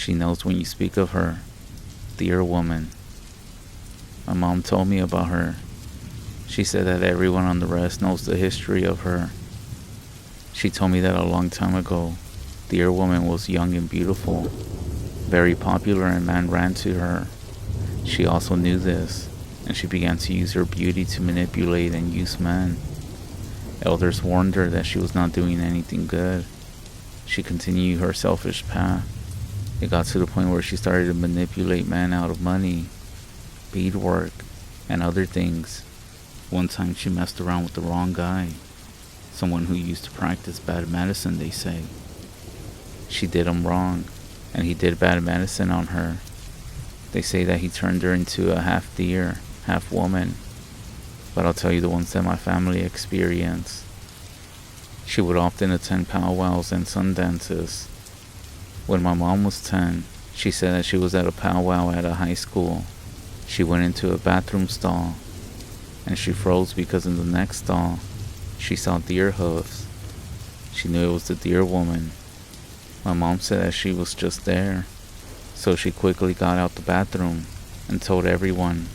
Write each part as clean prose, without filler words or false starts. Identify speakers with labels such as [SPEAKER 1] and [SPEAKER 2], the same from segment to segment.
[SPEAKER 1] She knows when you speak of her, dear woman. My mom told me about her. She said that everyone on the REZ knows the history of her. She told me that a long time ago, dear woman was young and beautiful, very popular, and man ran to her. She also knew this, and she began to use her beauty to manipulate and use men. Elders warned her that she was not doing anything good. She continued her selfish path. It got to the point where she started to manipulate men out of money, beadwork, and other things. One time she messed around with the wrong guy, someone who used to practice bad medicine, they say. She did him wrong, and he did bad medicine on her. They say that he turned her into a half deer, half woman, but I'll tell you the ones that my family experienced. She would often attend powwows and sun dances. When my mom was 10, she said that she was at a powwow at a high school. She went into a bathroom stall, and she froze because in the next stall, she saw deer hooves. She knew it was the deer woman. My mom said that she was just there, so she quickly got out the bathroom and told everyone.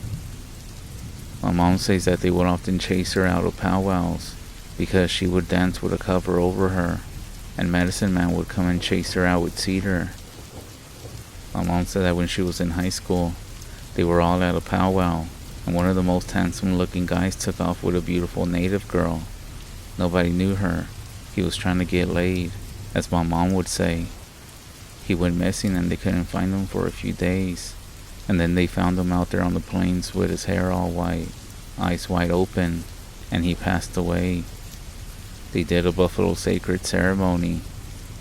[SPEAKER 1] My mom says that they would often chase her out of powwows because she would dance with a cover over her, and medicine man would come and chase her out with cedar. My mom said that when she was in high school, they were all at a powwow, and one of the most handsome looking guys took off with a beautiful native girl. Nobody knew her. He was trying to get laid, as my mom would say. He went missing and they couldn't find him for a few days, and then they found him out there on the plains with his hair all white, eyes wide open, and he passed away. They did a buffalo sacred ceremony,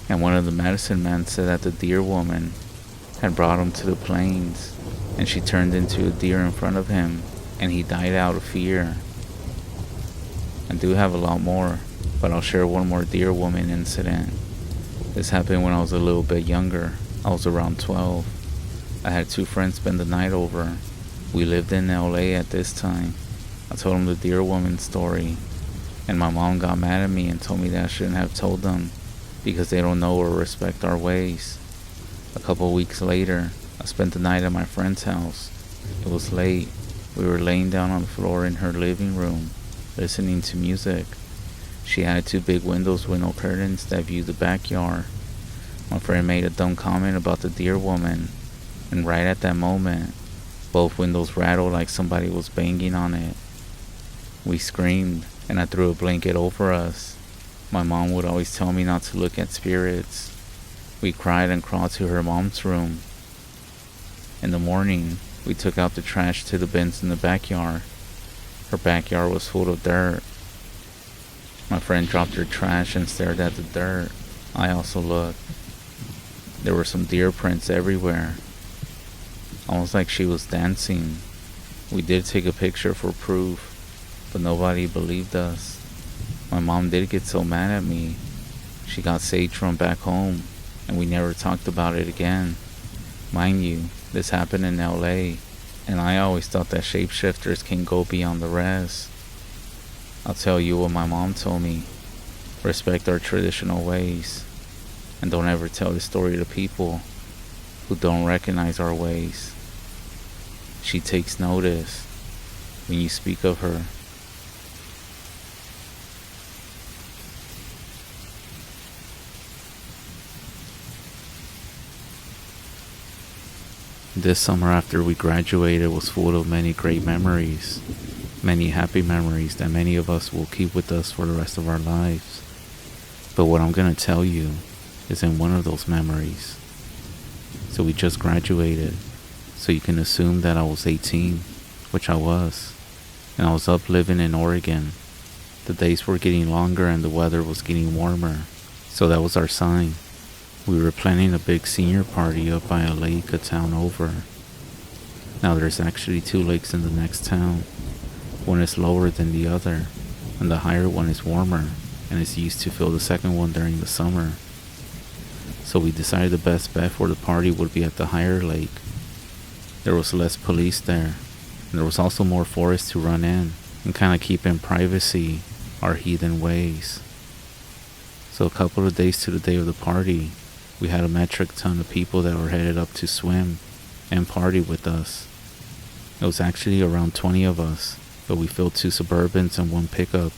[SPEAKER 1] and one of the medicine men said that the deer woman had brought him to the plains, and she turned into a deer in front of him, and he died out of fear. I do have a lot more, but I'll share one more deer woman incident. This happened when I was a little bit younger. I was around 12. I had 2 friends spend the night over. We lived in LA at this time. I told them the deer woman story, and my mom got mad at me and told me that I shouldn't have told them because they don't know or respect our ways. A couple weeks later, I spent the night at my friend's house. It was late. We were laying down on the floor in her living room, listening to music. She had 2 big windows with no curtains that viewed the backyard. My friend made a dumb comment about the deer woman, and right at that moment, both windows rattled like somebody was banging on it. We screamed, and I threw a blanket over us. My mom would always tell me not to look at spirits. We cried and crawled to her mom's room. In the morning, we took out the trash to the bins in the backyard. Her backyard was full of dirt. My friend dropped her trash and stared at the dirt. I also looked. There were some deer prints everywhere, almost like she was dancing. We did take a picture for proof, but nobody believed us. My mom did get so mad at me. She got saved from back home, and we never talked about it again. Mind you, this happened in LA, and I always thought that shapeshifters can go beyond the REZ. I'll tell you what my mom told me. Respect our traditional ways, and don't ever tell the story to people who don't recognize our ways. She takes notice when you speak of her. This summer after we graduated was full of many great memories, many happy memories that many of us will keep with us for the rest of our lives. But what I'm going to tell you is in one of those memories. So we just graduated, so you can assume that I was 18, which I was, and I was up living in Oregon. The days were getting longer and the weather was getting warmer, so that was our sign. We were planning a big senior party up by a lake a town over. Now there's actually 2 lakes in the next town. One is lower than the other, and the higher one is warmer, and is used to fill the second one during the summer. So we decided the best bet for the party would be at the higher lake. There was less police there, and there was also more forest to run in, and kind of keep in privacy our heathen ways. So a couple of days to the day of the party, We had a metric ton of people that were headed up to swim and party with us. It was actually around 20 of us, but we filled 2 Suburbans and 1 pickup.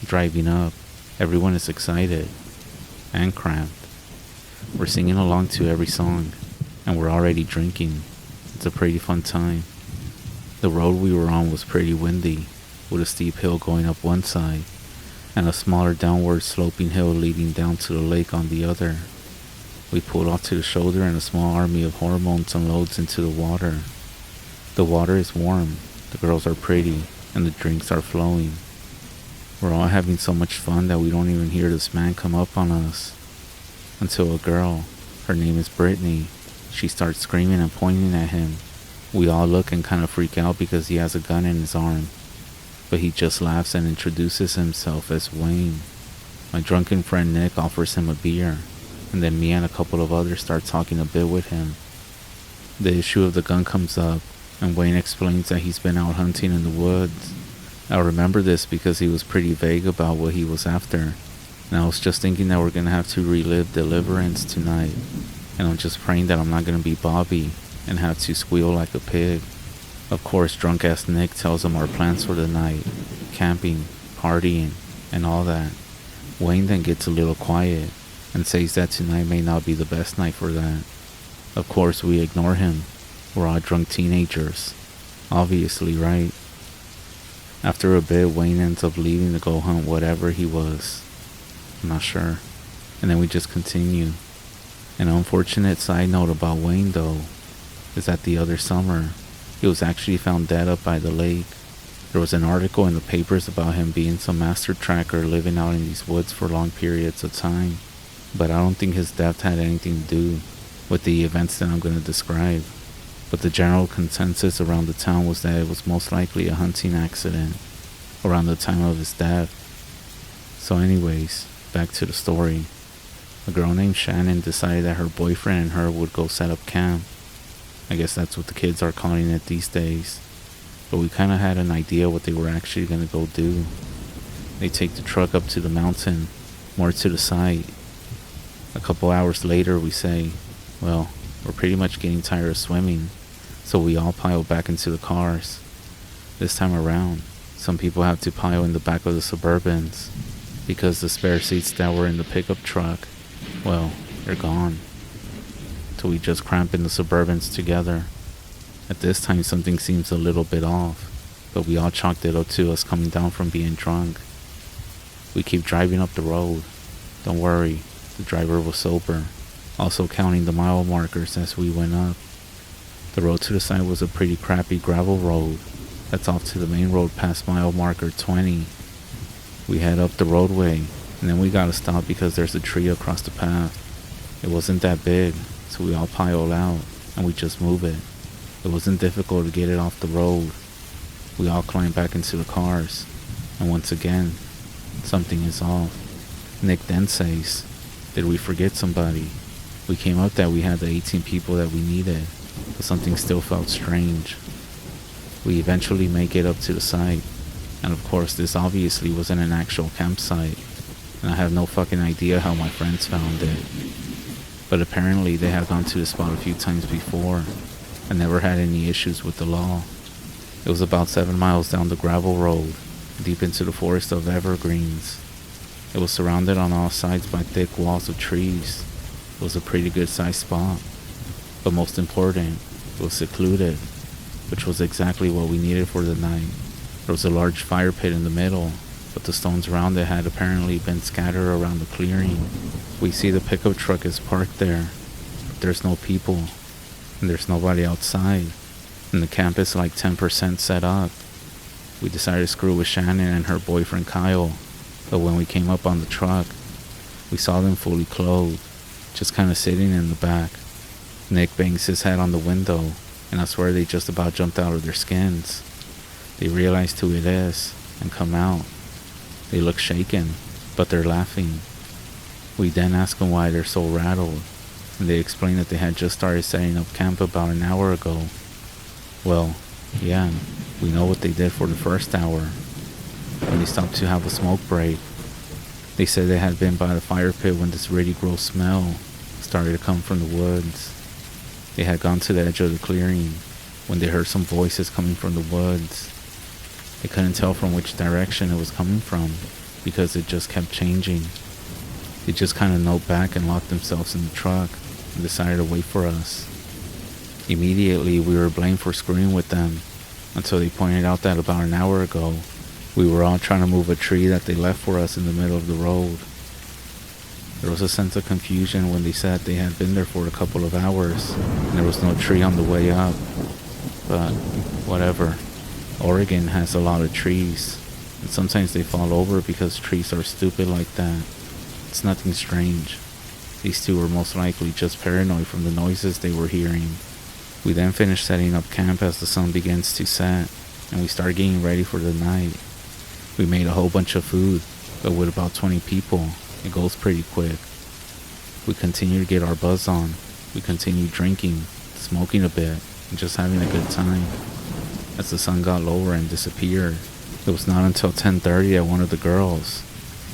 [SPEAKER 1] Driving up, everyone is excited and cramped. We're singing along to every song, and we're already drinking. It's a pretty fun time. The road we were on was pretty windy, with a steep hill going up one side, and a smaller downward sloping hill leading down to the lake on the other. We pulled off to the shoulder and a small army of hormones unloads into the water. The water is warm, the girls are pretty, and the drinks are flowing. We're all having so much fun that we don't even hear this man come up on us. Until a girl, her name is Brittany, she starts screaming and pointing at him. We all look and kind of freak out because he has a gun in his arm. But he just laughs and introduces himself as Wayne. My drunken friend Nick offers him a beer, and then me and a couple of others start talking a bit with him. The issue of the gun comes up, and Wayne explains that he's been out hunting in the woods. I remember this because he was pretty vague about what he was after, and I was just thinking that we're gonna have to relive Deliverance tonight, and I'm just praying that I'm not gonna be Bobby and have to squeal like a pig. Of course, drunk-ass Nick tells him our plans for the night, camping, partying, and all that. Wayne then gets a little quiet and says that tonight may not be the best night for that. Of course, we ignore him. We're all drunk teenagers. Obviously, right? After a bit, Wayne ends up leaving to go hunt whatever he was. I'm not sure. And then we just continue. An unfortunate side note about Wayne, though, is that the other summer, he was actually found dead up by the lake. There was an article in the papers about him being some master tracker living out in these woods for long periods of time. But I don't think his death had anything to do with the events that I'm going to describe. But the general consensus around the town was that it was most likely a hunting accident around the time of his death. So anyways, back to the story. A girl named Shannon decided that her boyfriend and her would go set up camp. I guess that's what the kids are calling it these days. But we kind of had an idea what they were actually going to go do. They take the truck up to the mountain, more to the side. A couple hours later we say, well, we're pretty much getting tired of swimming, so we all pile back into the cars. This time around, some people have to pile in the back of the Suburbans, because the spare seats that were in the pickup truck, well, they're gone. So we just cramp in the Suburbans together. At this time something seems a little bit off, but we all chalked it up to us coming down from being drunk. We keep driving up the road. Don't worry, the driver was sober, also counting the mile markers as we went up. The road to the side was a pretty crappy gravel road that's off to the main road past mile marker 20. We head up the roadway, and then we gotta stop because there's a tree across the path. It wasn't that big, so we all pile out, and we just move it. It wasn't difficult to get it off the road. We all climb back into the cars, and once again, something is off. Nick then says, did we forget somebody? We came up that we had the 18 people that we needed, but something still felt strange. We eventually make it up to the site, and of course this obviously wasn't an actual campsite, and I have no fucking idea how my friends found it. But apparently they had gone to the spot a few times before, and never had any issues with the law. It was about 7 miles down the gravel road, deep into the forest of evergreens. It was surrounded on all sides by thick walls of trees. It was a pretty good sized spot. But most important, it was secluded, which was exactly what we needed for the night. There was a large fire pit in the middle, but the stones around it had apparently been scattered around the clearing. We see the pickup truck is parked there, but there's no people, and there's nobody outside, and the camp is like 10% set up. We decided to screw with Shannon and her boyfriend Kyle, but when we came up on the truck, we saw them fully clothed, just kind of sitting in the back. Nick bangs his head on the window, and I swear they just about jumped out of their skins. They realized who it is, and come out. They look shaken, but they're laughing. We then ask them why they're so rattled, and they explain that they had just started setting up camp about an hour ago. Well, yeah, we know what they did for the first hour. When they stopped to have a smoke break, they said they had been by the fire pit when this really gross smell, started to come from the woods. They had gone to the edge of the clearing when they heard some voices coming from the woods. They couldn't tell from which direction it was coming from because it just kept changing. They just kind of knelt back and locked themselves in the truck and decided to wait for us. Immediately, we were blamed for screwing with them until they pointed out that about an hour ago, we were all trying to move a tree that they left for us in the middle of the road. There was a sense of confusion when they said they had been there for a couple of hours and there was no tree on the way up. But whatever. Oregon has a lot of trees, and sometimes they fall over because trees are stupid like that. It's nothing strange. These two were most likely just paranoid from the noises they were hearing. We then finished setting up camp as the sun begins to set, and we started getting ready for the night. We made a whole bunch of food, but with about 20 people, it goes pretty quick. We continued to get our buzz on. We continued drinking, smoking a bit, and just having a good time. As the sun got lower and disappeared, it was not until 10:30 that one of the girls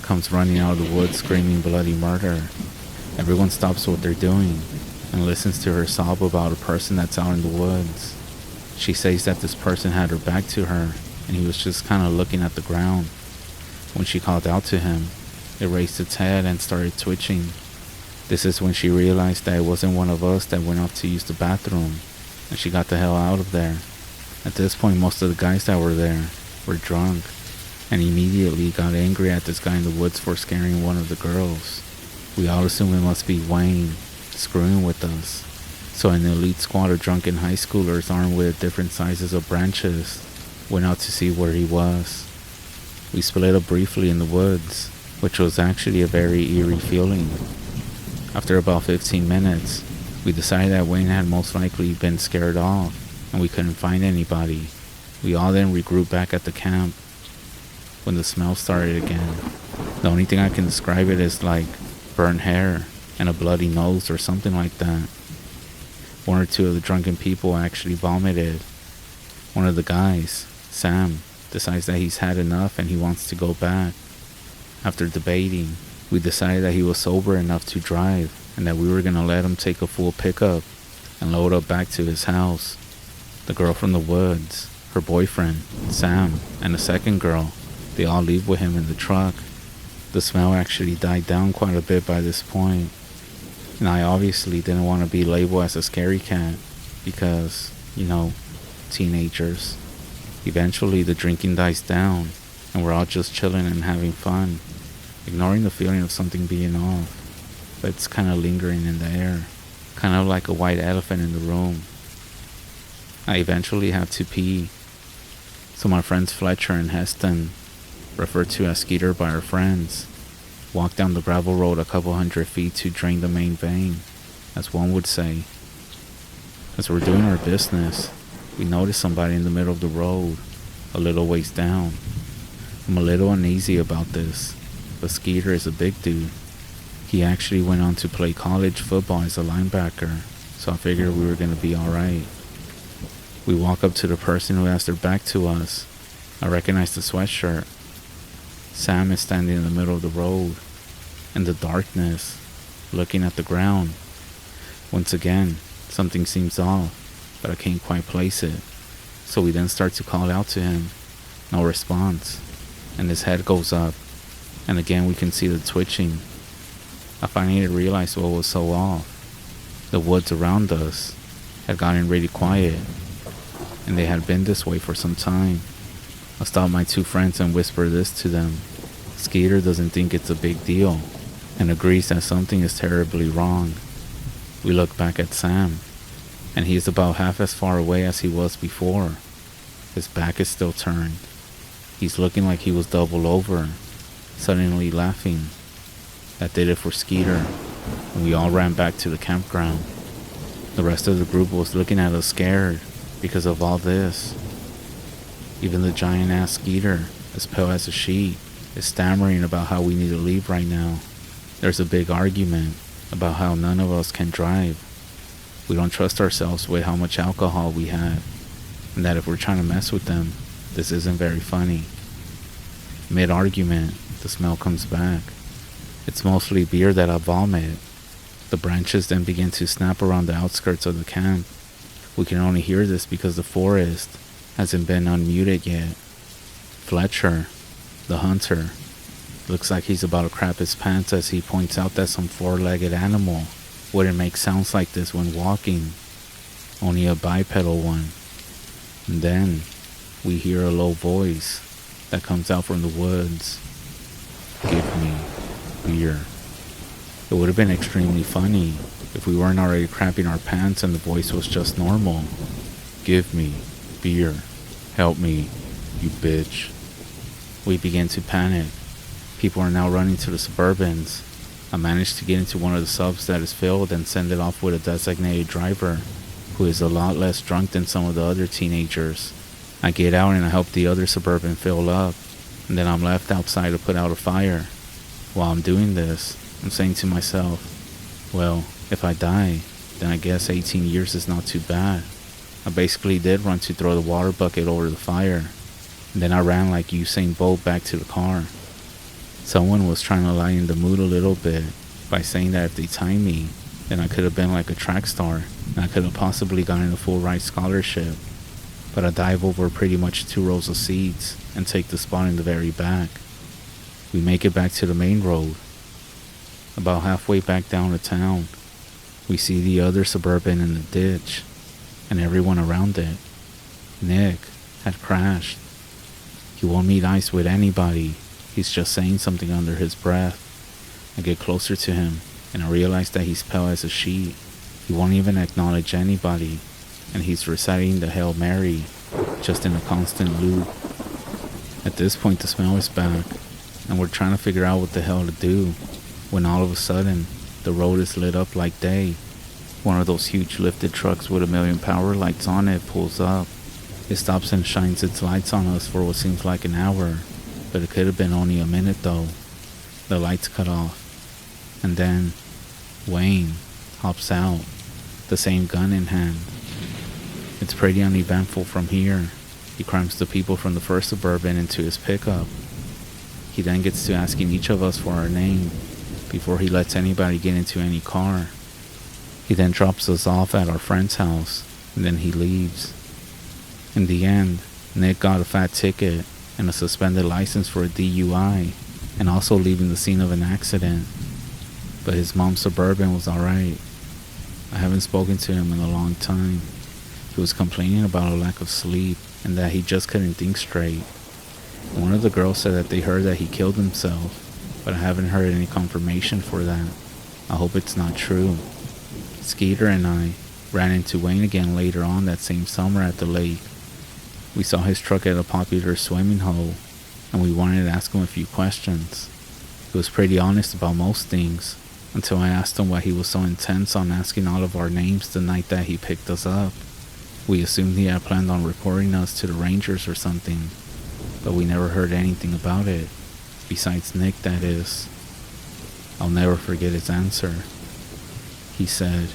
[SPEAKER 1] comes running out of the woods screaming bloody murder. Everyone stops what they're doing and listens to her sob about a person that's out in the woods. She says that this person had her back to her and he was just kind of looking at the ground. When she called out to him, it raised its head and started twitching. This is when she realized that it wasn't one of us that went off to use the bathroom, and she got the hell out of there. At this point, most of the guys that were there were drunk and immediately got angry at this guy in the woods for scaring one of the girls. We all assumed it must be Wayne screwing with us. So an elite squad of drunken high schoolers armed with different sizes of branches went out to see where he was. We split up briefly in the woods, which was actually a very eerie feeling. After about 15 minutes, we decided that Wayne had most likely been scared off and we couldn't find anybody. We all then regrouped back at the camp when the smell started again. The only thing I can describe it is like burnt hair and a bloody nose or something like that. One or two of the drunken people actually vomited. One of the guys, Sam, decides that he's had enough and he wants to go back. After debating, we decided that he was sober enough to drive and that we were going to let him take a full pickup and load up back to his house. The girl from the woods, her boyfriend, Sam, and the second girl, they all leave with him in the truck. The smell actually died down quite a bit by this point, and I obviously didn't want to be labeled as a scary cat because, teenagers. Eventually the drinking dies down and we're all just chilling and having fun, ignoring the feeling of something being off, but it's kind of lingering in the air, kind of like a white elephant in the room. I eventually have to pee, so my friends Fletcher and Heston, referred to as Skeeter by our friends, walk down the gravel road a couple 100 feet to drain the main vein, as one would say. As we're doing our business, we notice somebody in the middle of the road, a little ways down. I'm a little uneasy about this, but Skeeter is a big dude. He actually went on to play college football as a linebacker, so I figured we were going to be alright. We walk up to the person who has their back to us. I recognize the sweatshirt. Sam is standing in the middle of the road, in the darkness, looking at the ground. Once again, something seems off, but I can't quite place it. So we then start to call out to him. No response, and his head goes up, and again we can see the twitching. I finally realized what was so off. The woods around us had gotten really quiet, and they had been this way for some time. I stopped my two friends and whispered this to them. Skeeter doesn't think it's a big deal, and agrees that something is terribly wrong. We look back at Sam, and he is about half as far away as he was before. His back is still turned. He's looking like he was doubled over, suddenly laughing. That did it for Skeeter, and we all ran back to the campground. The rest of the group was looking at us scared because of all this. Even the giant-ass Skeeter, as pale as a sheet, is stammering about how we need to leave right now. There's a big argument about how none of us can drive. We don't trust ourselves with how much alcohol we have, and that if we're trying to mess with them, this isn't very funny. Mid-argument, the smell comes back. It's mostly beer that I vomit. The branches then begin to snap around the outskirts of the camp. We can only hear this because the forest hasn't been unmuted yet. Fletcher, the hunter, looks like he's about to crap his pants as he points out that some four-legged animal wouldn't make sounds like this when walking, only a bipedal one. And then we hear a low voice that comes out from the woods. Give me beer. It would have been extremely funny if we weren't already crapping our pants and the voice was just normal. Give me beer. Help me, you bitch. We begin to panic. People are now running to the Suburbans. I managed to get into one of the subs that is filled and send it off with a designated driver who is a lot less drunk than some of the other teenagers. I get out and I help the other Suburban fill up, and then I'm left outside to put out a fire. While I'm doing this, I'm saying to myself, well, if I die, then I guess 18 years is not too bad. I basically did run to throw the water bucket over the fire, and then I ran like Usain Bolt back to the car. Someone was trying to lighten the mood a little bit by saying that if they timed me, then I could have been like a track star, and I could have possibly gotten a full ride scholarship. But I dive over pretty much 2 rows of seats and take the spot in the very back. We make it back to the main road. About halfway back down to town, we see the other Suburban in the ditch, and everyone around it. Nick had crashed. He won't meet ice with anybody. He's just saying something under his breath. I get closer to him, and I realize that he's pale as a sheet. He won't even acknowledge anybody, and he's reciting the Hail Mary, just in a constant loop. At this point, the smell is back, and we're trying to figure out what the hell to do, when all of a sudden, the road is lit up like day. One of those huge lifted trucks with 1,000,000 power lights on it pulls up. It stops and shines its lights on us for what seems like an hour, but it could have been only a minute though. The lights cut off, and then Wayne hops out, the same gun in hand. It's pretty uneventful from here. He crams the people from the first Suburban into his pickup. He then gets to asking each of us for our name before he lets anybody get into any car. He then drops us off at our friend's house, and then he leaves. In the end, Nick got a fat ticket and a suspended license for a DUI, and also leaving the scene of an accident. But his mom's Suburban was alright. I haven't spoken to him in a long time. He was complaining about a lack of sleep and that he just couldn't think straight. One of the girls said that they heard that he killed himself, but I haven't heard any confirmation for that. I hope it's not true. Skeeter and I ran into Wayne again later on that same summer at the lake. We saw his truck at a popular swimming hole, and we wanted to ask him a few questions. He was pretty honest about most things, until I asked him why he was so intense on asking all of our names the night that he picked us up. We assumed he had planned on reporting us to the Rangers or something, but we never heard anything about it, besides Nick, that is. I'll never forget his answer. He said,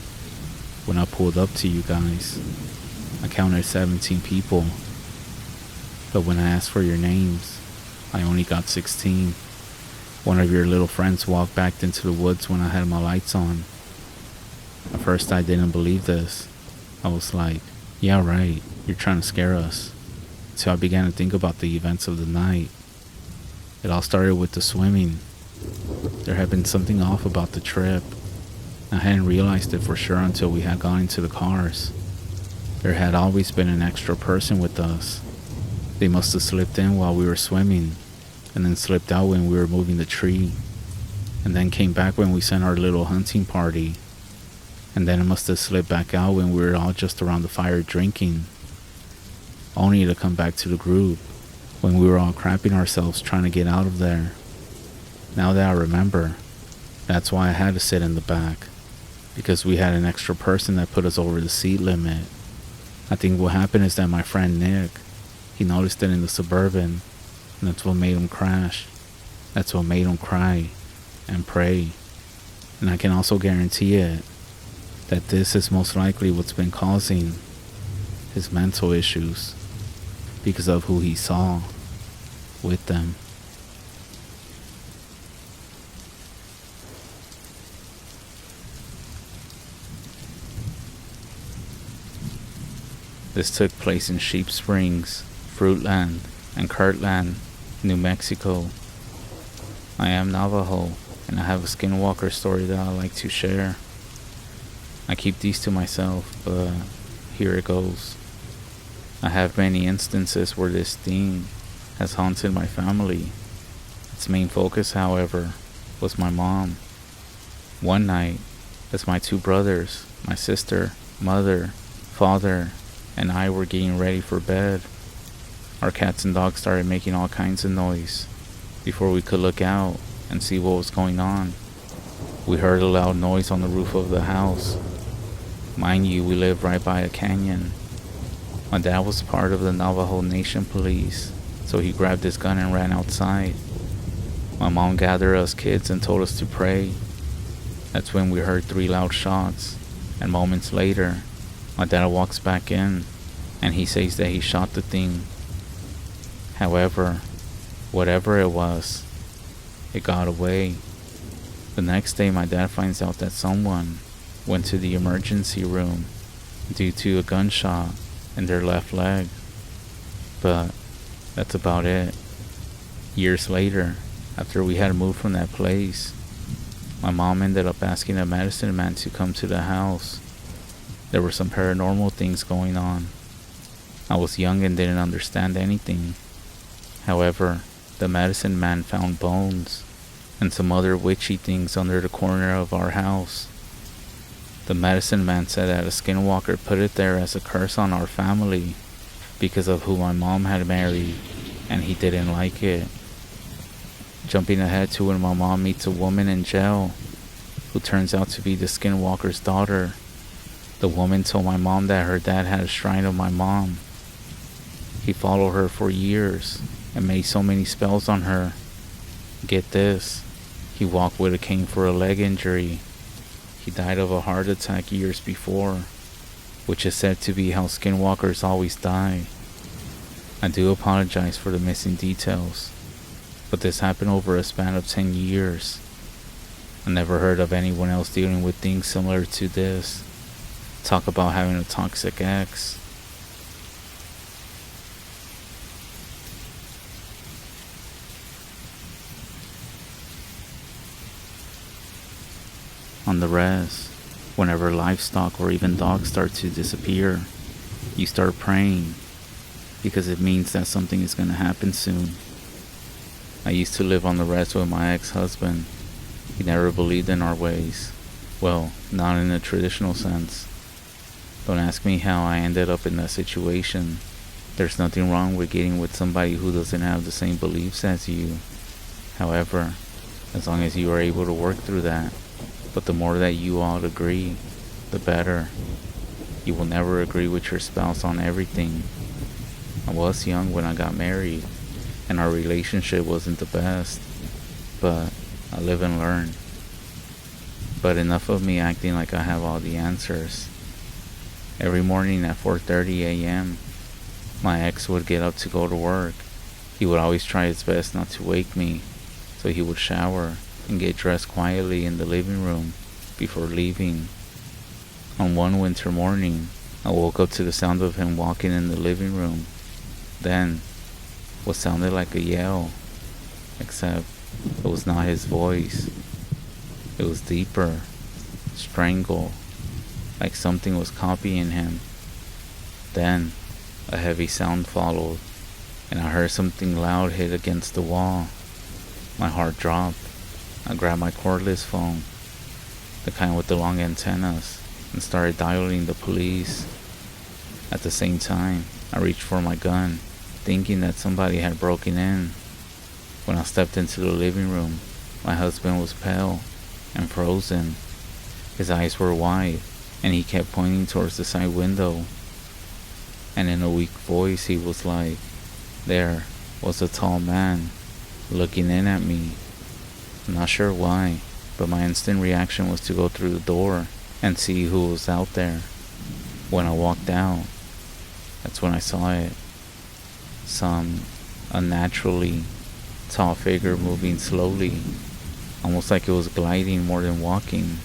[SPEAKER 1] when I pulled up to you guys, I counted 17 people, but when I asked for your names, I only got 16. One of your little friends walked back into the woods when I had my lights on. At first I didn't believe this. I was like, yeah right, you're trying to scare us. So I began to think about the events of the night. It all started with the swimming. There had been something off about the trip. I hadn't realized it for sure until we had gone into the cars. There had always been an extra person with us. They must have slipped in while we were swimming, and then slipped out when we were moving the tree, and then came back when we sent our little hunting party, and then it must have slipped back out when we were all just around the fire drinking, only to come back to the group when we were all crapping ourselves trying to get out of there. Now that I remember, that's why I had to sit in the back, because we had an extra person that put us over the seat limit. I think what happened is that my friend Nick, he noticed it in the Suburban, and that's what made him crash. That's what made him cry and pray. And I can also guarantee it, that this is most likely what's been causing his mental issues, because of who he saw with them. This took place in Sheep Springs, Fruitland, and Kirtland, New Mexico. I am Navajo, and I have a Skinwalker story that I like to share. I keep these to myself, but here it goes. I have many instances where this theme has haunted my family. Its main focus, however, was my mom. One night, as my two brothers, my sister, mother, father, and I were getting ready for bed, our cats and dogs started making all kinds of noise. Before we could look out and see what was going on, we heard a loud noise on the roof of the house. Mind you, we live right by a canyon. My dad was part of the Navajo Nation police, so he grabbed his gun and ran outside. My mom gathered us kids and told us to pray. That's when we heard 3 loud shots, and moments later, my dad walks back in, and he says that he shot the thing. However, whatever it was, it got away. The next day, my dad finds out that someone went to the emergency room due to a gunshot in their left leg. But that's about it. Years later, after we had moved from that place, my mom ended up asking a medicine man to come to the house. There were some paranormal things going on. I was young and didn't understand anything. However, the medicine man found bones and some other witchy things under the corner of our house. The medicine man said that a skinwalker put it there as a curse on our family because of who my mom had married, and he didn't like it. Jumping ahead to when my mom meets a woman in jail who turns out to be the skinwalker's daughter. The woman told my mom that her dad had a shrine of my mom. He followed her for years and made so many spells on her. Get this, he walked with a cane for a leg injury. He died of a heart attack years before, which is said to be how skinwalkers always die. I do apologize for the missing details, but this happened over a span of 10 years. I never heard of anyone else dealing with things similar to this. Talk about having a toxic ex. On the REZ, whenever livestock or even dogs start to disappear, you start praying because it means that something is going to happen soon. I used to live on the REZ with my ex-husband. He never believed in our ways. Well, not in a traditional sense. Don't ask me how I ended up in that situation. There's nothing wrong with getting with somebody who doesn't have the same beliefs as you. However, as long as you are able to work through that. But the more that you all agree, the better. You will never agree with your spouse on everything. I was young when I got married, and our relationship wasn't the best. But I live and learn. But enough of me acting like I have all the answers. Every morning at 4:30 a.m., my ex would get up to go to work. He would always try his best not to wake me, so he would shower and get dressed quietly in the living room before leaving. On one winter morning, I woke up to the sound of him walking in the living room. Then, what sounded like a yell, except it was not his voice. It was deeper, strangled, like something was copying him. Then, a heavy sound followed, and I heard something loud hit against the wall. My heart dropped. I grabbed my cordless phone, the kind with the long antennas, and started dialing the police. At the same time, I reached for my gun, thinking that somebody had broken in. When I stepped into the living room, my husband was pale and frozen. His eyes were wide, and he kept pointing towards the side window. And in a weak voice, he was like, there was a tall man looking in at me. I'm not sure why, but my instant reaction was to go through the door and see who was out there. When I walked out, that's when I saw it. Some unnaturally tall figure moving slowly, almost like it was gliding more than walking.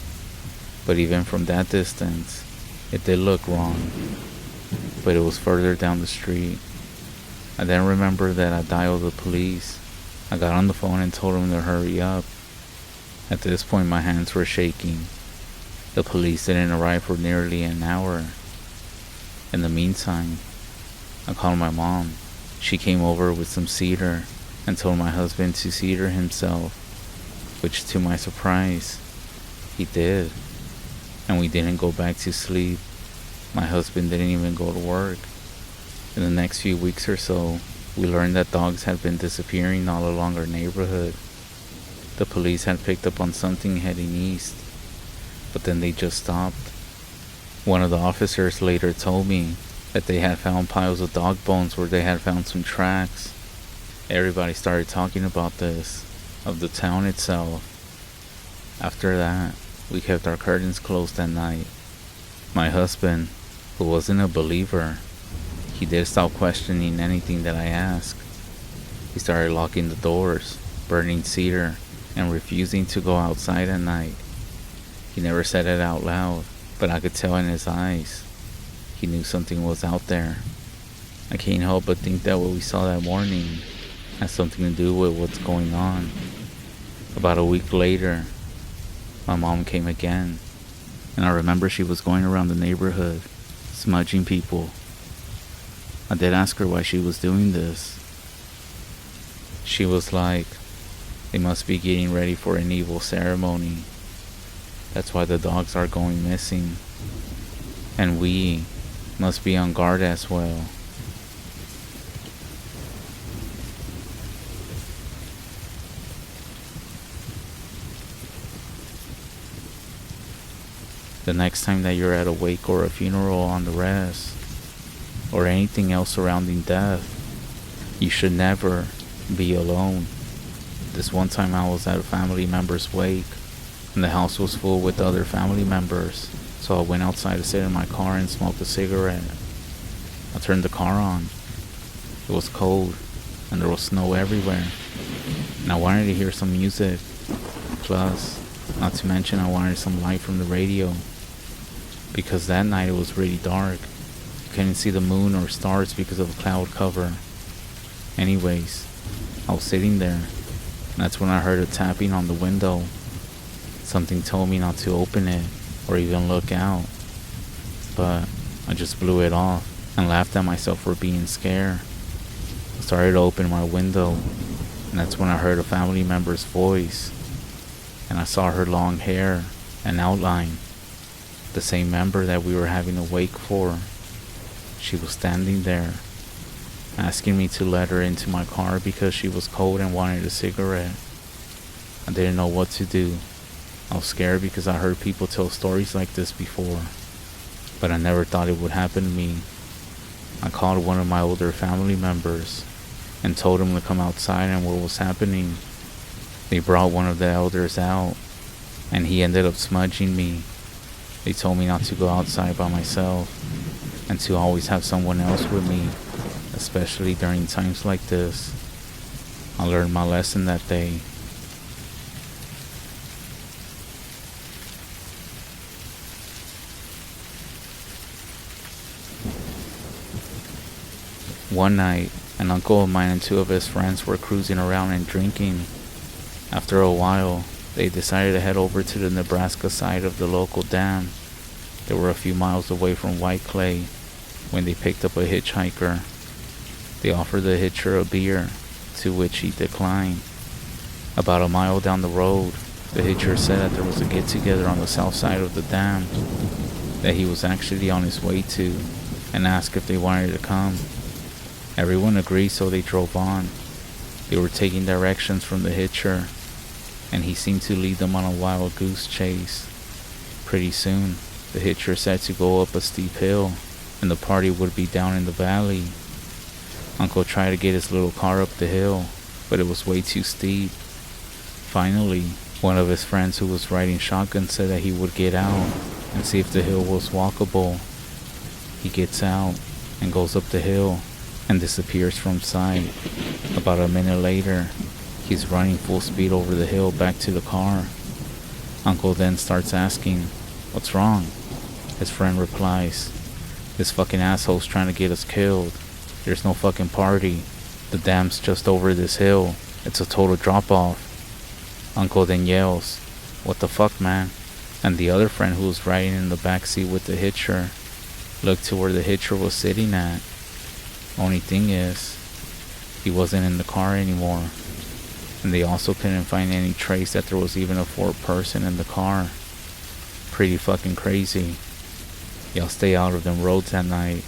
[SPEAKER 1] But even from that distance, it did look wrong. but it was further down the street. I then remember that I dialed the police. I got on the phone and told them to hurry up. At this point, my hands were shaking. The police didn't arrive for nearly an hour. In the meantime, I called my mom. She came over with some cedar and told my husband to cedar himself, which to my surprise, he did. And we didn't go back to sleep. My husband didn't even go to work. In the next few weeks or so, we learned that dogs had been disappearing all along our neighborhood. The police had picked up on something heading east, but then they just stopped. One of the officers later told me that they had found piles of dog bones where they had found some tracks. Everybody started talking about this, of the town itself. After that, we kept our curtains closed at night. My husband, who wasn't a believer, he did stop questioning anything that I asked. He started locking the doors, burning cedar, and refusing to go outside at night. He never said it out loud, but I could tell in his eyes. He knew something was out there. I can't help but think that what we saw that morning has something to do with what's going on. About a week later, my mom came again, and I remember she was going around the neighborhood, smudging people. I did ask her why she was doing this. She was like, they must be getting ready for an evil ceremony. That's why the dogs are going missing. And we must be on guard as well. The next time that you're at a wake or a funeral on the REZ, or anything else surrounding death, you should never be alone. This one time I was at a family member's wake, and the house was full with other family members, so I went outside to sit in my car and smoked a cigarette. I turned the car on. It was cold, and there was snow everywhere, and I wanted to hear some music. Plus, not to mention I wanted some light from the radio, because that night it was really dark. You couldn't see the moon or stars because of the cloud cover. Anyways, I was sitting there, and that's when I heard a tapping on the window. Something told me not to open it or even look out, but I just blew it off and laughed at myself for being scared. I started to open my window, and that's when I heard a family member's voice, and I saw her long hair and outline, the same member that we were having a wake for. She was standing there, asking me to let her into my car because she was cold and wanted a cigarette. I didn't know what to do. I was scared because I heard people tell stories like this before, but I never thought it would happen to me. I called one of my older family members and told him to come outside and what was happening. They brought one of the elders out, and he ended up smudging me. They told me not to go outside by myself and to always have someone else with me, especially during times like this. I learned my lesson that day. One night, an uncle of mine and two of his friends were cruising around and drinking. After a while, they decided to head over to the Nebraska side of the local dam. They were a few miles away from White Clay when they picked up a hitchhiker. They offered the hitcher a beer, to which he declined. About a mile down the road, the hitcher said that there was a get-together on the south side of the dam that he was actually on his way to, and asked if they wanted to come. Everyone agreed, so they drove on. They were taking directions from the hitcher, and he seemed to lead them on a wild goose chase. Pretty soon, the hitcher said to go up a steep hill, and the party would be down in the valley. Uncle tried to get his little car up the hill, but it was way too steep. Finally, one of his friends who was riding shotgun said that he would get out and see if the hill was walkable. He gets out and goes up the hill and disappears from sight. About a minute later, he's running full speed over the hill back to the car. Uncle then starts asking, "What's wrong?" His friend replies, This fucking asshole's trying to get us killed. There's no fucking party. The dam's just over this hill. It's a total drop-off. Uncle then yells, "What the fuck, man?" And the other friend who was riding in the back seat with the hitcher looked to where the hitcher was sitting at. Only thing is, he wasn't in the car anymore. And they also couldn't find any trace that there was even a fourth person in the car. Pretty fucking crazy. Y'all stay out of them roads at night.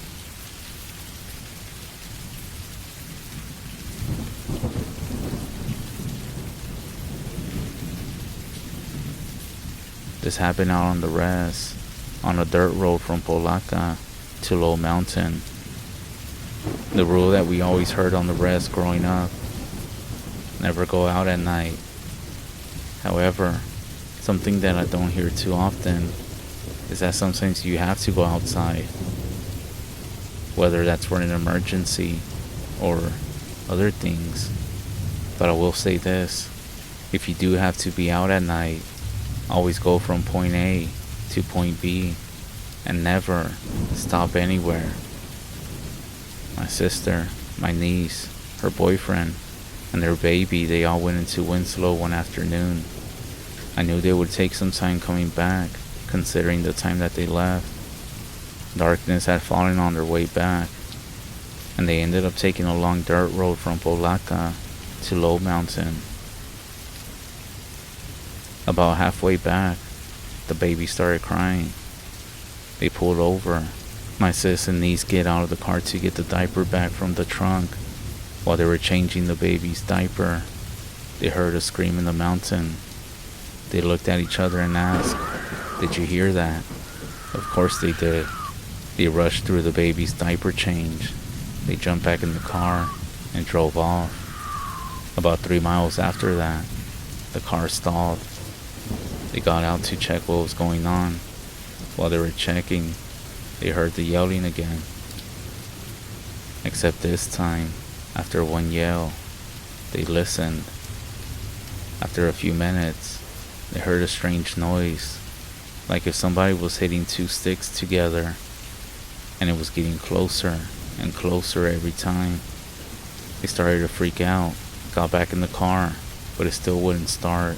[SPEAKER 1] This happened out on the REZ, on a dirt road from Polaca to Low Mountain. The rule that we always heard on the REZ growing up: never go out at night. However, something that I don't hear too often is that sometimes you have to go outside, whether that's for an emergency or other things. But I will say this: if you do have to be out at night, always go from point A to point B and never stop anywhere. My sister, my niece, her boyfriend, and their baby, they all went into Winslow one afternoon. I knew they would take some time coming back, considering the time that they left. Darkness had fallen on their way back, and they ended up taking a long dirt road from Polaca to Low Mountain. About halfway back, the baby started crying. They pulled over. My sis and niece get out of the car to get the diaper back from the trunk. While they were changing the baby's diaper, they heard a scream in the mountain. They looked at each other and asked, "Did you hear that?" Of course they did. They rushed through the baby's diaper change. They jumped back in the car and drove off. About 3 miles after that, the car stalled. They got out to check what was going on. While they were checking, they heard the yelling again. Except this time, after one yell, they listened. After a few minutes, they heard a strange noise, like if somebody was hitting two sticks together, and it was getting closer and closer every time. They started to freak out, got back in the car, but it still wouldn't start.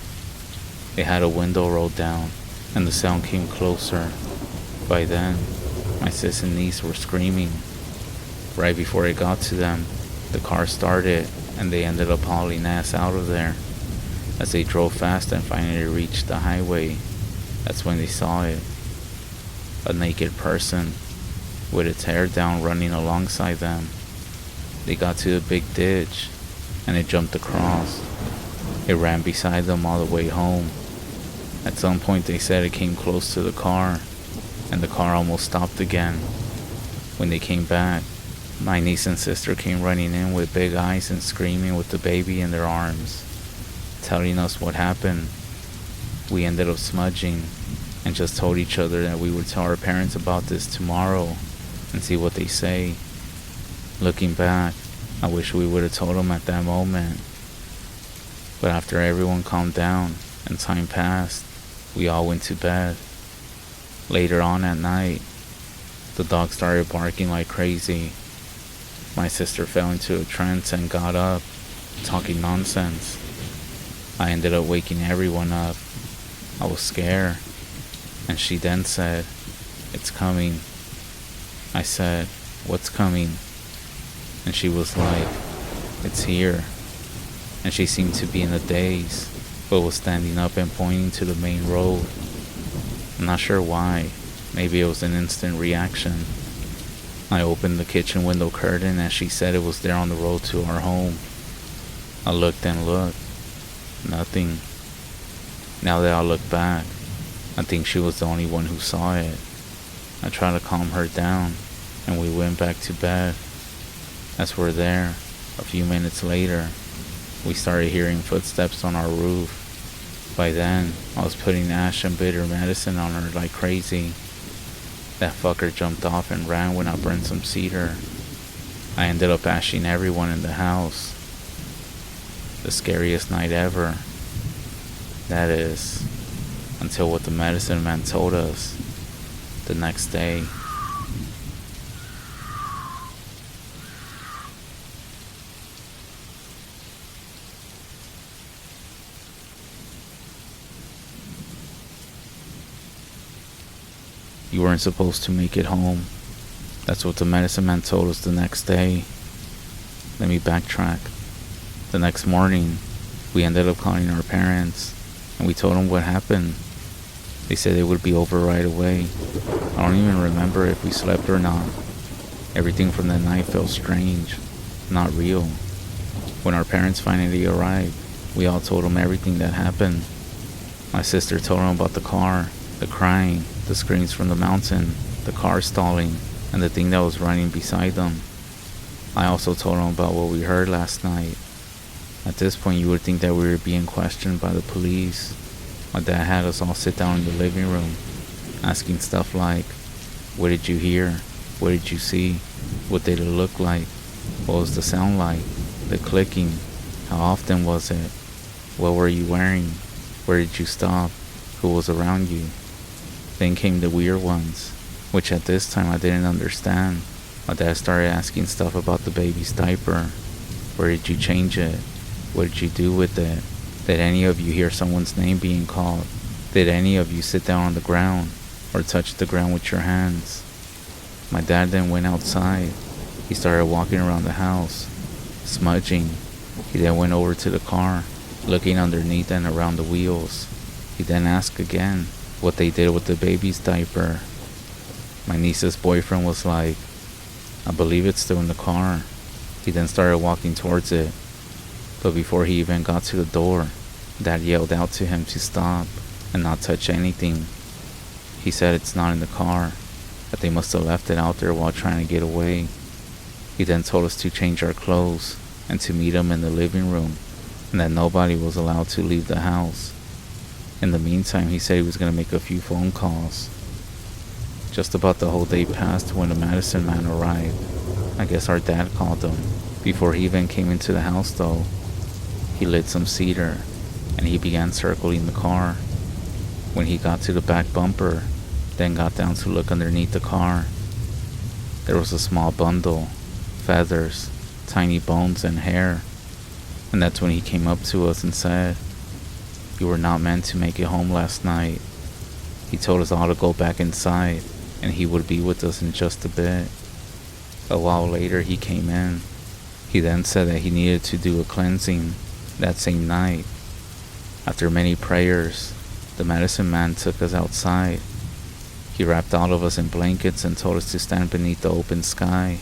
[SPEAKER 1] They had a window rolled down, and the sound came closer. By then, my sis and niece were screaming. Right before it got to them, the car started, and they ended up hauling ass out of there. As they drove fast and finally reached the highway, that's when they saw it. A naked person, with its hair down, running alongside them. They got to a big ditch, and it jumped across. It ran beside them all the way home. At some point they said it came close to the car, and the car almost stopped again. When they came back, my niece and sister came running in with big eyes and screaming with the baby in their arms, telling us what happened. We ended up smudging and just told each other that we would tell our parents about this tomorrow and see what they say. Looking back, I wish we would have told them at that moment. But after everyone calmed down and time passed, we all went to bed. Later on at night, the dog started barking like crazy. My sister fell into a trance and got up, talking nonsense. I ended up waking everyone up. I was scared, and she then said, "It's coming." I said, "What's coming?" And she was like, "It's here." And she seemed to be in a daze, but was standing up and pointing to the main road. I'm not sure why. Maybe it was an instant reaction. I opened the kitchen window curtain as she said it was there on the road to our home. I looked and looked. Nothing. Now that I look back, I think she was the only one who saw it. I tried to calm her down, and we went back to bed. As we're there, a few minutes later, we started hearing footsteps on our roof. By then, I was putting ash and bitter medicine on her like crazy. That fucker jumped off and ran when I burned some cedar. I ended up ashing everyone in the house. The scariest night ever. That is, until what the medicine man told us the next day. you weren't supposed to make it home. That's what the medicine man told us the next day. Let me backtrack. The next morning, we ended up calling our parents, and we told them what happened. They said they would be over right away. I don't even remember if we slept or not. Everything from that night felt strange, not real. When our parents finally arrived, we all told them everything that happened. My sister told them about the car, the crying, the screams from the mountain, the car stalling, and the thing that was running beside them. I also told them about what we heard last night. At this point, you would think that we were being questioned by the police. My dad had us all sit down in the living room, asking stuff like, what did you hear? What did you see? What did it look like? What was the sound like? The clicking? How often was it? What were you wearing? Where did you stop? Who was around you? Then came the weird ones, which at this time I didn't understand. My dad started asking stuff about the baby's diaper. Where did you change it? What did you do with it? Did any of you hear someone's name being called? Did any of you sit down on the ground or touch the ground with your hands? My dad then went outside. He started walking around the house, smudging. He then went over to the car, looking underneath and around the wheels. He then asked again what they did with the baby's diaper. My niece's boyfriend was like, I believe it's still in the car. He then started walking towards it. But before he even got to the door, Dad yelled out to him to stop and not touch anything. He said it's not in the car, that they must have left it out there while trying to get away. He then told us to change our clothes and to meet him in the living room, and that nobody was allowed to leave the house. In the meantime, he said he was going to make a few phone calls. Just about the whole day passed when the medicine man arrived. I guess our dad called him. Before he even came into the house though, he lit some cedar and he began circling the car. When he got to the back bumper, then got down to look underneath the car, there was a small bundle, feathers, tiny bones and hair. And that's when he came up to us and said, you were not meant to make it home last night. He told us all to go back inside and he would be with us in just a bit. A while later he came in. He then said that he needed to do a cleansing that same night. After many prayers, the medicine man took us outside. He wrapped all of us in blankets and told us to stand beneath the open sky.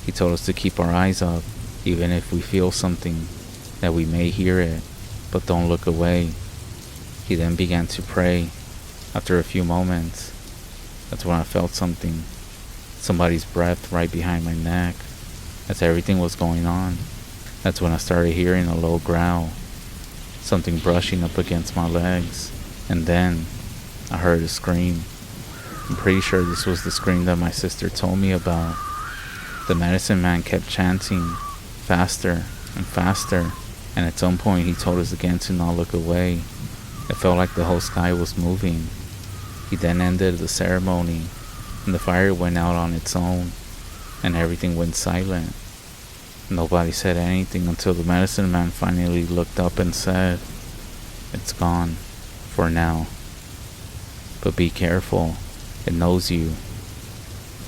[SPEAKER 1] He told us to keep our eyes up, even if we feel something, that we may hear it, but don't look away. He then began to pray. After a few moments, that's when I felt something, somebody's breath right behind my neck. As everything was going on, that's when I started hearing a low growl, something brushing up against my legs, and then I heard a scream. I'm pretty sure this was the scream that my sister told me about. The medicine man kept chanting, faster and faster, and at some point he told us again to not look away. It felt like the whole sky was moving. He then ended the ceremony, and the fire went out on its own, and everything went silent. Nobody said anything until the medicine man finally looked up and said, it's gone, for now. But be careful, it knows you.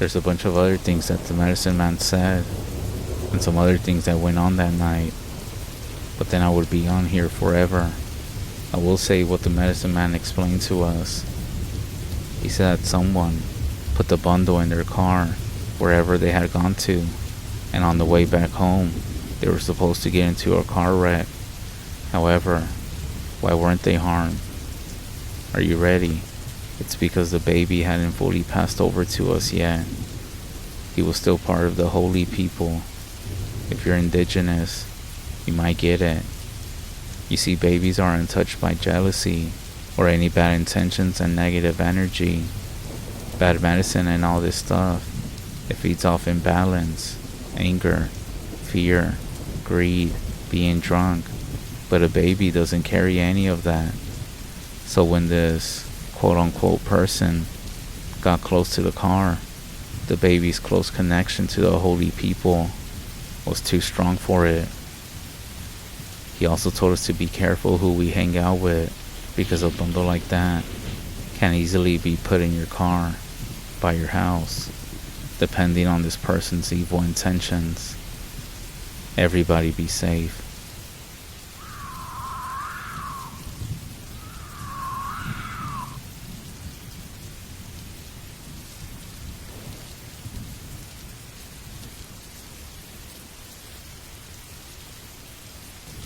[SPEAKER 1] There's a bunch of other things that the medicine man said, and some other things that went on that night. But then I would be on here forever. I will say what the medicine man explained to us. He said that someone put the bundle in their car wherever they had gone to, and on the way back home, they were supposed to get into a car wreck. However, why weren't they harmed? Are you ready? It's because the baby hadn't fully passed over to us yet. He was still part of the holy people. If you're indigenous, you might get it. You see, babies are untouched by jealousy or any bad intentions and negative energy. Bad medicine and all this stuff, it feeds off imbalance, anger, fear, greed, being drunk. But a baby doesn't carry any of that. So when this quote-unquote person got close to the car, the baby's close connection to the holy people was too strong for it. He also told us to be careful who we hang out with, because a bundle like that can easily be put in your car. by your house, depending on this person's evil intentions. Everybody be safe.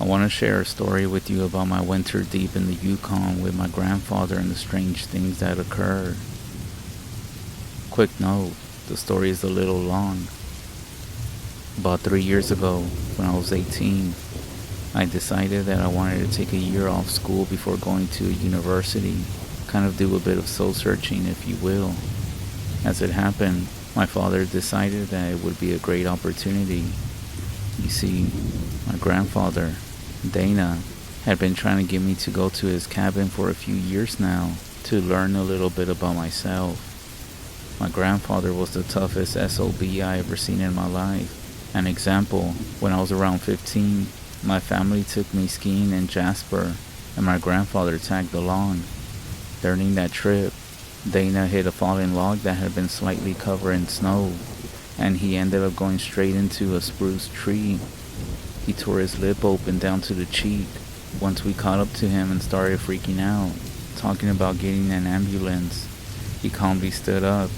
[SPEAKER 1] I want to share a story with you about my winter deep in the Yukon with my grandfather and the strange things that occurred. Quick note, the story is a little long. About 3 years ago, when I was 18, I decided that I wanted to take a year off school before going to a university, kind of do a bit of soul searching, if you will. As it happened, my father decided that it would be a great opportunity. You see, my grandfather, Dana, had been trying to get me to go to his cabin for a few years now to learn a little bit about myself. My grandfather was the toughest SOB I ever seen in my life. An example, when I was around 15, my family took me skiing in Jasper and my grandfather tagged along. During that trip, Dana hit a fallen log that had been slightly covered in snow, and he ended up going straight into a spruce tree. He tore his lip open down to the cheek. Once we caught up to him and started freaking out, talking about getting an ambulance, he calmly stood up,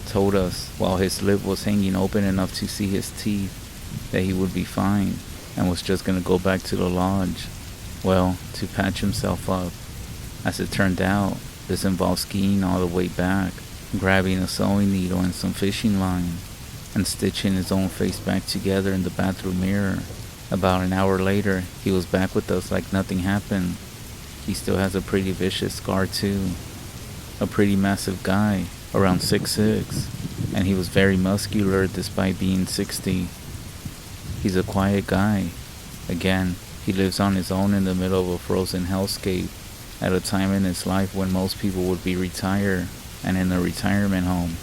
[SPEAKER 1] told us while his lip was hanging open enough to see his teeth that he would be fine and was just gonna go back to the lodge. Well, to patch himself up. As it turned out, this involved skiing all the way back, grabbing a sewing needle and some fishing line, and stitching his own face back together in the bathroom mirror. About an hour later, he was back with us like nothing happened. He still has a pretty vicious scar too. A pretty massive guy, around 6'6", and he was very muscular despite being 60. He's a quiet guy. Again, he lives on his own in the middle of a frozen hellscape at a time in his life when most people would be retired and in a retirement home.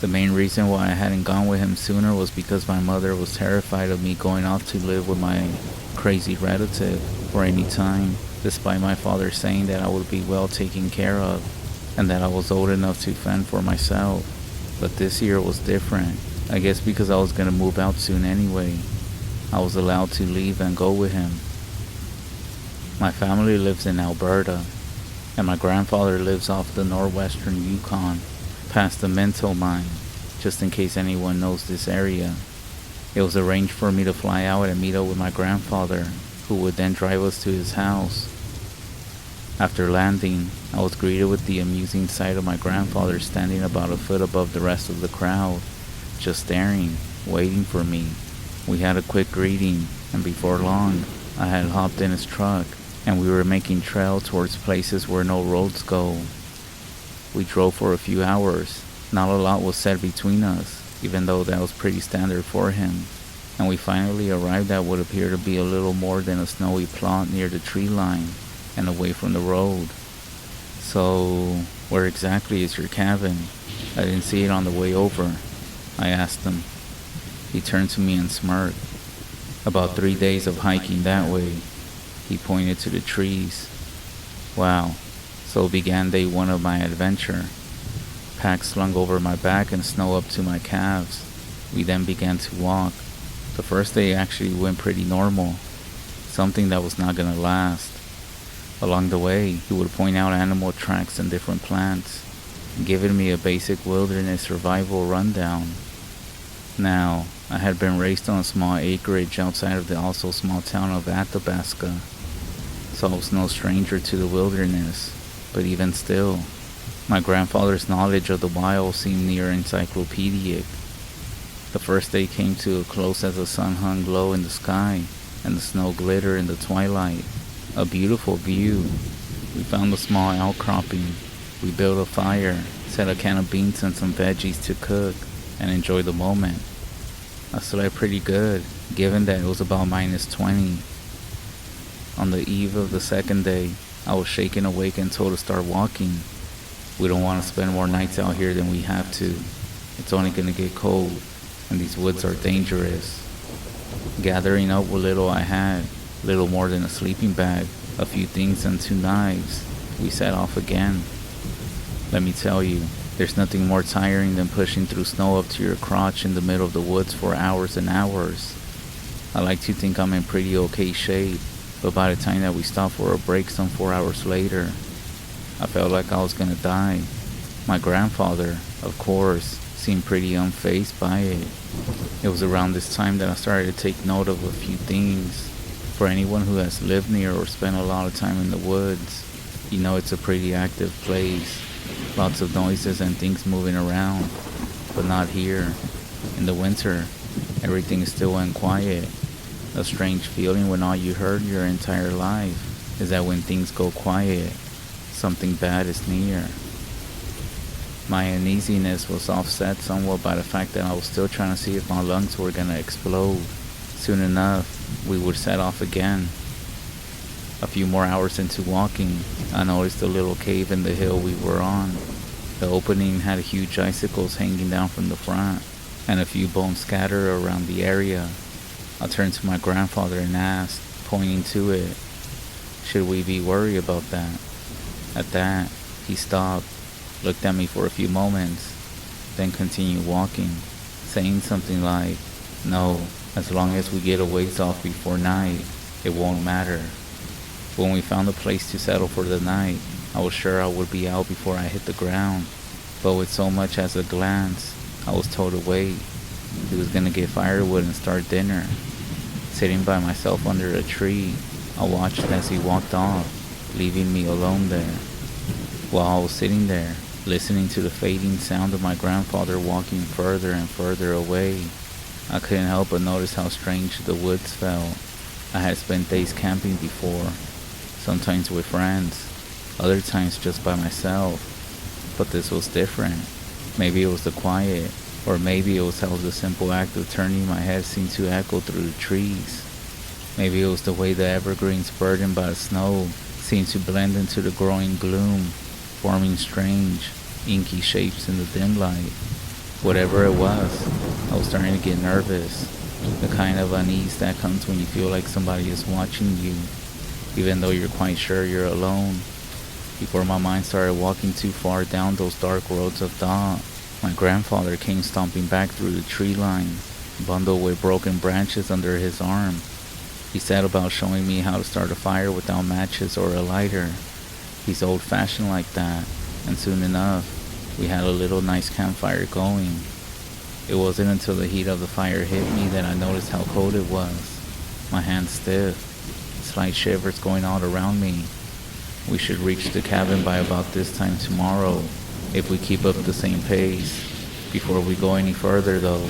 [SPEAKER 1] The main reason why I hadn't gone with him sooner was because my mother was terrified of me going off to live with my crazy relative for any time, despite my father saying that I would be well taken care of and that I was old enough to fend for myself. But this year was different. I guess because I was going to move out soon anyway. I was allowed to leave and go with him. My family lives in Alberta, and my grandfather lives off the northwestern Yukon, past the Minto mine, just in case anyone knows this area. It was arranged for me to fly out and meet up with my grandfather, who would then drive us to his house. After landing, I was greeted with the amusing sight of my grandfather standing about a foot above the rest of the crowd, just staring, waiting for me. We had a quick greeting, and before long, I had hopped in his truck, and we were making trail towards places where no roads go. We drove for a few hours. Not a lot was said between us, even though that was pretty standard for him. And we finally arrived at what appeared to be a little more than a snowy plot near the tree line and away from the road. So, where exactly is your cabin? I didn't see it on the way over, I asked him. He turned to me and smirked. About 3 days of hiking that way. He pointed to the trees. Wow. So began day one of my adventure. Pack slung over my back and snow up to my calves. We then began to walk. The first day actually went pretty normal, something that was not gonna last. Along the way, he would point out animal tracks and different plants, giving me a basic wilderness survival rundown. Now, I had been raised on a small acreage outside of the also small town of Athabasca, so I was no stranger to the wilderness. But even still, my grandfather's knowledge of the wild seemed near encyclopedic. The first day came to a close as the sun hung low in the sky and the snow glittered in the twilight. A beautiful view. We found a small outcropping. We built a fire, set a can of beans and some veggies to cook, and enjoyed the moment. I slept pretty good, given that it was about -20. On the eve of the second day, I was shaken awake and told to start walking. We don't want to spend more nights out here than we have to. It's only going to get cold, and these woods are dangerous. Gathering up what little I had, little more than a sleeping bag, a few things and 2 knives, we set off again. Let me tell you, There's nothing more tiring than pushing through snow up to your crotch in the middle of the woods for hours and hours. I like to think I'm in pretty okay shape, but by the time that we stopped for a break some 4 hours later, I felt like I was gonna die. My grandfather, of course, seemed pretty unfazed by it. It was around this time that I started to take note of a few things. For anyone who has lived near or spent a lot of time in the woods, you know it's a pretty active place. Lots of noises and things moving around, but not here. In the winter, everything is still and quiet. A strange feeling when all you heard your entire life is that when things go quiet, something bad is near. My uneasiness was offset somewhat by the fact that I was still trying to see if my lungs were gonna explode. Soon enough, we would set off again. A few more hours into walking, I noticed a little cave in the hill we were on. The opening had huge icicles hanging down from the front, and a few bones scattered around the area. I turned to my grandfather and asked, pointing to it, should we be worried about that? At that, he stopped, looked at me for a few moments, then continued walking, saying something like, no, as long as we get a ways off before night, it won't matter. When we found a place to settle for the night, I was sure I would be out before I hit the ground, but with so much as a glance, I was told to wait. He was gonna get firewood and start dinner. Sitting by myself under a tree, I watched as he walked off, leaving me alone there. While I was sitting there, listening to the fading sound of my grandfather walking further and further away, I couldn't help but notice how strange the woods felt. I had spent days camping before, sometimes with friends, other times just by myself, but this was different. Maybe it was the quiet, or maybe it was how the simple act of turning my head seemed to echo through the trees. Maybe it was the way the evergreens burdened by the snow seemed to blend into the growing gloom, forming strange, inky shapes in the dim light. Whatever it was, I was starting to get nervous, the kind of unease that comes when you feel like somebody is watching you, even though you're quite sure you're alone. Before my mind started walking too far down those dark roads of thought, my grandfather came stomping back through the tree line, bundled with broken branches under his arm. He set about showing me how to start a fire without matches or a lighter. He's old-fashioned like that, and soon enough, we had a little nice campfire going. It wasn't until the heat of the fire hit me that I noticed how cold it was. My hands stiff, slight shivers going all around me. We should reach the cabin by about this time tomorrow, if we keep up the same pace. Before we go any further though,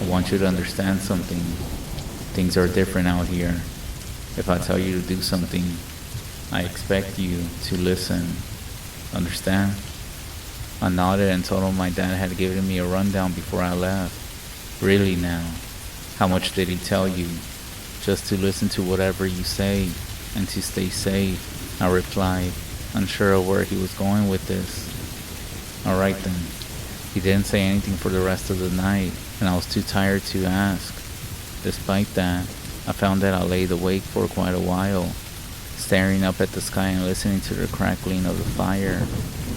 [SPEAKER 1] I want you to understand something. Things are different out here. If I tell you to do something, I expect you to listen. Understand? I nodded and told him my dad had given me a rundown before I left. Really now? How much did he tell you? Just to listen to whatever you say and to stay safe, I replied, unsure of where he was going with this. Alright then. He didn't say anything for the rest of the night, and I was too tired to ask. Despite that, I found that I laid awake for quite a while, staring up at the sky and listening to the crackling of the fire.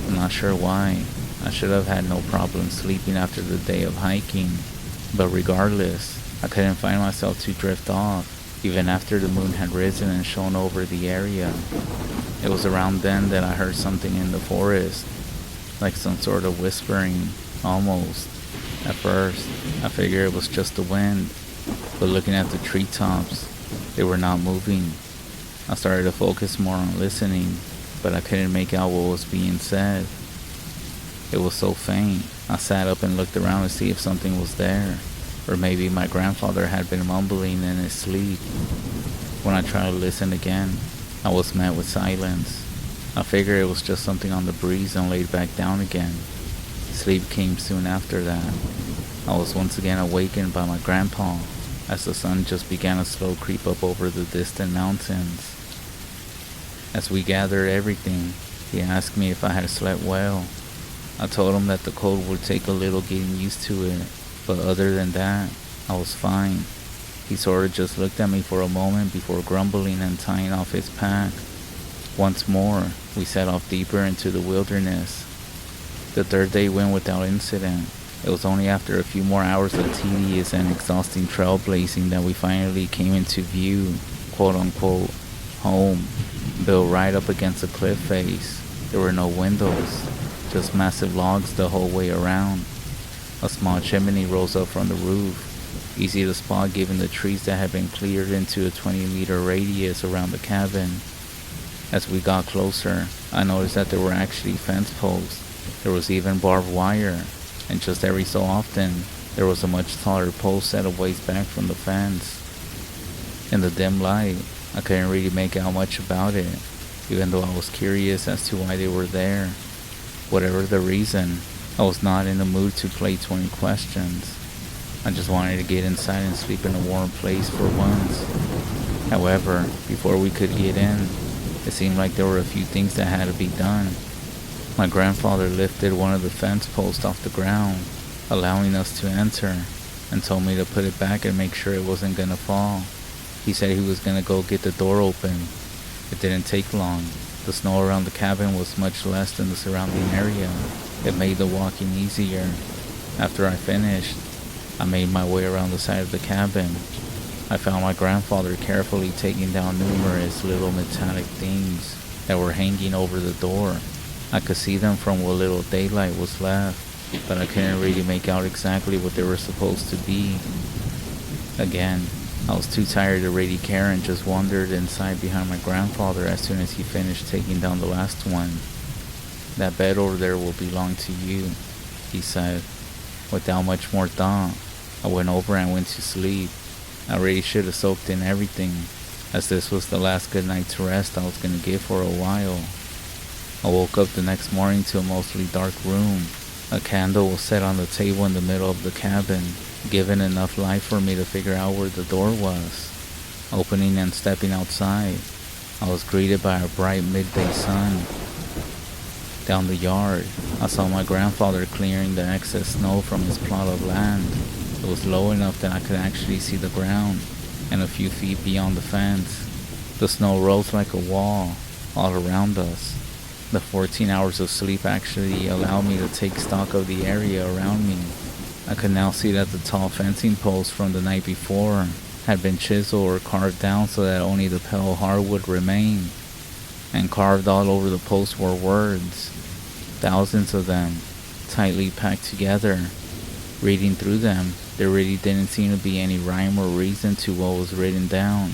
[SPEAKER 1] I'm not sure why. I should have had no problem sleeping after the day of hiking, but regardless, I couldn't find myself to drift off, even after the moon had risen and shone over the area. It was around then that I heard something in the forest, like some sort of whispering, almost. At first, I figured it was just the wind, but looking at the treetops, they were not moving. I started to focus more on listening, but I couldn't make out what was being said. It was so faint. I sat up and looked around to see if something was there, or maybe my grandfather had been mumbling in his sleep. When I tried to listen again, I was met with silence. I figured it was just something on the breeze and laid back down again. Sleep came soon after that. I was once again awakened by my grandpa as the sun just began to slow creep up over the distant mountains. As we gathered everything, he asked me if I had slept well. I told him that the cold would take a little getting used to it, but other than that, I was fine. He sort of just looked at me for a moment before grumbling and tying off his pack. Once more, we set off deeper into the wilderness. The third day went without incident. It was only after a few more hours of tedious and exhausting trailblazing that we finally came into view, quote unquote, home, built right up against a cliff face. There were no windows, just massive logs the whole way around. A small chimney rose up from the roof, easy to spot given the trees that had been cleared into a 20-meter radius around the cabin. As we got closer, I noticed that there were actually fence posts. There was even barbed wire, and just every so often, there was a much taller post set a ways back from the fence. In the dim light, I couldn't really make out much about it, even though I was curious as to why they were there. Whatever the reason, I was not in the mood to play 20 questions. I just wanted to get inside and sleep in a warm place for once. However, before we could get in, it seemed like there were a few things that had to be done. My grandfather lifted one of the fence posts off the ground, allowing us to enter, and told me to put it back and make sure it wasn't gonna fall. He said he was gonna go get the door open. It didn't take long. The snow around the cabin was much less than the surrounding area. It made the walking easier. After I finished, I made my way around the side of the cabin. I found my grandfather carefully taking down numerous little metallic things that were hanging over the door. I could see them from what little daylight was left, but I couldn't really make out exactly what they were supposed to be. Again, I was too tired to really care and just wandered inside behind my grandfather as soon as he finished taking down the last one. "That bed over there will belong to you," he said. Without much more thought, I went over and went to sleep. I really should have soaked in everything, as this was the last good night's rest I was going to get for a while. I woke up the next morning to a mostly dark room. A candle was set on the table in the middle of the cabin, giving enough light for me to figure out where the door was. Opening and stepping outside, I was greeted by a bright midday sun. Down the yard, I saw my grandfather clearing the excess snow from his plot of land. It was low enough that I could actually see the ground, and a few feet beyond the fence. The snow rose like a wall all around us. The 14 hours of sleep actually allowed me to take stock of the area around me. I could now see that the tall fencing posts from the night before had been chiseled or carved down so that only the pale hardwood remained. And carved all over the posts were words, thousands of them, tightly packed together. Reading through them, there really didn't seem to be any rhyme or reason to what was written down.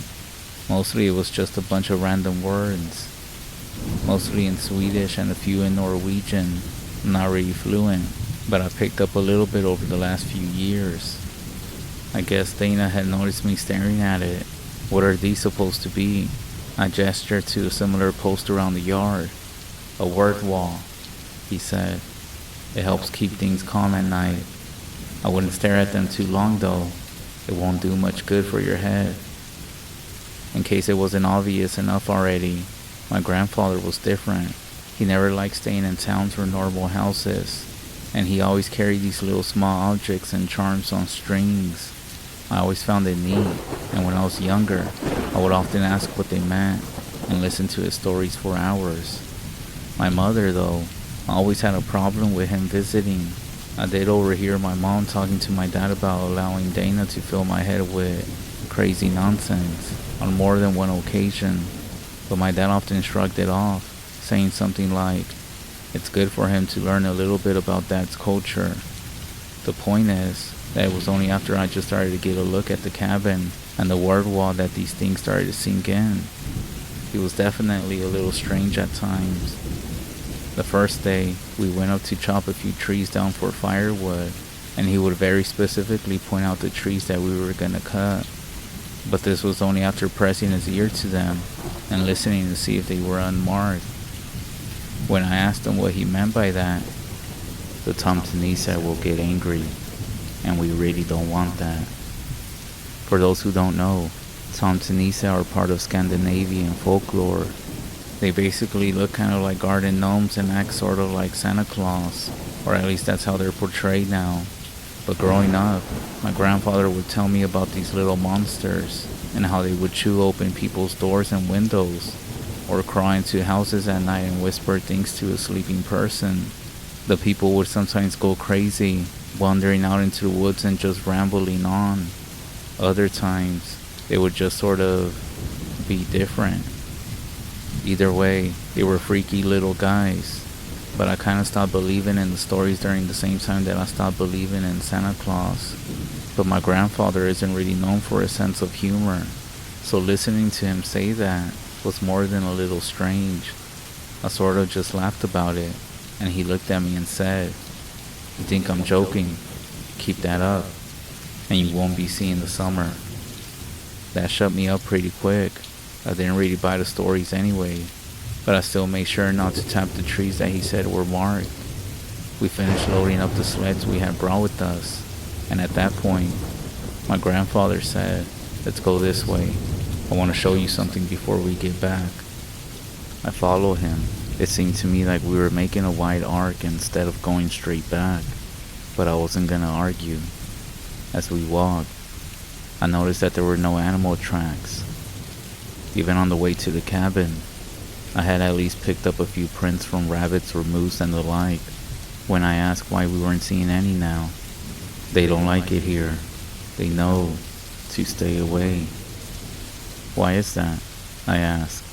[SPEAKER 1] Mostly it was just a bunch of random words. Mostly in Swedish and a few in Norwegian. I'm not really fluent, but I picked up a little bit over the last few years. I guess Dana had noticed me staring at it. "What are these supposed to be?" I gestured to a similar post around the yard. "A word wall," he said. "It helps keep things calm at night. I wouldn't stare at them too long though. It won't do much good for your head." In case it wasn't obvious enough already, my grandfather was different. He never liked staying in towns or normal houses, and he always carried these little small objects and charms on strings. I always found it neat, and when I was younger, I would often ask what they meant and listen to his stories for hours. My mother, though, always had a problem with him visiting. I did overhear my mom talking to my dad about allowing Dana to fill my head with crazy nonsense on more than one occasion, but my dad often shrugged it off, saying something like, it's good for him to learn a little bit about Dad's culture. The point is that it was only after I just started to get a look at the cabin and the word wall that these things started to sink in. He was definitely a little strange at times. The first day, we went up to chop a few trees down for firewood, and he would very specifically point out the trees that we were gonna cut. But this was only after pressing his ear to them and listening to see if they were unmarked. When I asked him what he meant by that, the Tomtanisa will get angry, and we really don't want that. For those who don't know, Tomtanisa are part of Scandinavian folklore. They basically look kind of like garden gnomes and act sort of like Santa Claus, or at least that's how they're portrayed now. But growing up, my grandfather would tell me about these little monsters and how they would chew open people's doors and windows, or crawl into houses at night and whisper things to a sleeping person. The people would sometimes go crazy, wandering out into the woods and just rambling on. Other times, they would just sort of be different. Either way, they were freaky little guys. But I kind of stopped believing in the stories during the same time that I stopped believing in Santa Claus. But my grandfather isn't really known for his sense of humor, so listening to him say that was more than a little strange. I sort of just laughed about it, and he looked at me and said, "You think I'm joking? Keep that up, and you won't be seeing the summer." That shut me up pretty quick. I didn't really buy the stories anyway, but I still made sure not to tap the trees that he said were marked. We finished loading up the sleds we had brought with us, and at that point, my grandfather said, "Let's go this way. I want to show you something before we get back." I followed him. It seemed to me like we were making a wide arc instead of going straight back, but I wasn't gonna argue. As we walked, I noticed that there were no animal tracks. Even on the way to the cabin, I had at least picked up a few prints from rabbits or moose and the like. When I asked why we weren't seeing any now, "They don't like it here. They know to stay away." "Why is that?" I asked.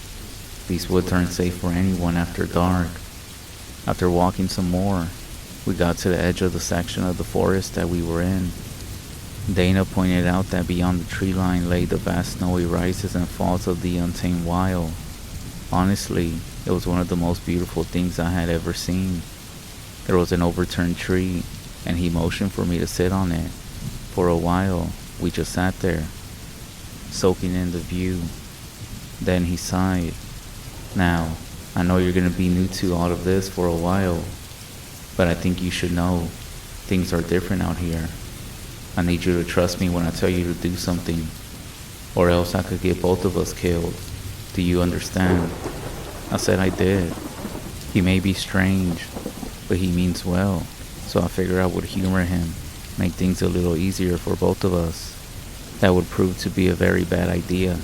[SPEAKER 1] "These woods aren't safe for anyone after dark." After walking some more, we got to the edge of the section of the forest that we were in. Dana pointed out that beyond the tree line lay the vast snowy rises and falls of the untamed wild. Honestly, it was one of the most beautiful things I had ever seen. There was an overturned tree, and he motioned for me to sit on it. For a while, we just sat there, soaking in the view. Then he sighed. "Now, I know you're going to be new to all of this for a while, but I think you should know things are different out here. I need you to trust me when I tell you to do something, or else I could get both of us killed. Do you understand?" I said I did. He may be strange, but he means well, so I figured I would humor him, make things a little easier for both of us. That would prove to be a very bad idea.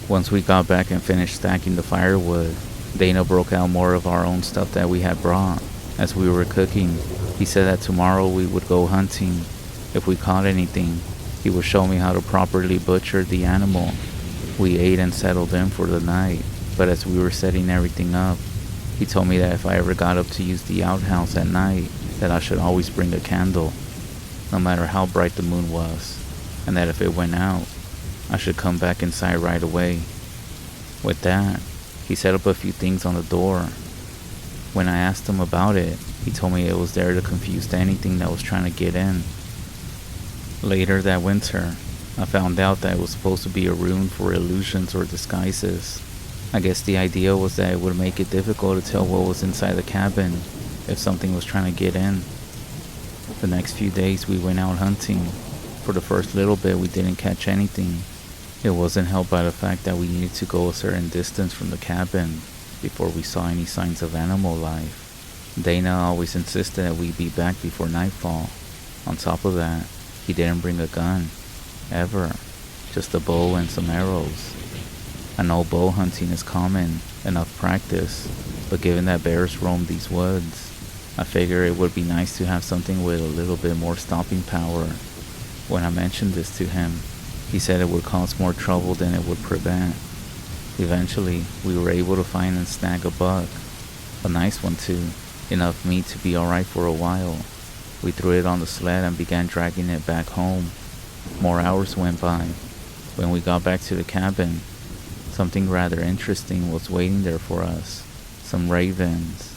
[SPEAKER 1] Once we got back and finished stacking the firewood, Dana broke out more of our own stuff that we had brought. As we were cooking, he said that tomorrow we would go hunting. If we caught anything, he would show me how to properly butcher the animal. We ate and settled in for the night, but as we were setting everything up, he told me that if I ever got up to use the outhouse at night, that I should always bring a candle, no matter how bright the moon was, and that if it went out, I should come back inside right away. With that, he set up a few things on the door. When I asked him about it, he told me it was there to confuse anything that was trying to get in. Later that winter, I found out that it was supposed to be a room for illusions or disguises. I guess the idea was that it would make it difficult to tell what was inside the cabin if something was trying to get in. The next few days we went out hunting. For the first little bit we didn't catch anything. It wasn't helped by the fact that we needed to go a certain distance from the cabin before we saw any signs of animal life. Dana always insisted that we be back before nightfall. On top of that, he didn't bring a gun, ever, just a bow and some arrows. I know bow hunting is common enough practice, but given that bears roam these woods, I figure it would be nice to have something with a little bit more stopping power. When I mentioned this to him, he said it would cause more trouble than it would prevent. Eventually, we were able to find and snag a buck, a nice one too, enough meat to be alright for a while. We threw it on the sled and began dragging it back home. More hours went by. When we got back to the cabin, something rather interesting was waiting there for us. Some ravens.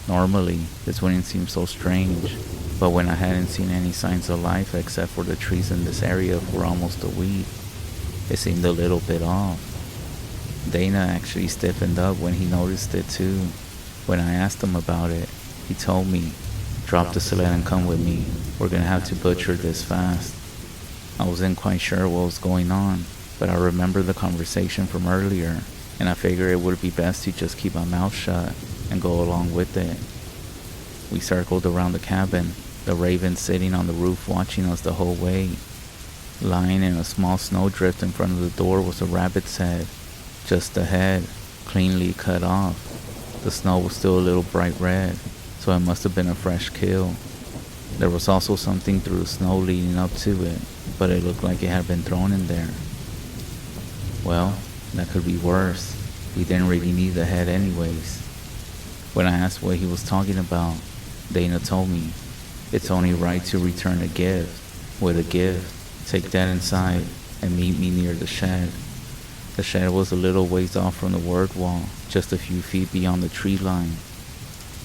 [SPEAKER 1] Normally, this wouldn't seem so strange, but when I hadn't seen any signs of life except for the trees in this area for almost a week, it seemed a little bit off. Dana actually stiffened up when he noticed it too. When I asked him about it, he told me, "Drop the sled and come with me. We're gonna have to butcher this fast." I wasn't quite sure what was going on, but I remembered the conversation from earlier, and I figured it would be best to just keep my mouth shut and go along with it. We circled around the cabin, the raven sitting on the roof watching us the whole way. Lying in a small snowdrift in front of the door was a rabbit's head, just the head, cleanly cut off. The snow was still a little bright red. so it must have been a fresh kill. There was also something through the snow leading up to it, but it looked like it had been thrown in there. Well, that could be worse. We didn't really need the head anyways. When I asked what he was talking about, Dana told me, it's only right to return a gift. With a gift, take that inside and meet me near the shed. The shed was a little ways off from the word wall, just a few feet beyond the tree line.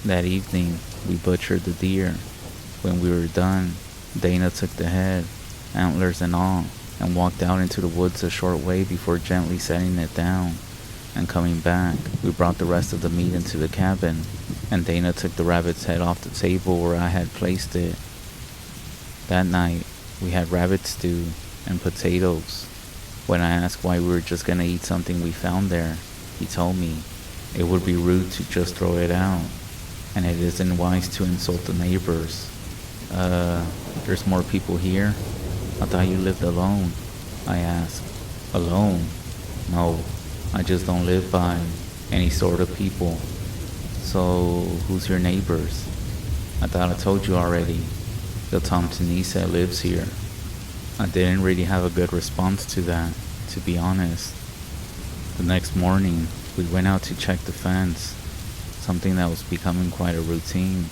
[SPEAKER 1] That evening, we butchered the deer. When we were done, Dana took the head, antlers and all, and walked out into the woods a short way before gently setting it down. And coming back, we brought the rest of the meat into the cabin, and Dana took the rabbit's head off the table where I had placed it. That night, we had rabbit stew and potatoes. When I asked why we were just gonna eat something we found there, he told me it would be rude to just throw it out, and it isn't wise to insult the neighbors. There's more people here? I thought you lived alone, I asked. Alone? No, I just don't live by any sort of people. So, who's your neighbors? I thought I told you already. The Tom Tanisa lives here. I didn't really have a good response to that, to be honest. The next morning, we went out to check the fence, something that was becoming quite a routine.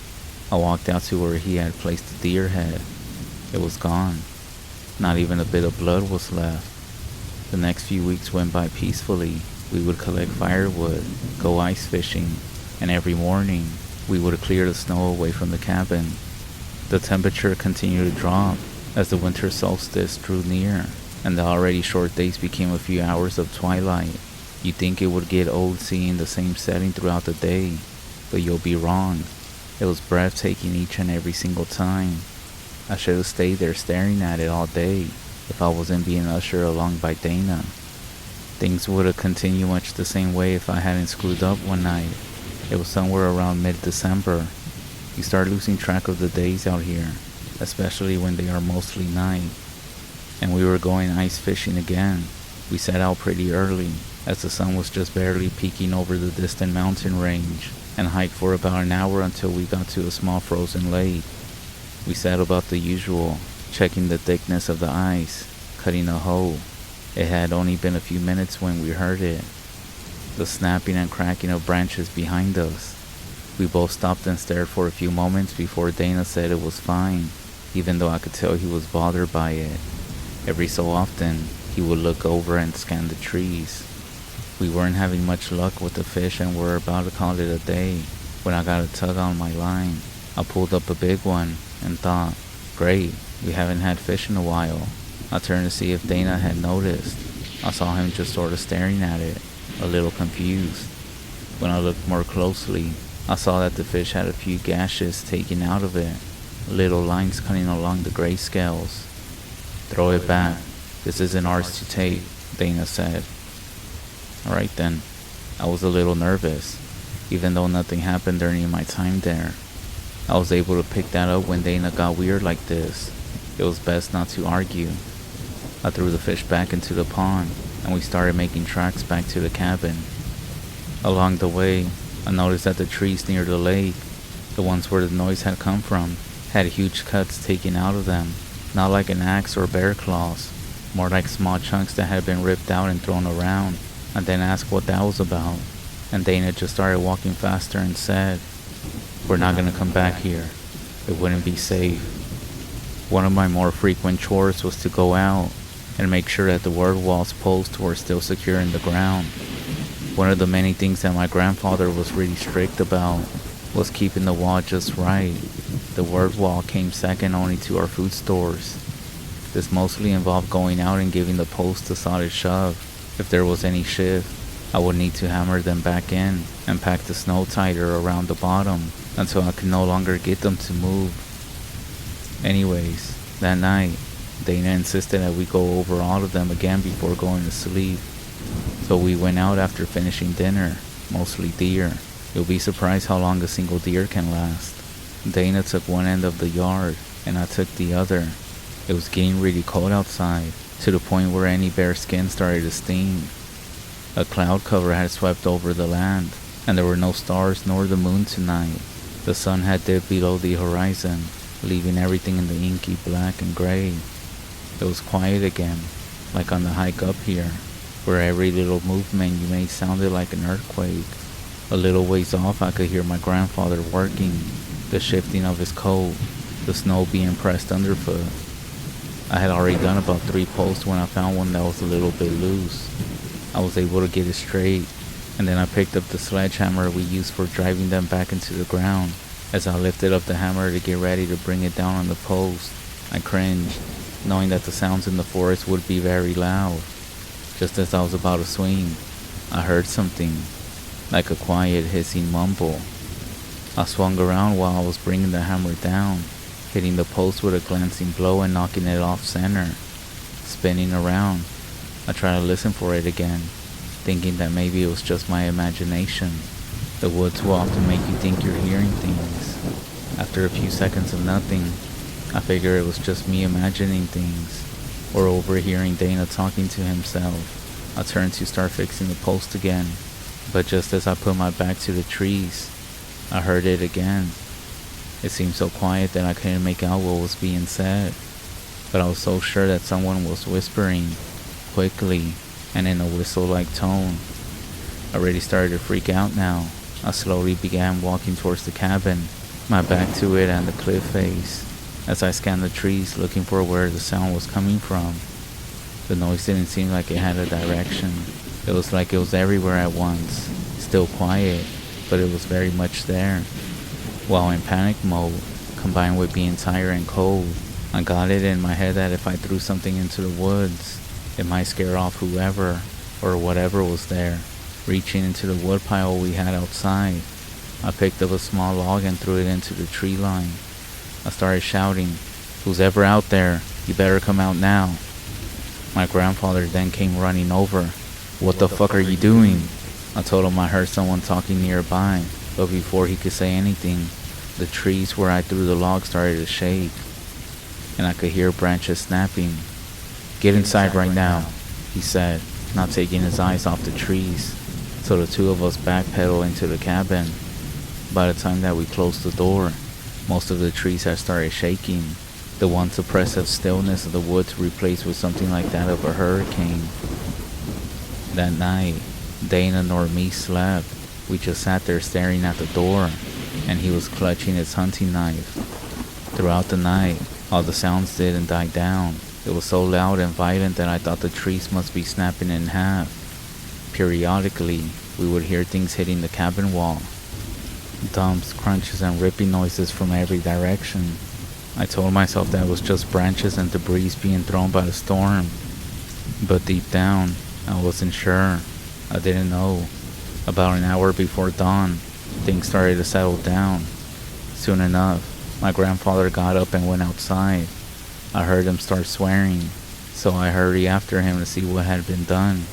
[SPEAKER 1] I walked out to where he had placed the deer head. It was gone. Not even a bit of blood was left. The next few weeks went by peacefully. We would collect firewood, go ice fishing, and every morning, we would clear the snow away from the cabin. The temperature continued to drop as the winter solstice drew near, and the already short days became a few hours of twilight. You'd think it would get old seeing the same setting throughout the day, but you'll be wrong. It was breathtaking each and every single time. I should have stayed there staring at it all day if I wasn't being ushered along by Dana. Things would have continued much the same way if I hadn't screwed up one night. It was somewhere around mid-December. You start losing track of the days out here, especially when they are mostly night. And we were going ice fishing again. We set out pretty early, as the sun was just barely peeking over the distant mountain range, and hiked for about an hour until we got to a small frozen lake. We set about the usual, checking the thickness of the ice, cutting a hole. It had only been a few minutes when we heard it, the snapping and cracking of branches behind us. We both stopped and stared for a few moments before Dana said it was fine, even though I could tell he was bothered by it. Every so often, he would look over and scan the trees. We weren't having much luck with the fish and were about to call it a day when I got a tug on my line. I pulled up a big one and thought, great, we haven't had fish in a while. I turned to see if Dana had noticed. I saw him just sort of staring at it, a little confused. When I looked more closely, I saw that the fish had a few gashes taken out of it, little lines cutting along the gray scales. Throw it back. This isn't ours to take, Dana said. Alright then. I was a little nervous, even though nothing happened during my time there. I was able to pick that up when Dana got weird like this. It was best not to argue. I threw the fish back into the pond, and we started making tracks back to the cabin. Along the way, I noticed that the trees near the lake, the ones where the noise had come from, had huge cuts taken out of them, not like an axe or bear claws, more like small chunks that had been ripped out and thrown around. I then asked what that was about, and Dana just started walking faster and said, "We're not gonna come back here. It wouldn't be safe." One of my more frequent chores was to go out and make sure that the word wall's posts were still secure in the ground. One of the many things that my grandfather was really strict about was keeping the wall just right. The word wall came second only to our food stores. This mostly involved going out and giving the posts a solid shove. If there was any shift, I would need to hammer them back in and pack the snow tighter around the bottom until I could no longer get them to move. Anyways, that night, Dana insisted that we go over all of them again before going to sleep. So we went out after finishing dinner, mostly deer. You'll be surprised how long a single deer can last. Dana took one end of the yard, and I took the other. It was getting really cold outside, to the point where any bare skin started to sting. A cloud cover had swept over the land, and there were no stars nor the moon tonight. The sun had dipped below the horizon, leaving everything in the inky black and gray. It was quiet again, like on the hike up here, where every little movement you made sounded like an earthquake. A little ways off I could hear my grandfather working, the shifting of his coat, the snow being pressed underfoot. I had already done about 3 posts when I found one that was a little bit loose. I was able to get it straight, and then I picked up the sledgehammer we used for driving them back into the ground. As I lifted up the hammer to get ready to bring it down on the post, I cringed, knowing that the sounds in the forest would be very loud. Just as I was about to swing, I heard something, like a quiet hissing mumble. I swung around while I was bringing the hammer down, hitting the post with a glancing blow and knocking it off center. Spinning around, I tried to listen for it again, thinking that maybe it was just my imagination. The woods will often make you think you're hearing things. After a few seconds of nothing, I figured it was just me imagining things, or overhearing Dana talking to himself. I turned to start fixing the post again, but just as I put my back to the trees, I heard it again. It seemed so quiet that I couldn't make out what was being said, but I was so sure that someone was whispering, quickly, and in a whistle-like tone. I already started to freak out now. I slowly began walking towards the cabin, my back to it and the cliff face, as I scanned the trees looking for where the sound was coming from. The noise didn't seem like it had a direction. It was like it was everywhere at once, still quiet, but it was very much there. While in panic mode, combined with being tired and cold, I got it in my head that if I threw something into the woods, it might scare off whoever or whatever was there. Reaching into the woodpile we had outside, I picked up a small log and threw it into the tree line. I started shouting, "Who's ever out there, you better come out now." My grandfather then came running over. "What the fuck are you doing?" I told him I heard someone talking nearby, but before he could say anything, the trees where I threw the log started to shake, and I could hear branches snapping. "Get inside right now," he said, not taking his eyes off the trees. So the two of us backpedaled into the cabin. By the time that we closed the door, most of the trees had started shaking, the once oppressive stillness of the woods replaced with something like that of a hurricane. That night, Dana nor me slept. We just sat there staring at the door, and he was clutching his hunting knife. Throughout the night, all the sounds didn't die down. It was so loud and violent that I thought the trees must be snapping in half. Periodically, we would hear things hitting the cabin wall. Dumps, crunches, and ripping noises from every direction. I told myself that it was just branches and debris being thrown by the storm. But deep down, I wasn't sure. I didn't know. About an hour before dawn, things started to settle down. Soon enough, my grandfather got up and went outside. I heard him start swearing, so I hurried after him to see what had been done.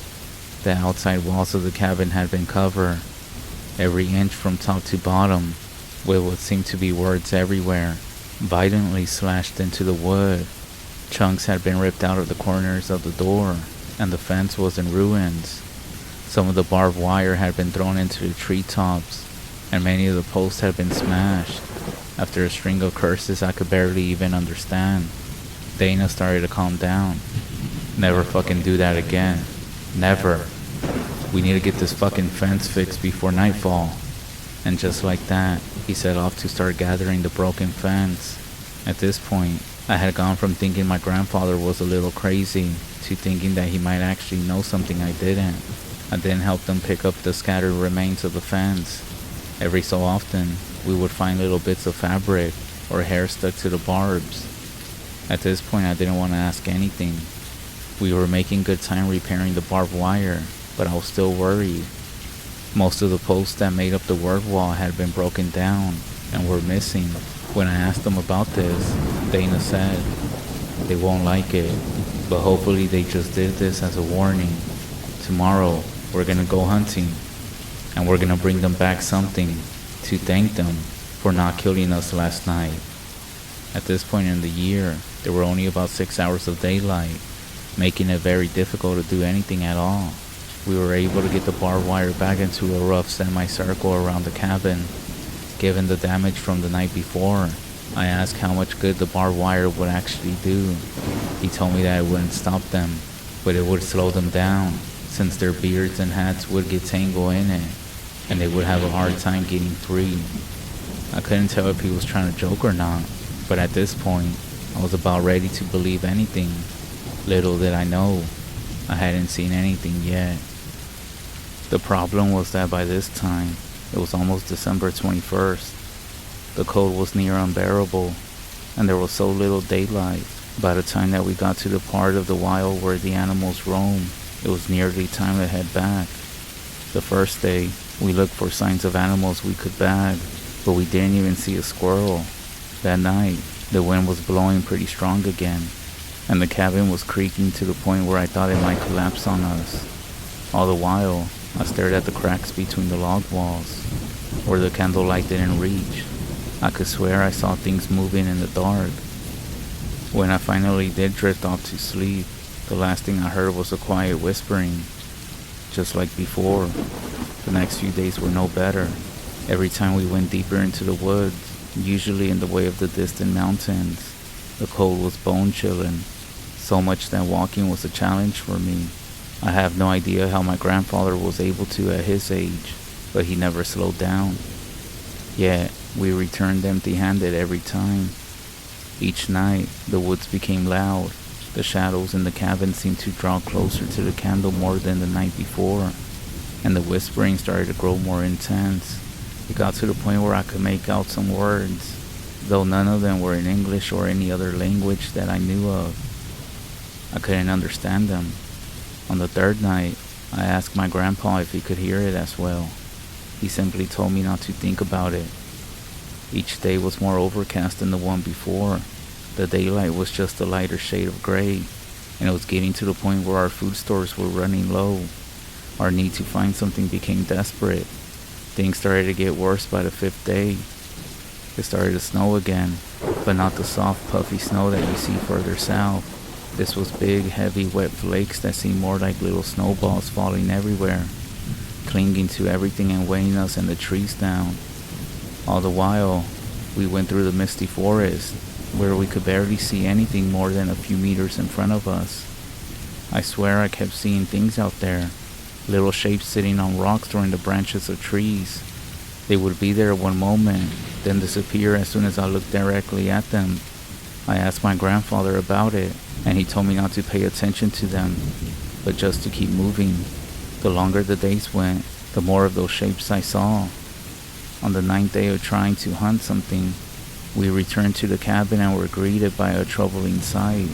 [SPEAKER 1] The outside walls of the cabin had been covered, every inch from top to bottom, with what seemed to be words everywhere, violently slashed into the wood. Chunks had been ripped out of the corners of the door, and the fence was in ruins. Some of the barbed wire had been thrown into the treetops, and many of the posts had been smashed. After a string of curses I could barely even understand, Dana started to calm down. "Never fucking do that again. Never. We need to get this fucking fence fixed before nightfall." And just like that, he set off to start gathering the broken fence. At this point, I had gone from thinking my grandfather was a little crazy to thinking that he might actually know something I didn't. I then helped them pick up the scattered remains of the fence. Every so often, we would find little bits of fabric or hair stuck to the barbs. At this point, I didn't want to ask anything. We were making good time repairing the barbed wire, but I was still worried. Most of the posts that made up the word wall had been broken down and were missing. When I asked them about this, Dana said, "They won't like it, but hopefully they just did this as a warning. Tomorrow, we're gonna go hunting, and we're gonna bring them back something to thank them for not killing us last night." At this point in the year, there were only about 6 hours of daylight, making it very difficult to do anything at all. We were able to get the barbed wire back into a rough semicircle around the cabin. Given the damage from the night before, I asked how much good the barbed wire would actually do. He told me that it wouldn't stop them, but it would slow them down, since their beards and hats would get tangled in it, and they would have a hard time getting free. I couldn't tell if he was trying to joke or not, but at this point, I was about ready to believe anything. Little did I know, I hadn't seen anything yet. The problem was that by this time, it was almost December 21st. The cold was near unbearable, and there was so little daylight. By the time that we got to the part of the wild where the animals roam, it was nearly time to head back. The first day, we looked for signs of animals we could bag, but we didn't even see a squirrel. That night, the wind was blowing pretty strong again, and the cabin was creaking to the point where I thought it might collapse on us. All the while, I stared at the cracks between the log walls, where the candlelight didn't reach. I could swear I saw things moving in the dark. When I finally did drift off to sleep, the last thing I heard was a quiet whispering. Just like before, the next few days were no better. Every time we went deeper into the woods, usually in the way of the distant mountains, the cold was bone-chilling, so much that walking was a challenge for me. I have no idea how my grandfather was able to at his age, but he never slowed down. Yet, we returned empty-handed every time. Each night, the woods became loud. The shadows in the cabin seemed to draw closer to the candle more than the night before, and the whispering started to grow more intense. It got to the point where I could make out some words, though none of them were in English or any other language that I knew of. I couldn't understand them. On the third night, I asked my grandpa if he could hear it as well. He simply told me not to think about it. Each day was more overcast than the one before. The daylight was just a lighter shade of gray, and it was getting to the point where our food stores were running low. Our need to find something became desperate. Things started to get worse by the fifth day. It started to snow again, but not the soft, puffy snow that you see further south. This was big, heavy, wet flakes that seemed more like little snowballs falling everywhere, clinging to everything and weighing us and the trees down. All the while, we went through the misty forest, where we could barely see anything more than a few meters in front of us. I swear I kept seeing things out there, little shapes sitting on rocks or in the branches of trees. They would be there one moment, then disappear as soon as I looked directly at them. I asked my grandfather about it, and he told me not to pay attention to them, but just to keep moving. The longer the days went, the more of those shapes I saw. On the 9th day of trying to hunt something, we returned to the cabin and were greeted by a troubling sight.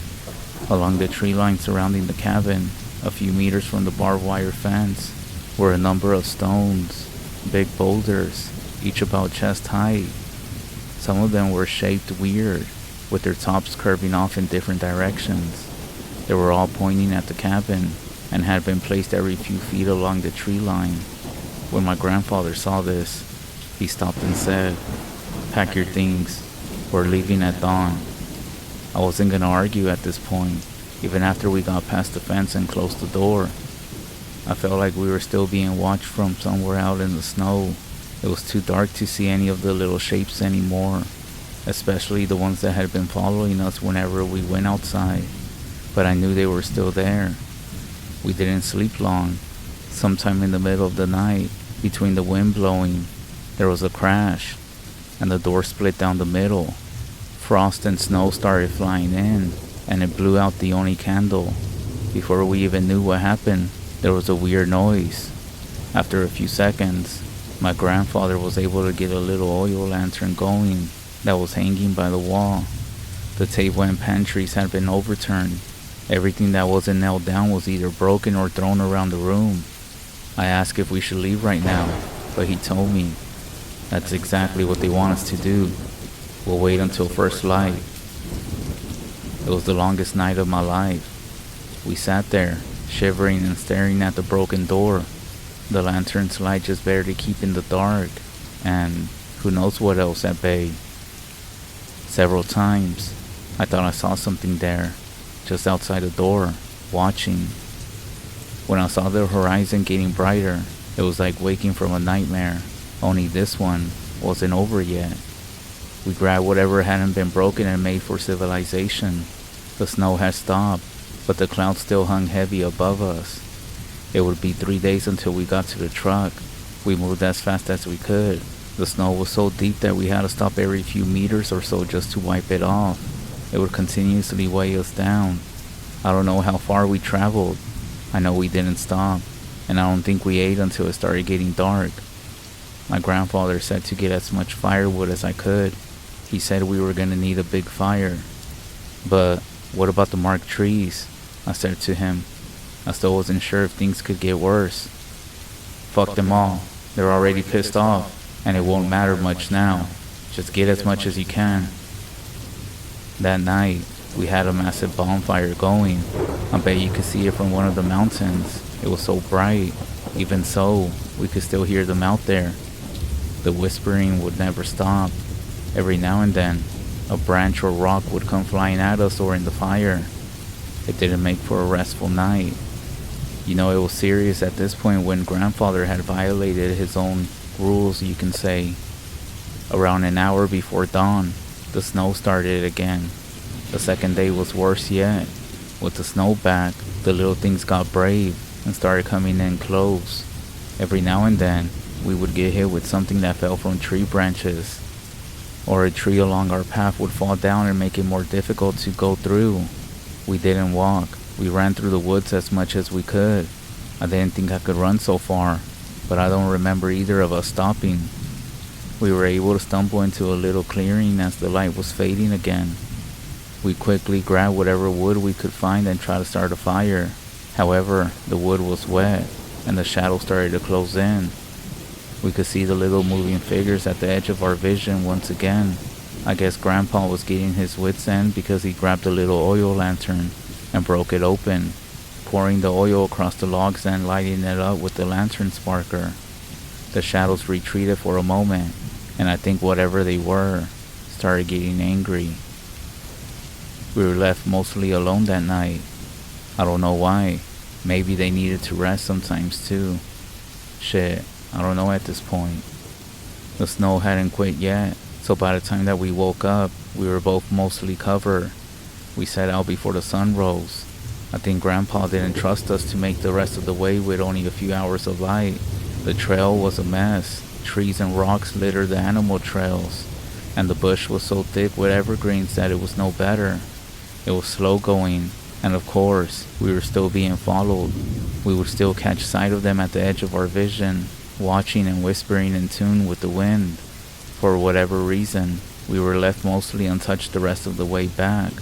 [SPEAKER 1] Along the tree line surrounding the cabin, a few meters from the barbed wire fence, were a number of stones, big boulders, each about chest height. Some of them were shaped weird, with their tops curving off in different directions. They were all pointing at the cabin and had been placed every few feet along the tree line. When my grandfather saw this, he stopped and said, "Pack your things, we're leaving at dawn." I wasn't gonna argue at this point, even after we got past the fence and closed the door. I felt like we were still being watched from somewhere out in the snow. It was too dark to see any of the little shapes anymore, especially the ones that had been following us whenever we went outside, but I knew they were still there. We didn't sleep long. Sometime in the middle of the night, between the wind blowing, there was a crash, and the door split down the middle. Frost and snow started flying in, and it blew out the only candle. Before we even knew what happened, there was a weird noise. After a few seconds, my grandfather was able to get a little oil lantern going that was hanging by the wall. The table and pantries had been overturned. Everything that wasn't nailed down was either broken or thrown around the room. I asked if we should leave right now, but he told me, "That's exactly what they want us to do. We'll wait until first light." It was the longest night of my life. We sat there, shivering and staring at the broken door, the lantern's light just barely keeping the dark, and who knows what else at bay. Several times, I thought I saw something there, just outside the door, watching. When I saw the horizon getting brighter, it was like waking from a nightmare, only this one, wasn't over yet. We grabbed whatever hadn't been broken and made for civilization. The snow had stopped, but the clouds still hung heavy above us. It would be 3 days until we got to the truck. We moved as fast as we could. The snow was so deep that we had to stop every few meters or so just to wipe it off. It would continuously weigh us down. I don't know how far we traveled. I know we didn't stop, and I don't think we ate until it started getting dark. My grandfather said to get as much firewood as I could. He said we were going to need a big fire. But what about the marked trees? I said to him. I still wasn't sure if things could get worse. Fuck them all. They're already pissed off, and it won't matter much now. Just get as much as you can. That night, we had a massive bonfire going. I bet you could see it from one of the mountains. It was so bright. Even so, we could still hear them out there. The whispering would never stop. Every now and then, a branch or rock would come flying at us or in the fire. It didn't make for a restful night. You know, it was serious at this point when grandfather had violated his own rules, you can say. Around an hour before dawn, the snow started again. The second day was worse yet. With the snow back, the little things got brave and started coming in close. Every now and then, we would get hit with something that fell from tree branches, or a tree along our path would fall down and make it more difficult to go through. We didn't walk. We ran through the woods as much as we could. I didn't think I could run so far, but I don't remember either of us stopping. We were able to stumble into a little clearing as the light was fading again. We quickly grabbed whatever wood we could find and tried to start a fire. However, the wood was wet, and the shadows started to close in. We could see the little moving figures at the edge of our vision once again. I guess Grandpa was getting his wits' end because he grabbed a little oil lantern and broke it open, pouring the oil across the logs and lighting it up with the lantern sparker. The shadows retreated for a moment, and I think whatever they were started getting angry. We were left mostly alone that night. I don't know why. Maybe they needed to rest sometimes too. Shit, I don't know at this point. The snow hadn't quit yet, so by the time that we woke up, we were both mostly covered. We set out before the sun rose. I think Grandpa didn't trust us to make the rest of the way with only a few hours of light. The trail was a mess. Trees and rocks littered the animal trails, and the bush was so thick with evergreens that it was no better. It was slow going, and of course, we were still being followed. We would still catch sight of them at the edge of our vision, watching and whispering in tune with the wind. For whatever reason, we were left mostly untouched the rest of the way back.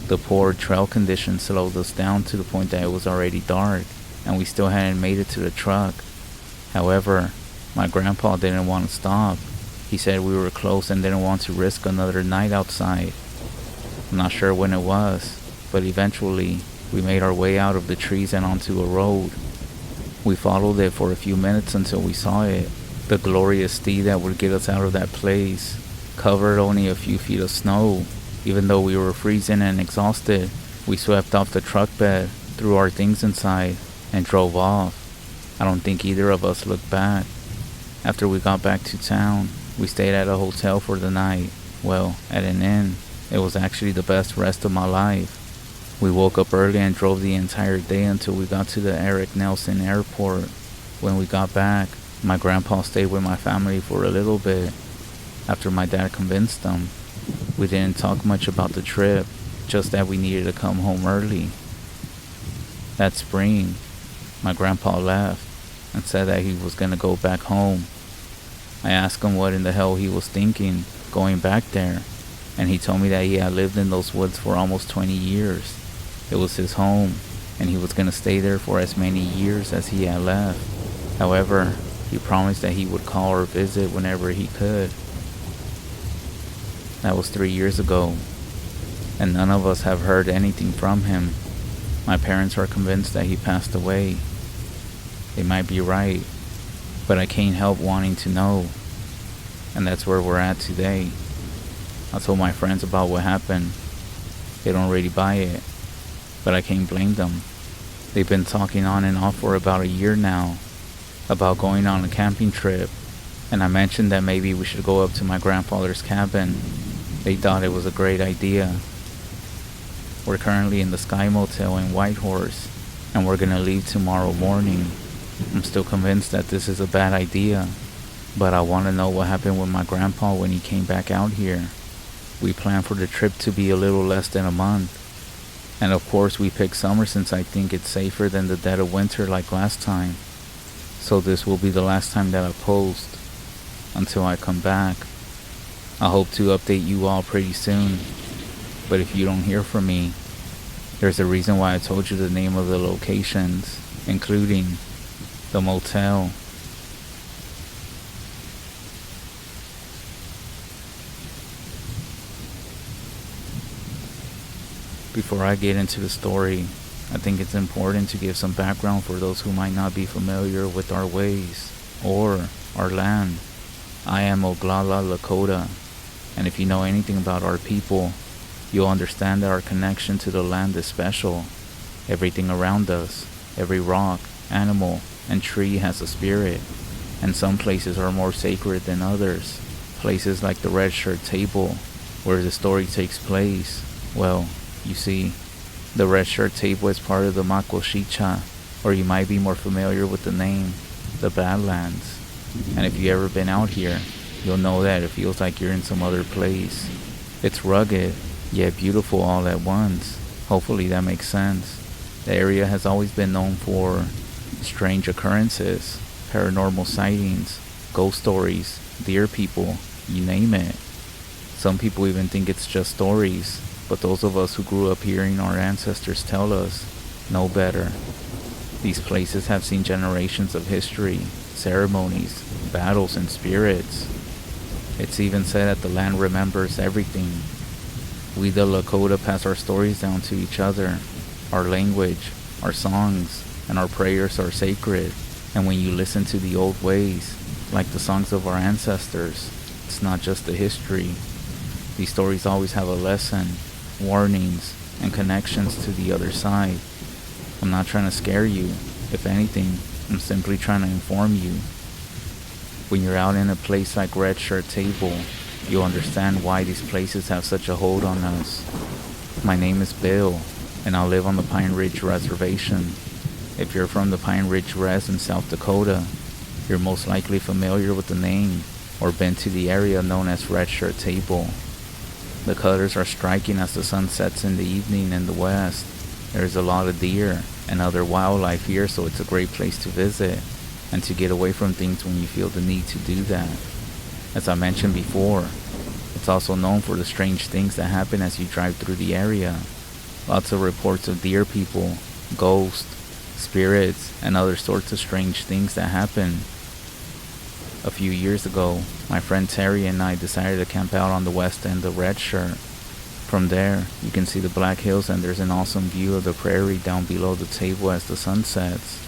[SPEAKER 1] The poor trail conditions slowed us down to the point that it was already dark, and we still hadn't made it to the truck. However, my grandpa didn't want to stop. He said we were close and didn't want to risk another night outside. I'm not sure when it was, but eventually, we made our way out of the trees and onto a road. We followed it for a few minutes until we saw it, the glorious steed that would get us out of that place, covered only a few feet of snow. Even though we were freezing and exhausted, we swept off the truck bed, threw our things inside, and drove off. I don't think either of us looked back. After we got back to town, we stayed at a hotel for the night. Well, at an inn. It was actually the best rest of my life. We woke up early and drove the entire day until we got to the Eric Nelson Airport. When we got back, my grandpa stayed with my family for a little bit. After my dad convinced them, we didn't talk much about the trip, just that we needed to come home early. That spring, my grandpa left and said that he was going to go back home. I asked him what in the hell he was thinking, going back there, and he told me that he had lived in those woods for almost 20 years. It was his home, and he was going to stay there for as many years as he had left. However, he promised that he would call or visit whenever he could. That was 3 years ago, and none of us have heard anything from him. My parents are convinced that he passed away. They might be right, but I can't help wanting to know, and that's where we're at today. I told my friends about what happened. They don't really buy it, but I can't blame them. They've been talking on and off for about a year now, about going on a camping trip, and I mentioned that maybe we should go up to my grandfather's cabin. They thought it was a great idea. We're currently in the Sky Motel in Whitehorse, and we're gonna leave tomorrow morning. I'm still convinced that this is a bad idea, but I want to know what happened with my grandpa when he came back out here. We planned for the trip to be a little less than a month, and of course we picked summer since I think it's safer than the dead of winter like last time. So this will be the last time that I post until I come back. I hope to update you all pretty soon, but if you don't hear from me, there's a reason why I told you the name of the locations, including the motel. Before I get into the story, I think it's important to give some background for those who might not be familiar with our ways or our land. I am Oglala Lakota, and if you know anything about our people, you'll understand that our connection to the land is special. Everything around us, every rock, animal, and tree has a spirit, and some places are more sacred than others. Places like the Red Shirt Table, where the story takes place. Well, you see, the Red Shirt Table is part of the Makoshicha, or you might be more familiar with the name, the Badlands. And if you've ever been out here, you'll know that it feels like you're in some other place. It's rugged, yet beautiful all at once. Hopefully that makes sense. The area has always been known for strange occurrences, paranormal sightings, ghost stories, deer people, you name it. Some people even think it's just stories, but those of us who grew up hearing our ancestors tell us, know better. These places have seen generations of history, ceremonies, battles, and spirits. It's even said that the land remembers everything. We the Lakota pass our stories down to each other. Our language, our songs, and our prayers are sacred. And when you listen to the old ways, like the songs of our ancestors, it's not just a history. These stories always have a lesson, warnings, and connections to the other side. I'm not trying to scare you. If anything, I'm simply trying to inform you. When you're out in a place like Red Shirt Table, you'll understand why these places have such a hold on us. My name is Bill, and I live on the Pine Ridge Reservation. If you're from the Pine Ridge Res in South Dakota, you're most likely familiar with the name or been to the area known as Red Shirt Table. The colors are striking as the sun sets in the evening in the west. There's a lot of deer and other wildlife here, so it's a great place to visit and to get away from things when you feel the need to do that. As I mentioned before, it's also known for the strange things that happen as you drive through the area. Lots of reports of deer people, ghosts, spirits, and other sorts of strange things that happen. A few years ago, my friend Terry and I decided to camp out on the west end of Red Shirt. From there, you can see the Black Hills and there's an awesome view of the prairie down below the table as the sun sets.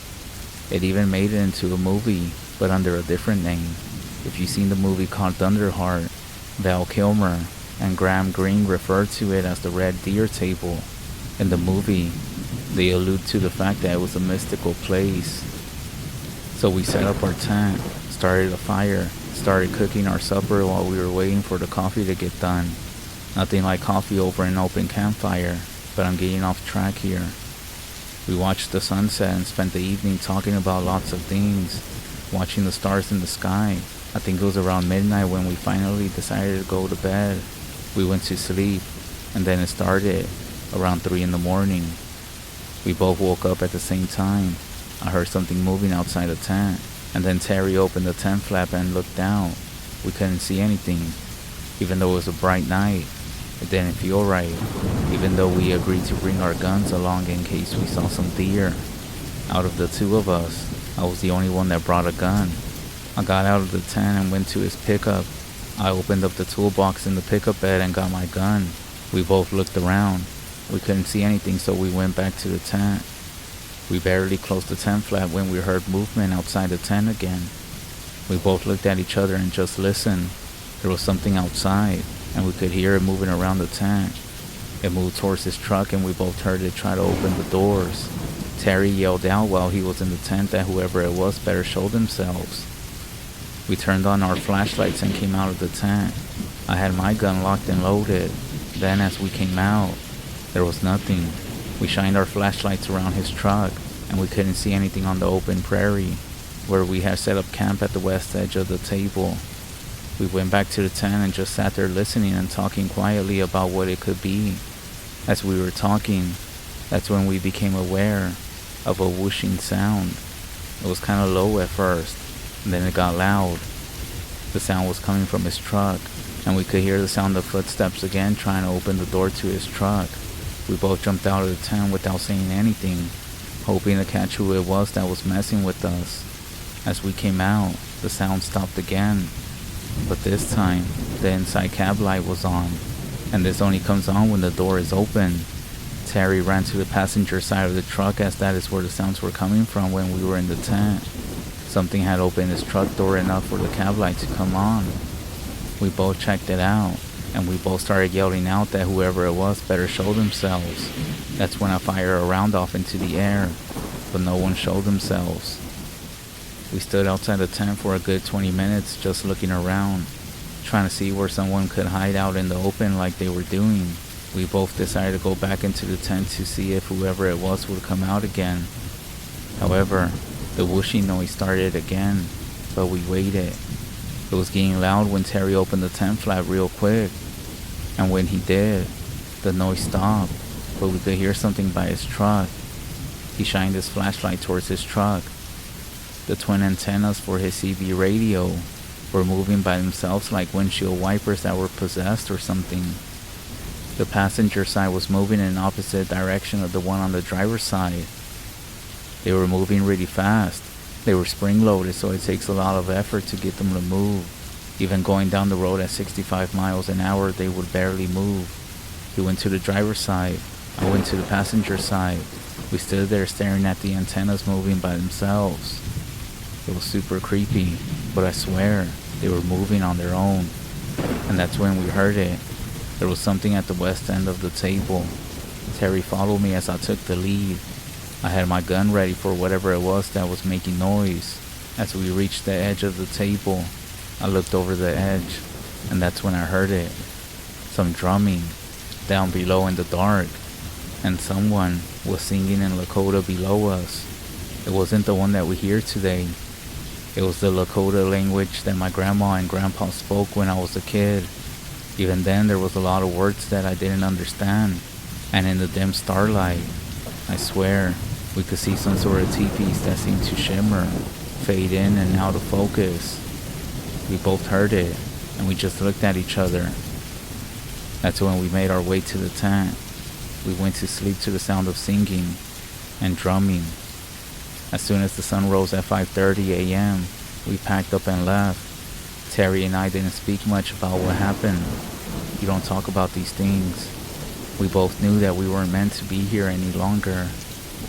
[SPEAKER 1] It even made it into a movie, but under a different name. If you've seen the movie called Thunderheart, Val Kilmer and Graham Greene refer to it as the Red Deer Table. In the movie, they allude to the fact that it was a mystical place. So we set up our tent, started a fire, started cooking our supper while we were waiting for the coffee to get done. Nothing like coffee over an open campfire, but I'm getting off track here. We watched the sunset and spent the evening talking about lots of things, watching the stars in the sky. I think it was around midnight when we finally decided to go to bed. We went to sleep, and then it started around 3 in the morning. We both woke up at the same time. I heard something moving outside the tent, and then Terry opened the tent flap and looked down. We couldn't see anything. Even though it was a bright night, it didn't feel right, even though we agreed to bring our guns along in case we saw some deer. Out of the two of us, I was the only one that brought a gun. I got out of the tent and went to his pickup. I opened up the toolbox in the pickup bed and got my gun. We both looked around. We couldn't see anything, so we went back to the tent. We barely closed the tent flap when we heard movement outside the tent again. We both looked at each other and just listened. There was something outside, and we could hear it moving around the tent. It moved towards his truck, and we both heard it try to open the doors. Terry yelled out while he was in the tent that whoever it was better show themselves. We turned on our flashlights and came out of the tent. I had my gun locked and loaded. Then as we came out, there was nothing. We shined our flashlights around his truck, and we couldn't see anything on the open prairie, where we had set up camp at the west edge of the table. We went back to the tent and just sat there listening and talking quietly about what it could be. As we were talking, that's when we became aware of a whooshing sound. It was kind of low at first, and then it got loud. The sound was coming from his truck, and we could hear the sound of footsteps again trying to open the door to his truck. We both jumped out of the tent without saying anything, hoping to catch who it was that was messing with us. As we came out, the sound stopped again, but this time, the inside cab light was on, and this only comes on when the door is open. Terry ran to the passenger side of the truck, as that is where the sounds were coming from when we were in the tent. Something had opened his truck door enough for the cab light to come on. We both checked it out, and we both started yelling out that whoever it was better show themselves. That's when I fired a round off into the air, but no one showed themselves. We stood outside the tent for a good 20 minutes just looking around, trying to see where someone could hide out in the open like they were doing. We both decided to go back into the tent to see if whoever it was would come out again. However, the whooshing noise started again, but we waited. It was getting loud when Terry opened the tent flap real quick, and when he did, the noise stopped, but we could hear something by his truck. He shined his flashlight towards his truck. The twin antennas for his CB radio were moving by themselves like windshield wipers that were possessed or something. The passenger side was moving in opposite direction of the one on the driver's side. They were moving really fast. They were spring-loaded, so it takes a lot of effort to get them to move. Even going down the road at 65 miles an hour, they would barely move. He went to the driver's side. I went to the passenger side. We stood there staring at the antennas moving by themselves. It was super creepy, but I swear, they were moving on their own. And that's when we heard it. There was something at the west end of the table. Terry followed me as I took the lead. I had my gun ready for whatever it was that was making noise. As we reached the edge of the table, I looked over the edge, and that's when I heard it. Some drumming, down below in the dark, and someone was singing in Lakota below us. It wasn't the one that we hear today. It was the Lakota language that my grandma and grandpa spoke when I was a kid. Even then, there was a lot of words that I didn't understand, and in the dim starlight, I swear, we could see some sort of teepees that seemed to shimmer, fade in and out of focus. We both heard it, and we just looked at each other. That's when we made our way to the tent. We went to sleep to the sound of singing and drumming. As soon as the sun rose at 5:30 a.m., we packed up and left. Terry and I didn't speak much about what happened. You don't talk about these things. We both knew that we weren't meant to be here any longer.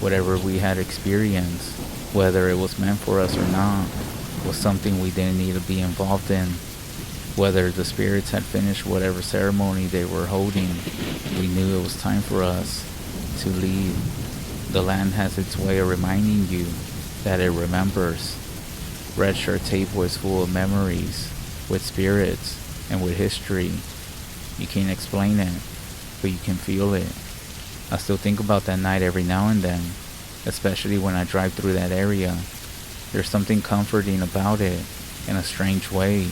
[SPEAKER 1] Whatever we had experienced, whether it was meant for us or not, was something we didn't need to be involved in. Whether the spirits had finished whatever ceremony they were holding, we knew it was time for us to leave. The land has its way of reminding you that it remembers. Red Shirt Table is full of memories, with spirits, and with history. You can't explain it, but you can feel it. I still think about that night every now and then, especially when I drive through that area. There's something comforting about it, in a strange way,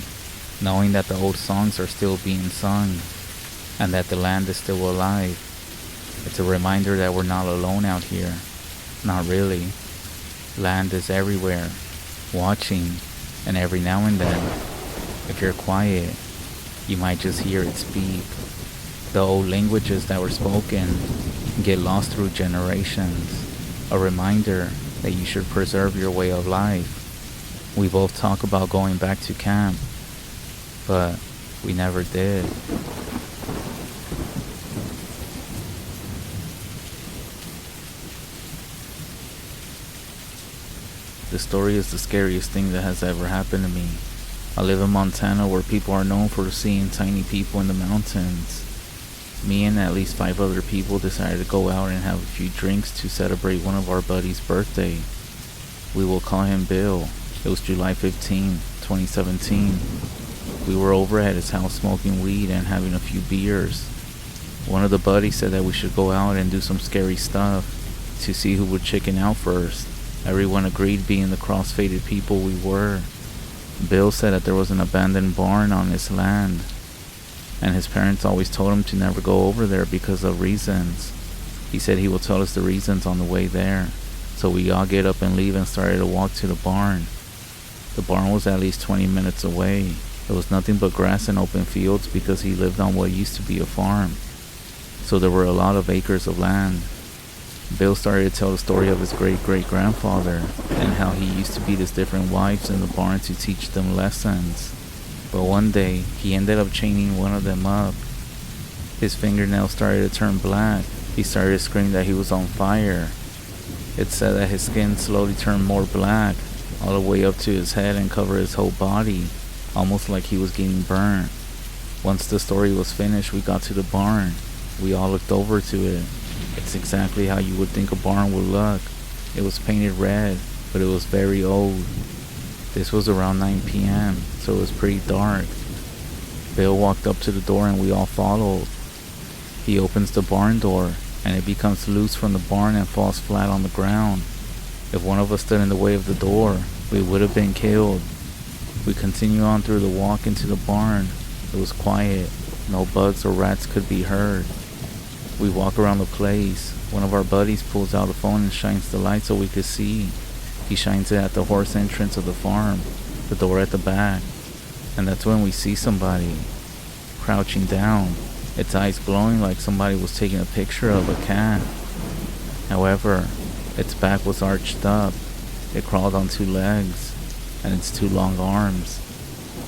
[SPEAKER 1] knowing that the old songs are still being sung, and that the land is still alive. It's a reminder that we're not alone out here. Not really. Land is everywhere, watching, and every now and then, if you're quiet, you might just hear it speak. The old languages that were spoken get lost through generations. A reminder that you should preserve your way of life. We both talk about going back to camp, but we never did. This story is the scariest thing that has ever happened to me. I live in Montana, where people are known for seeing tiny people in the mountains. Me and at least 5 other people decided to go out and have a few drinks to celebrate one of our buddies' birthday. We will call him Bill. It was July 15, 2017. We were over at his house smoking weed and having a few beers. One of the buddies said that we should go out and do some scary stuff to see who would chicken out first. Everyone agreed, being the cross-faded people we were. Bill said that there was an abandoned barn on his land, and his parents always told him to never go over there because of reasons. He said he will tell us the reasons on the way there. So we all get up and leave and started to walk to the barn. The barn was at least 20 minutes away. There was nothing but grass and open fields because he lived on what used to be a farm. So there were a lot of acres of land. Bill started to tell the story of his great-great-grandfather and how he used to beat his different wives in the barn to teach them lessons. But one day, he ended up chaining one of them up. His fingernails started to turn black. He started to scream that he was on fire. It said that his skin slowly turned more black, all the way up to his head and covered his whole body, almost like he was getting burned. Once the story was finished, we got to the barn. We all looked over to it. It's exactly how you would think a barn would look. It was painted red, but it was very old. This was around 9 p.m., so it was pretty dark. Bill walked up to the door and we all followed. He opens the barn door, and it becomes loose from the barn and falls flat on the ground. If one of us stood in the way of the door, we would have been killed. We continue on through the walk into the barn. It was quiet. No bugs or rats could be heard. We walk around the place. One of our buddies pulls out a phone and shines the light so we could see. He shines it at the horse entrance of the farm, the door at the back. And that's when we see somebody crouching down, its eyes glowing like somebody was taking a picture of a cat. However, its back was arched up. It crawled on two legs, and its two long arms.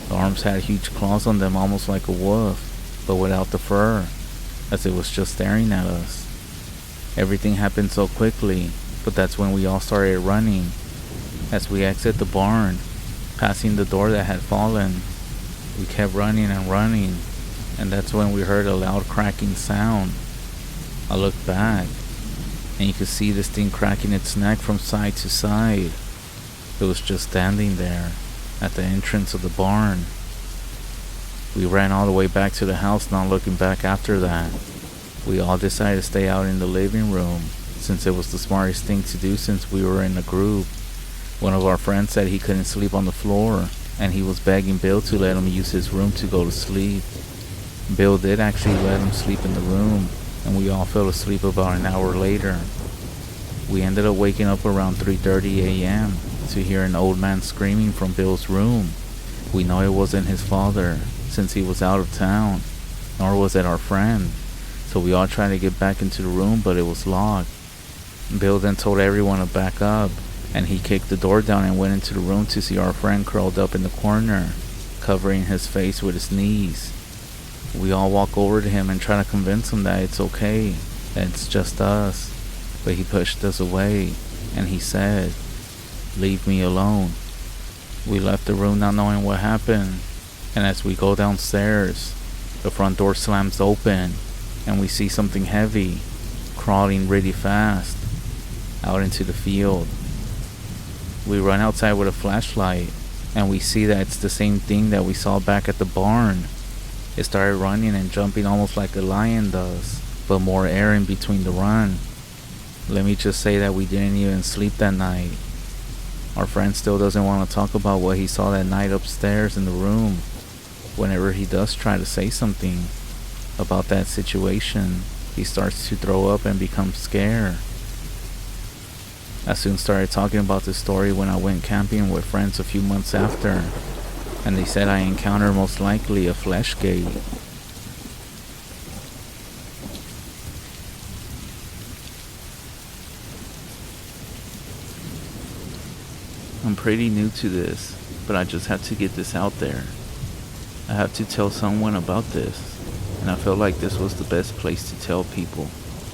[SPEAKER 1] The arms had huge claws on them, almost like a wolf, but without the fur, as it was just staring at us. Everything happened so quickly, but that's when we all started running. As we exit the barn, passing the door that had fallen, we kept running and running, and that's when we heard a loud cracking sound. I looked back, and you could see this thing cracking its neck from side to side. It was just standing there, at the entrance of the barn. We ran all the way back to the house, not looking back after that. We all decided to stay out in the living room, since it was the smartest thing to do since we were in a group. One of our friends said he couldn't sleep on the floor, and he was begging Bill to let him use his room to go to sleep. Bill did actually let him sleep in the room, and we all fell asleep about an hour later. We ended up waking up around 3:30 a.m. to hear an old man screaming from Bill's room. We know it wasn't his father, since he was out of town, nor was it our friend. So we all tried to get back into the room, but it was locked. Bill then told everyone to back up, and he kicked the door down and went into the room to see our friend curled up in the corner, covering his face with his knees. We all walk over to him and try to convince him that it's okay, that it's just us, but he pushed us away, and he said, "Leave me alone." We left the room not knowing what happened, and as we go downstairs, the front door slams open, and we see something heavy, crawling really fast, out into the field. We run outside with a flashlight, and we see that it's the same thing that we saw back at the barn. It started running and jumping almost like a lion does, but more air in between the run. Let me just say that we didn't even sleep that night. Our friend still doesn't want to talk about what he saw that night upstairs in the room. Whenever he does try to say something about that situation, he starts to throw up and become scared. I soon started talking about this story when I went camping with friends a few months after, and they said I encountered most likely a flesh gate. I'm pretty new to this, but I just had to get this out there. I have to tell someone about this, and I felt like this was the best place to tell people.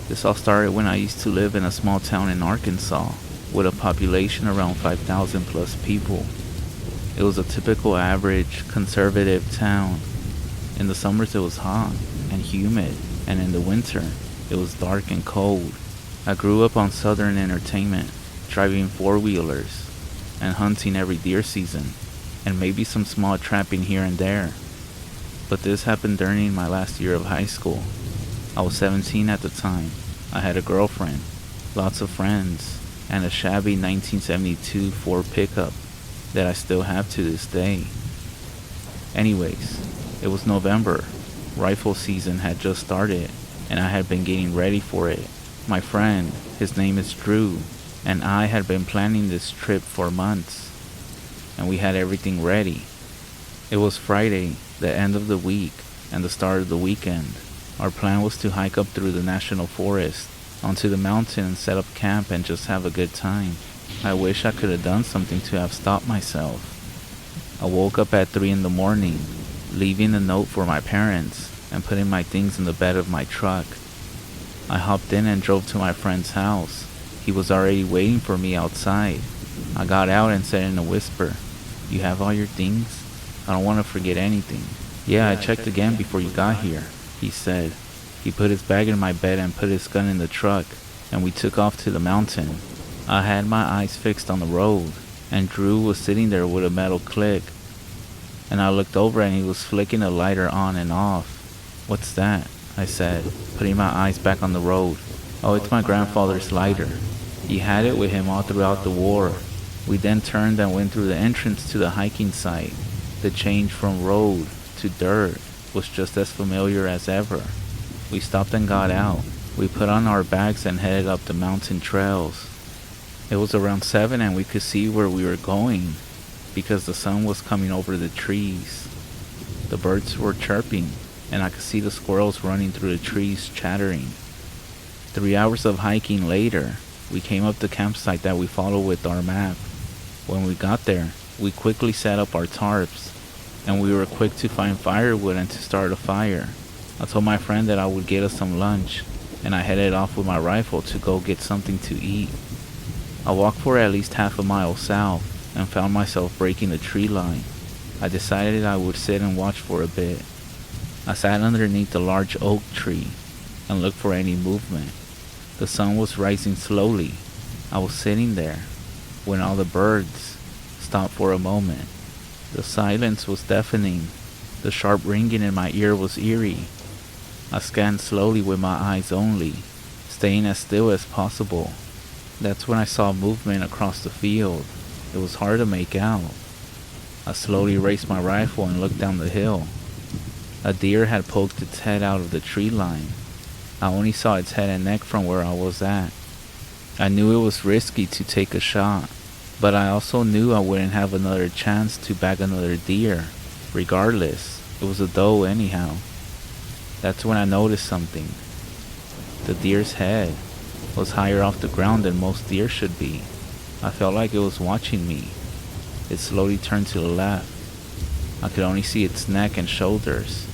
[SPEAKER 1] This all started when I used to live in a small town in Arkansas, with a population around 5,000 plus people. It was a typical average, conservative town. In the summers it was hot and humid, and in the winter it was dark and cold. I grew up on Southern entertainment, driving four-wheelers, and hunting every deer season. and maybe some small trapping here and there. But this happened during my last year of high school. I was 17 at the time. I had a girlfriend, lots of friends, and a shabby 1972 Ford pickup that I still have to this day. Anyways, it was November. Rifle season had just started, and I had been getting ready for it. My friend, his name is Drew, and I had been planning this trip for months, and we had everything ready. It was Friday, the end of the week, and the start of the weekend. Our plan was to hike up through the national forest, onto the mountain and set up camp and just have a good time. I wish I could have done something to have stopped myself. I woke up at 3 in the morning, leaving a note for my parents and putting my things in the bed of my truck. I hopped in and drove to my friend's house. He was already waiting for me outside. I got out and said in a whisper, "You have all your things? I don't want to forget anything." "Yeah, I checked again before you got here," he said. He put his bag in my bed and put his gun in the truck, and we took off to the mountain. I had my eyes fixed on the road, and Drew was sitting there with a metal click, and I looked over and he was flicking a lighter on and off. "What's that?" I said, putting my eyes back on the road. "Oh, it's my grandfather's lighter. He had it with him all throughout the war." We then turned and went through the entrance to the hiking site. The change from road to dirt was just as familiar as ever. We stopped and got out. We put on our bags and headed up the mountain trails. It was around 7 and we could see where we were going because the sun was coming over the trees. The birds were chirping and I could see the squirrels running through the trees chattering. 3 hours of hiking later, we came up the campsite that we followed with our map. When we got there, we quickly set up our tarps, and we were quick to find firewood and to start a fire. I told my friend that I would get us some lunch, and I headed off with my rifle to go get something to eat. I walked for at least half a mile south, and found myself breaking the tree line. I decided I would sit and watch for a bit. I sat underneath a large oak tree, and looked for any movement. The sun was rising slowly. I was sitting there, when all the birds stopped for a moment. The silence was deafening. The sharp ringing in my ear was eerie. I scanned slowly with my eyes only, staying as still as possible. That's when I saw movement across the field. It was hard to make out. I slowly raised my rifle and looked down the hill. A deer had poked its head out of the tree line. I only saw its head and neck from where I was at. I knew it was risky to take a shot, but I also knew I wouldn't have another chance to bag another deer. Regardless, it was a doe anyhow. That's when I noticed something. The deer's head was higher off the ground than most deer should be. I felt like it was watching me. It slowly turned to the left. I could only see its neck and shoulders,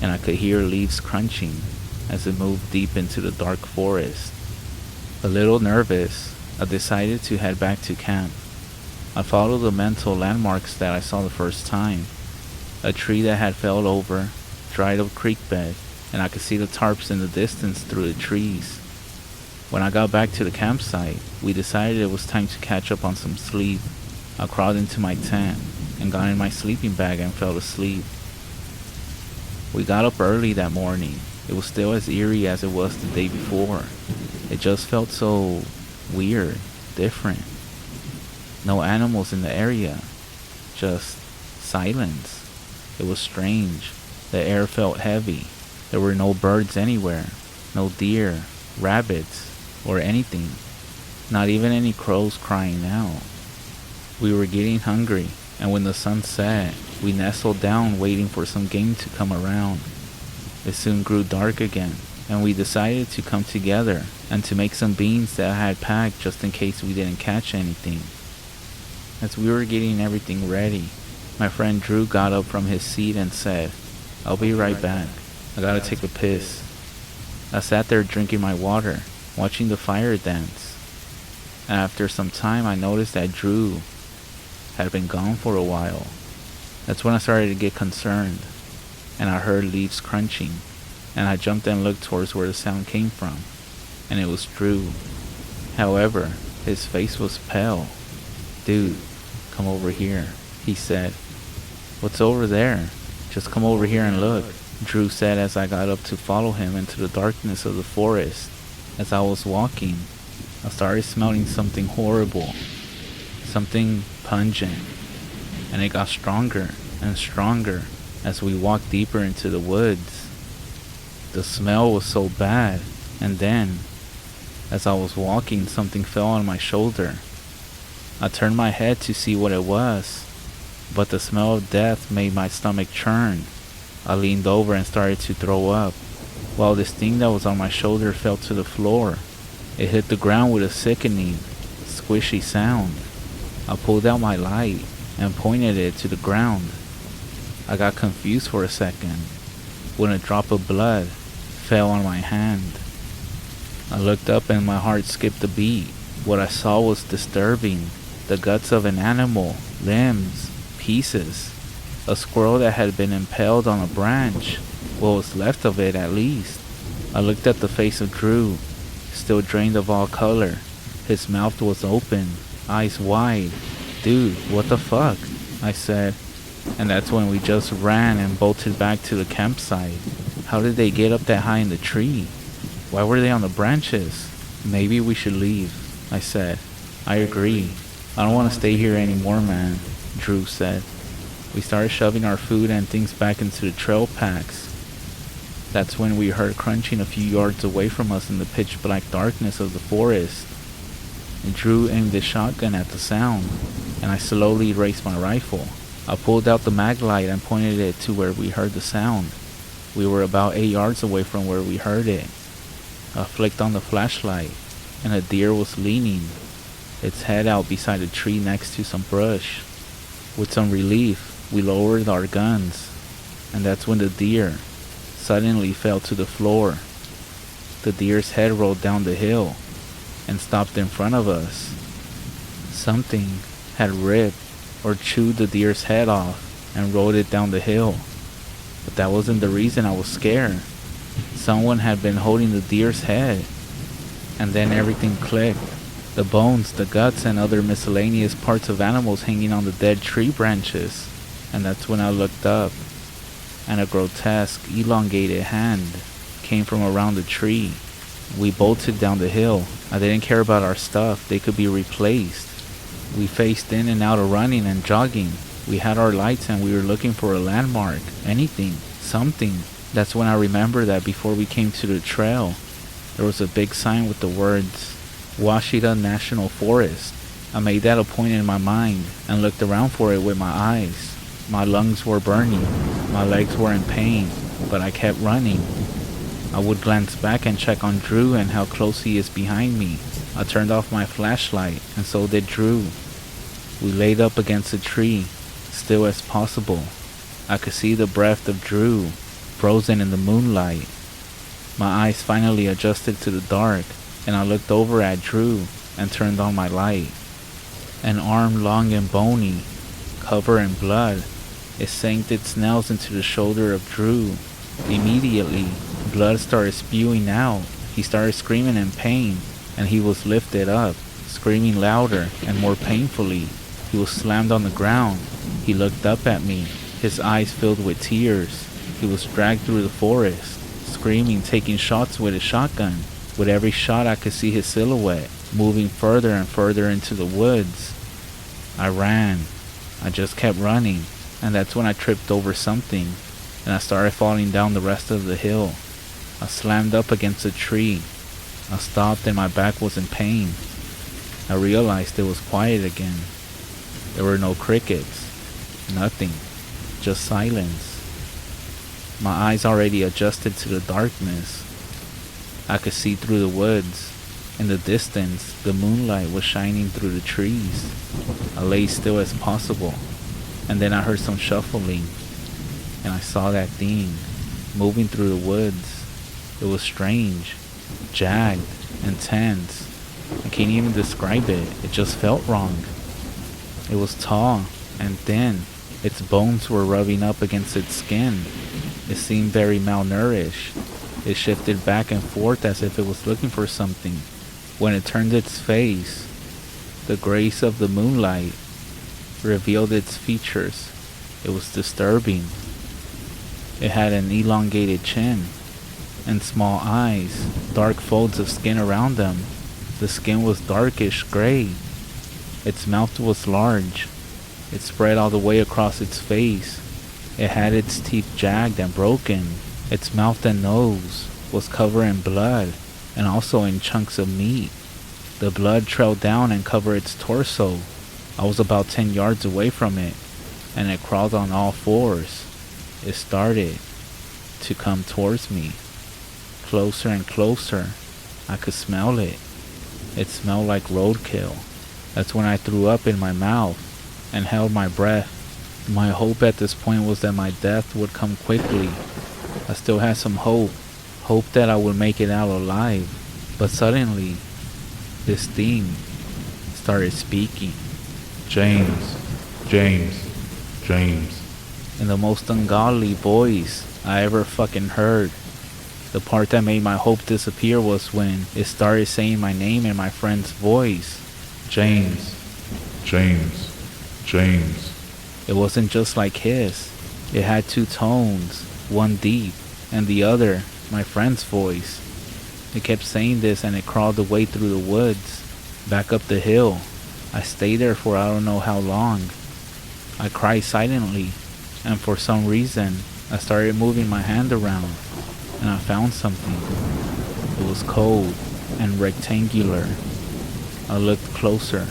[SPEAKER 1] and I could hear leaves crunching as it moved deep into the dark forest. A little nervous, I decided to head back to camp. I followed the mental landmarks that I saw the first time. A tree that had fell over, dried up creek bed, and I could see the tarps in the distance through the trees. When I got back to the campsite, we decided it was time to catch up on some sleep. I crawled into my tent and got in my sleeping bag and fell asleep. We got up early that morning. It was still as eerie as it was the day before. It just felt so weird, different. No animals in the area, just silence. It was strange. The air felt heavy. There were no birds anywhere, no deer, rabbits, or anything. Not even any crows crying out. We were getting hungry, and when the sun set, we nestled down waiting for some game to come around. It soon grew dark again, and we decided to come together and to make some beans that I had packed just in case we didn't catch anything. As we were getting everything ready, my friend Drew got up from his seat and said, "I'll be right back. I gotta take a piss." I sat there drinking my water, watching the fire dance. And after some time I noticed that Drew had been gone for a while. That's when I started to get concerned, and I heard leaves crunching, and I jumped and looked towards where the sound came from, and it was Drew. However, his face was pale. "Dude, come over here," he said. What's over there? Just come over here and look, Drew said as I got up to follow him into the darkness of the forest. As I was walking, I started smelling something horrible, something pungent, and it got stronger and stronger as we walked deeper into the woods. The smell was so bad, and then, as I was walking, something fell on my shoulder. I turned my head to see what it was, but the smell of death made my stomach churn. I leaned over and started to throw up, while this thing that was on my shoulder fell to the floor. It hit the ground with a sickening, squishy sound. I pulled out my light and pointed it to the ground. I got confused for a second when a drop of blood fell on my hand. I looked up and my heart skipped a beat. What I saw was disturbing. The guts of an animal, limbs, pieces. A squirrel that had been impaled on a branch, what was left of it at least. I looked at the face of Drew, still drained of all color. His mouth was open, eyes wide. Dude, what the fuck? I said. And that's when we just ran and bolted back to the campsite. How did they get up that high in the tree? Why were they on the branches? Maybe we should leave, I said. I agree. I don't want to stay here anymore, man, Drew said. We started shoving our food and things back into the trail packs. That's when we heard crunching a few yards away from us in the pitch black darkness of the forest. Drew aimed his shotgun at the sound, and I slowly raised my rifle. I pulled out the mag light and pointed it to where we heard the sound. We were about 8 yards away from where we heard it. I flicked on the flashlight, and a deer was leaning, its head out beside a tree next to some brush. With some relief, we lowered our guns, and that's when the deer suddenly fell to the floor. The deer's head rolled down the hill and stopped in front of us. Something had ripped or chewed the deer's head off and rolled it down the hill. But that wasn't the reason I was scared. Someone had been holding the deer's head. And then everything clicked. The bones, the guts, and other miscellaneous parts of animals hanging on the dead tree branches. And that's when I looked up, and a grotesque, elongated hand came from around the tree. We bolted down the hill. I didn't care about our stuff. They could be replaced. We faced in and out of running and jogging. We had our lights and we were looking for a landmark. Anything. Something. That's when I remembered that before we came to the trail, there was a big sign with the words, Washita National Forest. I made that a point in my mind and looked around for it with my eyes. My lungs were burning. My legs were in pain, but I kept running. I would glance back and check on Drew and how close he is behind me. I turned off my flashlight, and so did Drew. We laid up against a tree, still as possible. I could see the breath of Drew, frozen in the moonlight. My eyes finally adjusted to the dark, and I looked over at Drew and turned on my light. An arm long and bony, covered in blood, it sank its nails into the shoulder of Drew. Immediately, blood started spewing out. He started screaming in pain, and he was lifted up, screaming louder and more painfully. He was slammed on the ground. He looked up at me, his eyes filled with tears. He was dragged through the forest, screaming, taking shots with his shotgun. With every shot I could see his silhouette, moving further and further into the woods. I ran. I just kept running, and that's when I tripped over something, and I started falling down the rest of the hill. I slammed up against a tree. I stopped and my back was in pain. I realized it was quiet again. There were no crickets. Nothing. Just silence. My eyes already adjusted to the darkness. I could see through the woods. In the distance, the moonlight was shining through the trees. I lay still as possible, and then I heard some shuffling, and I saw that thing moving through the woods. It was strange, jagged, intense. I can't even describe it. It just felt wrong. It was tall and thin. Its bones were rubbing up against its skin. It seemed very malnourished. It shifted back and forth as if it was looking for something. When it turned its face, the grace of the moonlight revealed its features. It was disturbing. It had an elongated chin and small eyes, dark folds of skin around them. The skin was darkish gray. Its mouth was large. It spread all the way across its face. It had its teeth jagged and broken. Its mouth and nose was covered in blood and also in chunks of meat. The blood trailed down and covered its torso. I was about 10 yards away from it, and it crawled on all fours. It started to come towards me, closer and closer. I could smell it. It smelled like roadkill. That's when I threw up in my mouth and held my breath. My hope at this point was that my death would come quickly. I still had some hope that I would make it out alive. But suddenly, this thing started speaking.
[SPEAKER 2] James, James, James.
[SPEAKER 1] In the most ungodly voice I ever fucking heard. The part that made my hope disappear was when it started saying my name in my friend's voice.
[SPEAKER 2] James, James, James.
[SPEAKER 1] It wasn't just like his. It had two tones, one deep, and the other, my friend's voice. It kept saying this and it crawled away through the woods, back up the hill. I stayed there for I don't know how long. I cried silently, and for some reason, I started moving my hand around, and I found something. It was cold and rectangular. I looked closer.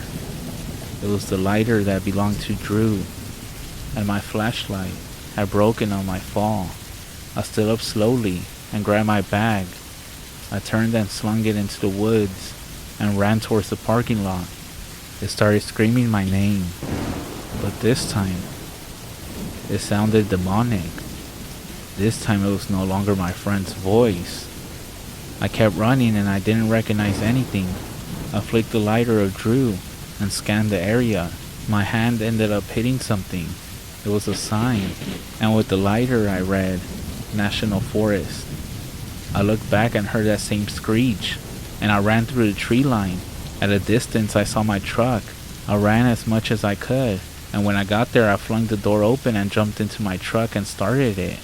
[SPEAKER 1] It was the lighter that belonged to Drew, and my flashlight had broken on my fall. I stood up slowly and grabbed my bag. I turned and slung it into the woods and ran towards the parking lot. It started screaming my name, but this time, it sounded demonic. This time it was no longer my friend's voice. I kept running and I didn't recognize anything. I flicked the lighter of Drew and scanned the area. My hand ended up hitting something. It was a sign, and with the lighter I read, National Forest. I looked back and heard that same screech, and I ran through the tree line. At a distance I saw my truck. I ran as much as I could, and when I got there I flung the door open and jumped into my truck and started it.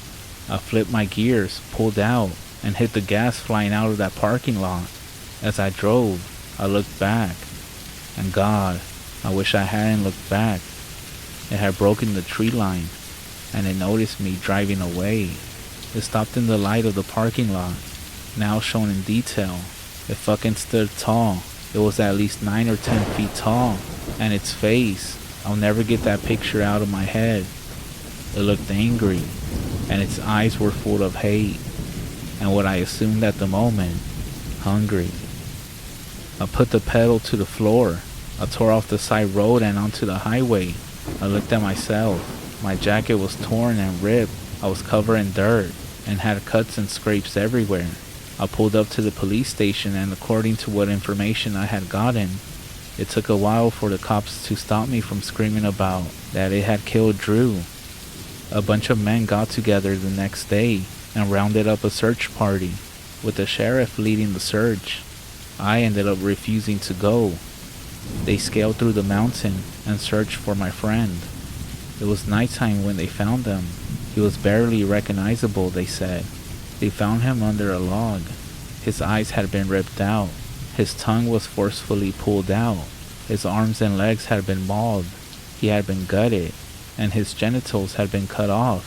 [SPEAKER 1] I flipped my gears, pulled out, and hit the gas flying out of that parking lot. As I drove, I looked back, and God, I wish I hadn't looked back. It had broken the tree line, and it noticed me driving away. It stopped in the light of the parking lot, now shown in detail. It fucking stood tall. It was at least 9 or 10 feet tall, and its face, I'll never get that picture out of my head. It looked angry, and its eyes were full of hate, and what I assumed at the moment, hungry. I put the pedal to the floor. I tore off the side road and onto the highway. I looked at myself. My jacket was torn and ripped. I was covered in dirt and had cuts and scrapes everywhere. I pulled up to the police station, and according to what information I had gotten, it took a while for the cops to stop me from screaming about that it had killed Drew. A bunch of men got together the next day and rounded up a search party, with the sheriff leading the search. I ended up refusing to go. They scaled through the mountain and searched for my friend. It was nighttime when they found him. He was barely recognizable, they said. They found him under a log. His eyes had been ripped out. His tongue was forcefully pulled out. His arms and legs had been mauled. He had been gutted, and his genitals had been cut off.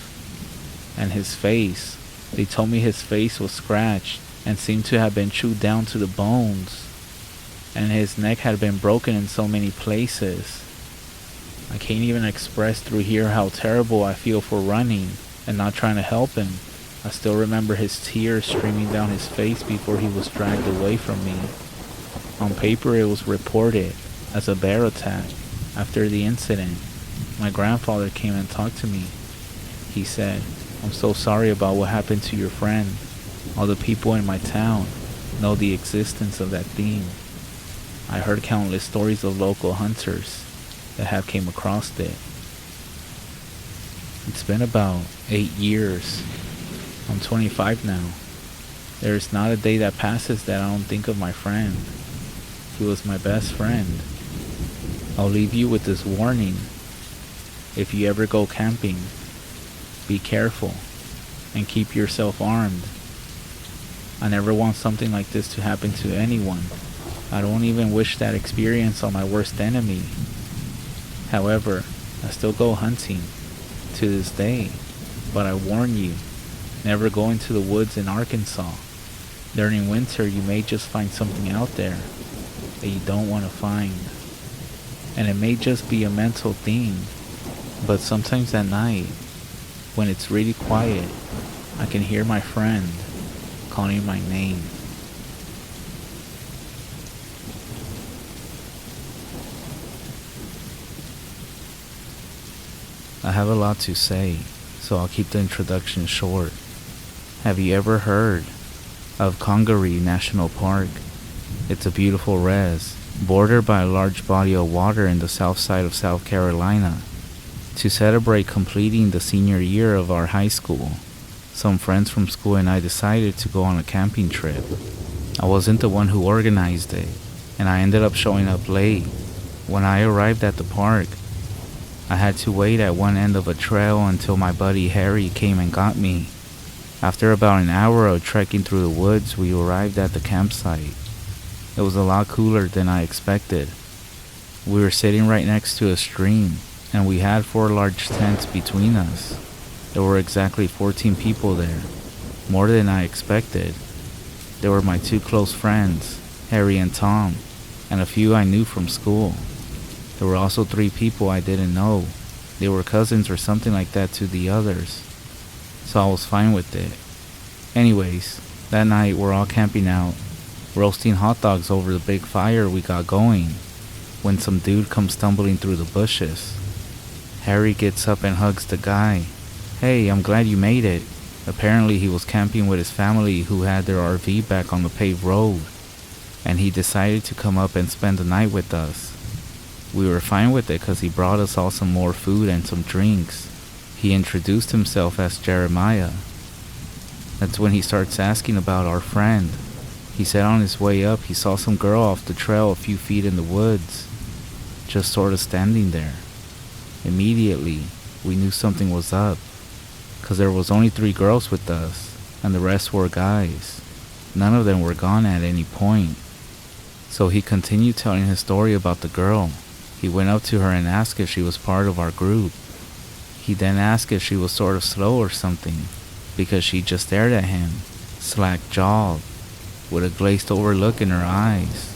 [SPEAKER 1] And his face, they told me his face was scratched and seemed to have been chewed down to the bones. And his neck had been broken in so many places. I can't even express through here how terrible I feel for running and not trying to help him. I still remember his tears streaming down his face before he was dragged away from me. On paper it was reported as a bear attack. After the incident, my grandfather came and talked to me. He said, "I'm so sorry about what happened to your friend. All the people in my town know the existence of that thing." I heard countless stories of local hunters that have came across it. It's been about 8 years. I'm 25 now. There is not a day that passes that I don't think of my friend. He was my best friend. I'll leave you with this warning. if you ever go camping, be careful and keep yourself armed. I never want something like this to happen to anyone. I don't even wish that experience on my worst enemy. However, I still go hunting to this day, but I warn you, never go into the woods in Arkansas. During winter, you may just find something out there that you don't want to find. And it may just be a mental thing, but sometimes at night, when it's really quiet, I can hear my friend calling my name. I have a lot to say, so I'll keep the introduction short. Have you ever heard of Congaree National Park? It's a beautiful REZ, bordered by a large body of water in the south side of South Carolina. To celebrate completing the senior year of our high school, some friends from school and I decided to go on a camping trip. I wasn't the one who organized it, and I ended up showing up late. When I arrived at the park, I had to wait at one end of a trail until my buddy Harry came and got me. After about an hour of trekking through the woods, we arrived at the campsite. It was a lot cooler than I expected. We were sitting right next to a stream, and we had 4 large tents between us. There were exactly 14 people there, more than I expected. There were my 2 close friends, Harry and Tom, and a few I knew from school. There were also 3 people I didn't know. They were cousins or something like that to the others, so I was fine with it. Anyways, that night we're all camping out, roasting hot dogs over the big fire we got going, when some dude comes stumbling through the bushes. Harry gets up and hugs the guy. "Hey, I'm glad you made it." Apparently he was camping with his family who had their RV back on the paved road, and he decided to come up and spend the night with us. We were fine with it because he brought us all some more food and some drinks. He introduced himself as Jeremiah. That's when he starts asking about our friend. He said on his way up he saw some girl off the trail a few feet in the woods, just sort of standing there. Immediately, we knew something was up, because there was only 3 girls with us, and the rest were guys. None of them were gone at any point. So he continued telling his story about the girl. He went up to her and asked if she was part of our group. He then asked if she was sort of slow or something, because she just stared at him, slack-jawed, with a glazed-over look in her eyes.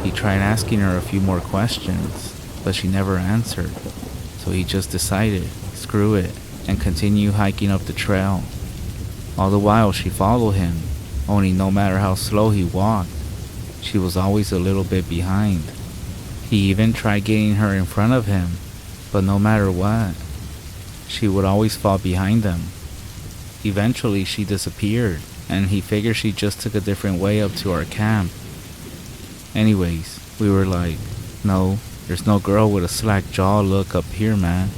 [SPEAKER 1] He tried asking her a few more questions, but she never answered, so he just decided, screw it, and continued hiking up the trail. All the while she followed him, only no matter how slow he walked, she was always a little bit behind. He even tried getting her in front of him, but no matter what, she would always fall behind him. Eventually she disappeared, and he figured she just took a different way up to our camp. Anyways, we were like, no, there's no girl with a slack jaw look up here, man.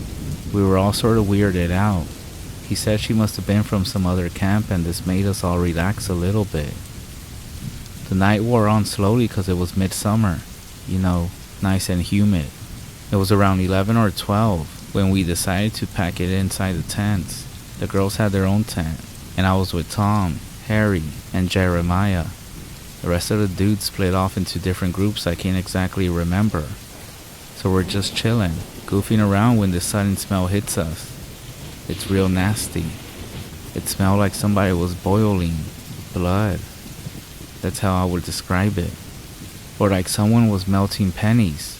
[SPEAKER 1] We were all sort of weirded out. He said she must have been from some other camp, and this made us all relax a little bit. The night wore on slowly because it was midsummer, you know, nice and humid. It was around 11 or 12 when we decided to pack it inside the tents. The girls had their own tent, and I was with Tom, Harry, and Jeremiah. The rest of the dudes split off into different groups I can't exactly remember. So we're just chilling, goofing around when this sudden smell hits us. It's real nasty. It smelled like somebody was boiling blood. That's how I would describe it. Or like someone was melting pennies.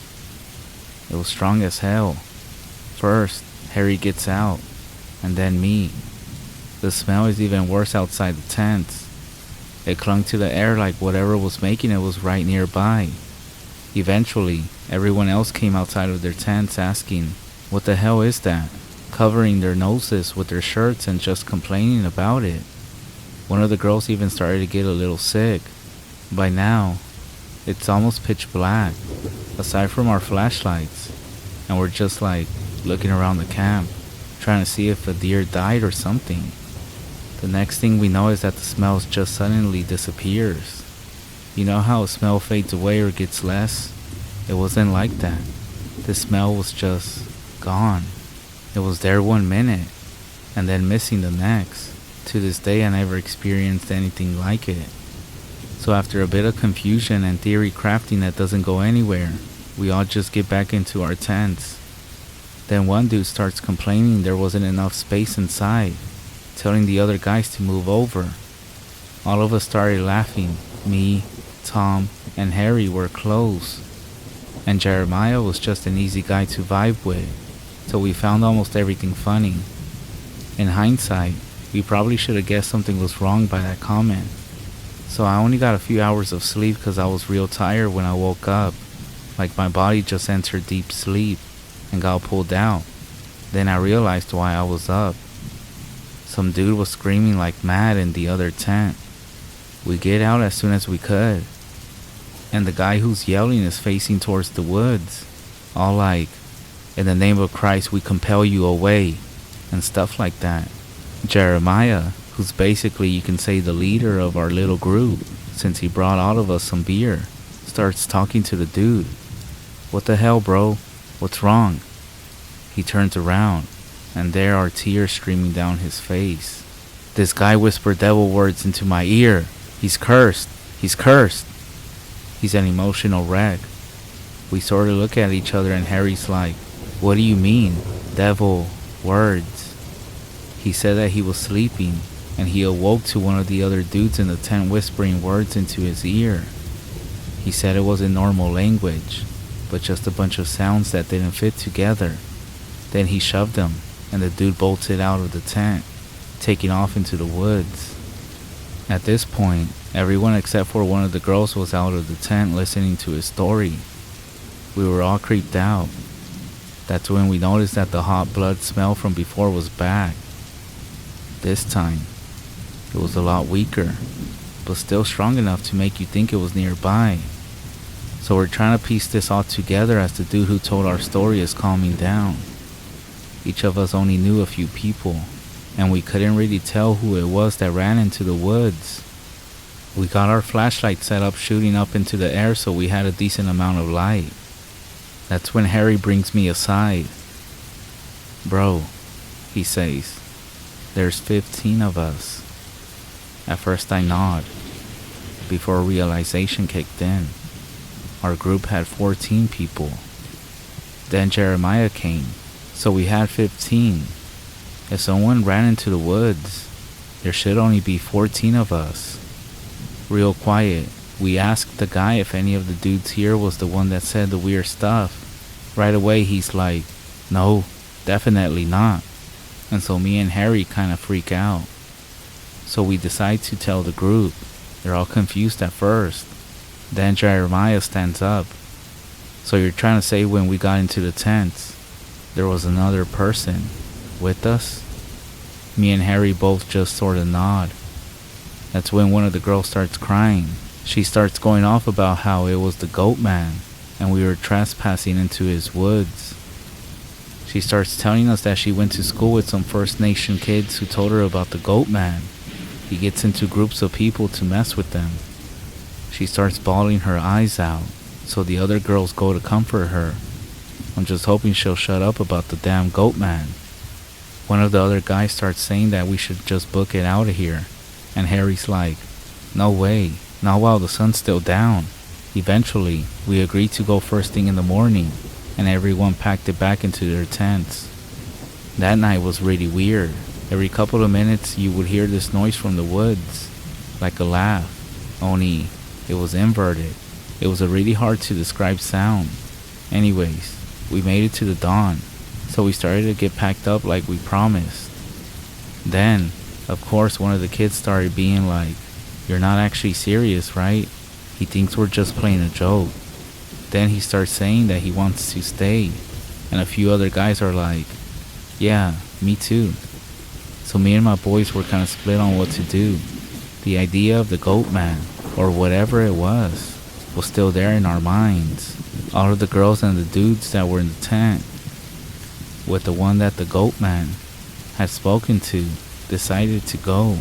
[SPEAKER 1] It was strong as hell. First, Harry gets out, and then me. The smell is even worse outside the tents. It clung to the air like whatever was making it was right nearby. Eventually, everyone else came outside of their tents asking, "What the hell is that?" Covering their noses with their shirts and just complaining about it. One of the girls even started to get a little sick. By now, it's almost pitch black, aside from our flashlights, and we're just like looking around the camp, trying to see if a deer died or something. The next thing we know is that the smell just suddenly disappears. You know how a smell fades away or gets less? It wasn't like that. The smell was just gone. It was there 1 minute, and then missing the next. To this day, I never experienced anything like it. So after a bit of confusion and theory crafting that doesn't go anywhere, we all just get back into our tents. Then one dude starts complaining there wasn't enough space inside, telling the other guys to move over. All of us started laughing. Me, Tom, and Harry were close. And Jeremiah was just an easy guy to vibe with, so we found almost everything funny. In hindsight, we probably should have guessed something was wrong by that comment. So I only got a few hours of sleep because I was real tired when I woke up, like my body just entered deep sleep and got pulled out. Then I realized why I was up. Some dude was screaming like mad in the other tent. We get out as soon as we could, and the guy who's yelling is facing towards the woods, all like, "In the name of Christ, we compel you away," and stuff like that. Jeremiah, who's basically, you can say, the leader of our little group, since he brought all of us some beer, starts talking to the dude. "What the hell, bro? What's wrong?" He turns around, and there are tears streaming down his face. "This guy whispered devil words into my ear. He's cursed. He's cursed." He's an emotional wreck. We sort of look at each other and Harry's like, "What do you mean? Devil words?" He said that he was sleeping and he awoke to one of the other dudes in the tent whispering words into his ear. He said it wasn't normal language, but just a bunch of sounds that didn't fit together. Then he shoved him and the dude bolted out of the tent, taking off into the woods. At this point, everyone except for one of the girls was out of the tent listening to his story. We were all creeped out. That's when we noticed that the hot blood smell from before was back. This time, it was a lot weaker, but still strong enough to make you think it was nearby. So we're trying to piece this all together as the dude who told our story is calming down. Each of us only knew a few people, and we couldn't really tell who it was that ran into the woods. We got our flashlight set up shooting up into the air so we had a decent amount of light. That's when Harry brings me aside. "Bro," he says, "there's 15 of us." At first I nod, before realization kicked in. Our group had 14 people. Then Jeremiah came, so we had 15. If someone ran into the woods, there should only be 14 of us. Real quiet, we asked the guy if any of the dudes here was the one that said the weird stuff. Right away he's like, "No, definitely not." And so me and Harry kind of freak out. So we decide to tell the group. They're all confused at first. Then Jeremiah stands up. "So you're trying to say when we got into the tents, there was another person with us?" Me and Harry both just sort of nod. That's when one of the girls starts crying. She starts going off about how it was the goat man and we were trespassing into his woods. She starts telling us that she went to school with some First Nation kids who told her about the goat man. He gets into groups of people to mess with them. She starts bawling her eyes out, so the other girls go to comfort her. I'm just hoping she'll shut up about the damn goat man. One of the other guys starts saying that we should just book it out of here, and Harry's like, "No way, not while the sun's still down." Eventually, we agreed to go first thing in the morning, and everyone packed it back into their tents. That night was really weird. Every couple of minutes you would hear this noise from the woods, like a laugh, only it was inverted. It was a really hard to describe sound. Anyways, we made it to the dawn, so we started to get packed up like we promised. Then, of course, one of the kids started being like, "You're not actually serious, right? He thinks we're just playing a joke." Then he starts saying that he wants to stay, and a few other guys are like, "Yeah, me too." So me and my boys were kind of split on what to do. The idea of the goat man, or whatever it was still there in our minds. All of the girls and the dudes that were in the tent, with the one that the goat man had spoken to, decided to go.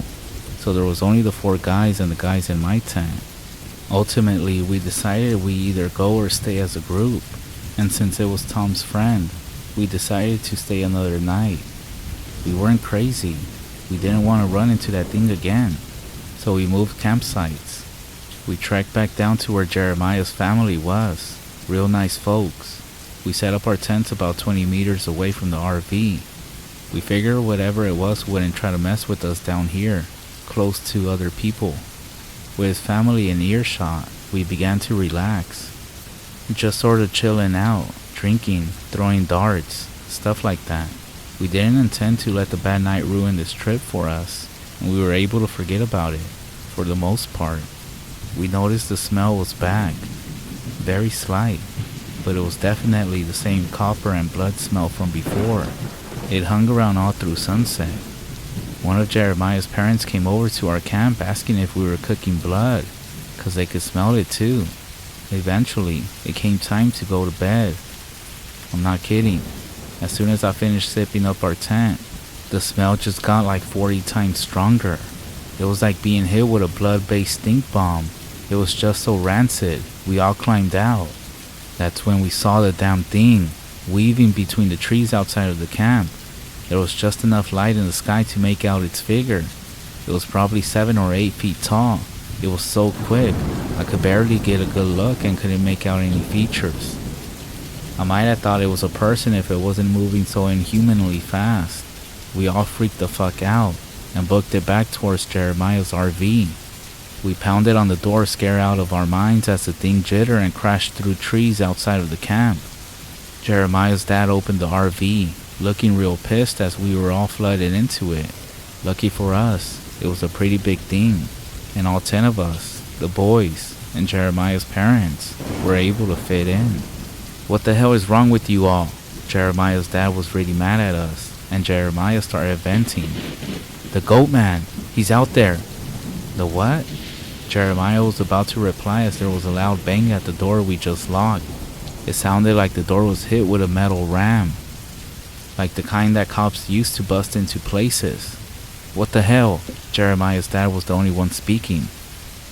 [SPEAKER 1] So there was only the 4 guys and the guys in my tent. Ultimately, we decided we either go or stay as a group, and since it was Tom's friend, we decided to stay another night. We weren't crazy. We didn't want to run into that thing again. So we moved campsites. We trekked back down to where Jeremiah's family was. Real nice folks. We set up our tents about 20 meters away from the RV. We figured whatever it was wouldn't try to mess with us down here, close to other people. With his family in earshot, we began to relax. Just sort of chilling out, drinking, throwing darts, stuff like that. We didn't intend to let the bad night ruin this trip for us, and we were able to forget about it, for the most part. We noticed the smell was back. Very slight, but it was definitely the same copper and blood smell from before. It hung around all through sunset. One of Jeremiah's parents came over to our camp asking if we were cooking blood, 'cause they could smell it too. Eventually, it came time to go to bed. I'm not kidding. As soon as I finished sipping up our tent, the smell just got like 40 times stronger. It was like being hit with a blood-based stink bomb. It was just so rancid. We all climbed out. That's when we saw the damn thing, weaving between the trees outside of the camp. There was just enough light in the sky to make out its figure. It was probably 7 or 8 feet tall. It was so quick, I could barely get a good look and couldn't make out any features. I might have thought it was a person if it wasn't moving so inhumanly fast. We all freaked the fuck out and booked it back towards Jeremiah's RV. We pounded on the door, scared out of our minds as the thing jittered and crashed through trees outside of the camp. Jeremiah's dad opened the RV, looking real pissed as we were all flooded into it. Lucky for us, it was a pretty big thing, and all 10 of us, the boys, and Jeremiah's parents, were able to fit in. What the hell is wrong with you all? Jeremiah's dad was really mad at us, and Jeremiah started venting. The goat man, he's out there. The what? Jeremiah was about to reply as there was a loud bang at the door we just locked. It sounded like the door was hit with a metal ram, like the kind that cops used to bust into places. What the hell? Jeremiah's dad was the only one speaking.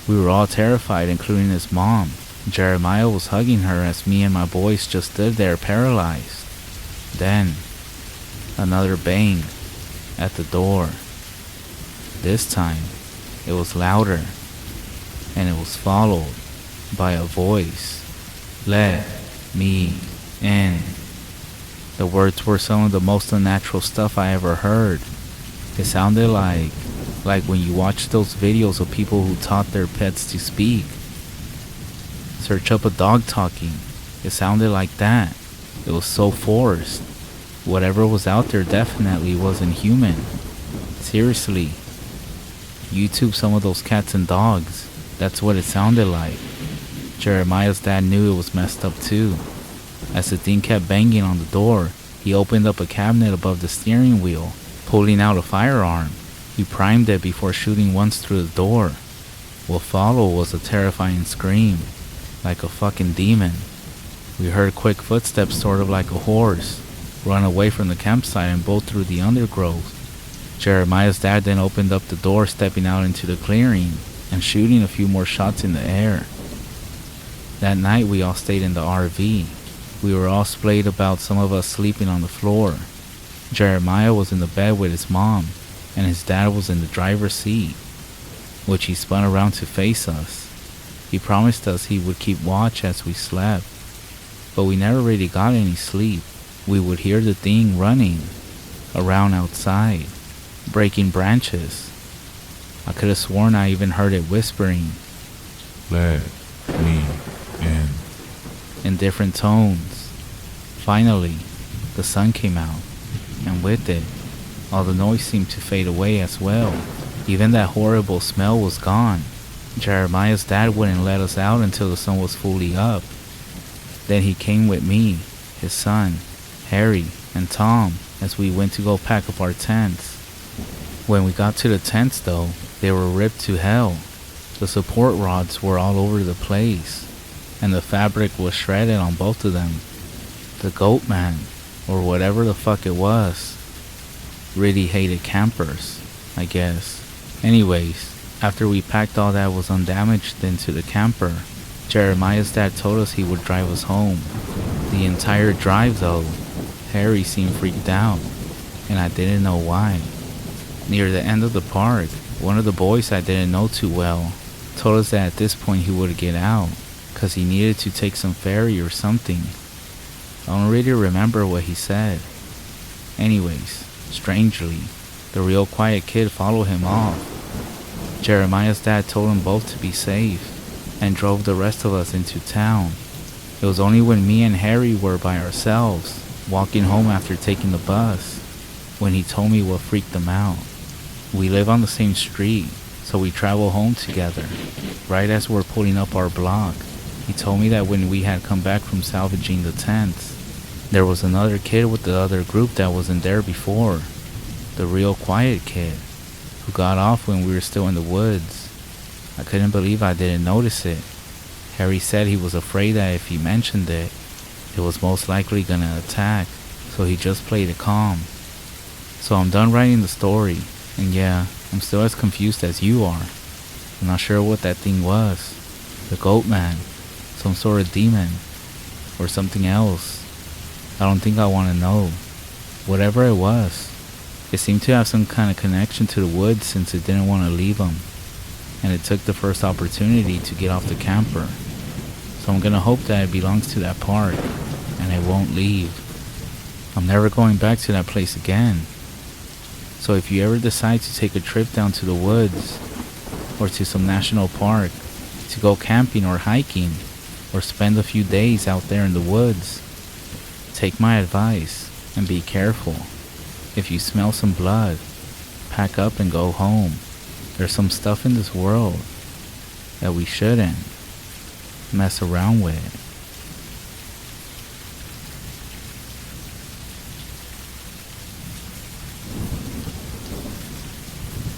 [SPEAKER 1] We were all terrified, including his mom. Jeremiah was hugging her as me and my boys just stood there paralyzed. Then, another bang at the door. This time, it was louder, and it was followed by a voice. Let me in. The words were some of the most unnatural stuff I ever heard. It sounded like when you watch those videos of people who taught their pets to speak. Search up a dog talking. It sounded like that. It was so forced. Whatever was out there definitely wasn't human. Seriously. YouTube some of those cats and dogs. That's what it sounded like. Jeremiah's dad knew it was messed up too. As the thing kept banging on the door, he opened up a cabinet above the steering wheel, pulling out a firearm. He primed it before shooting once through the door. What followed was a terrifying scream, like a fucking demon. We heard quick footsteps, sort of like a horse, run away from the campsite and bolt through the undergrowth. Jeremiah's dad then opened up the door, stepping out into the clearing and shooting a few more shots in the air. That night we all stayed in the RV. We were all splayed about, some of us sleeping on the floor. Jeremiah was in the bed with his mom, and his dad was in the driver's seat, which he spun around to face us. He promised us he would keep watch as we slept, but we never really got any sleep. We would hear the thing running around outside, breaking branches. I could have sworn I even heard it whispering,
[SPEAKER 2] Let me
[SPEAKER 1] in different tones. Finally, the sun came out, and with it, all the noise seemed to fade away as well. Even that horrible smell was gone. Jeremiah's dad wouldn't let us out until the sun was fully up. Then he came with me, his son, Harry, and Tom as we went to go pack up our tents. When we got to the tents though, they were ripped to hell. The support rods were all over the place, and the fabric was shredded on both of them. The goat man, or whatever the fuck it was, really hated campers, I guess. Anyways, after we packed all that was undamaged into the camper, Jeremiah's dad told us he would drive us home. The entire drive though, Harry seemed freaked out, and I didn't know why. Near the end of the park, one of the boys I didn't know too well told us that at this point he would get out, cause he needed to take some ferry or something. I don't really remember what he said. Anyways, strangely, the real quiet kid followed him off. Jeremiah's dad told them both to be safe and drove the rest of us into town. It was only when me and Harry were by ourselves, walking home after taking the bus, when he told me what freaked him out. We live on the same street, so we travel home together. Right as we're pulling up our block, he told me that when we had come back from salvaging the tents, there was another kid with the other group that wasn't there before. The real quiet kid, who got off when we were still in the woods. I couldn't believe I didn't notice it. Harry said he was afraid that if he mentioned it, it was most likely gonna attack, so he just played it calm. So I'm done writing the story, and yeah, I'm still as confused as you are. I'm not sure what that thing was. The goat man, some sort of demon, or something else. I don't think I want to know. Whatever it was, it seemed to have some kind of connection to the woods since it didn't want to leave them, and it took the first opportunity to get off the camper. So I'm gonna hope that it belongs to that park, and it won't leave. I'm never going back to that place again. So if you ever decide to take a trip down to the woods, or to some national park, to go camping or hiking, or spend a few days out there in the woods, take my advice and be careful. If you smell some blood, pack up and go home. There's some stuff in this world that we shouldn't mess around with.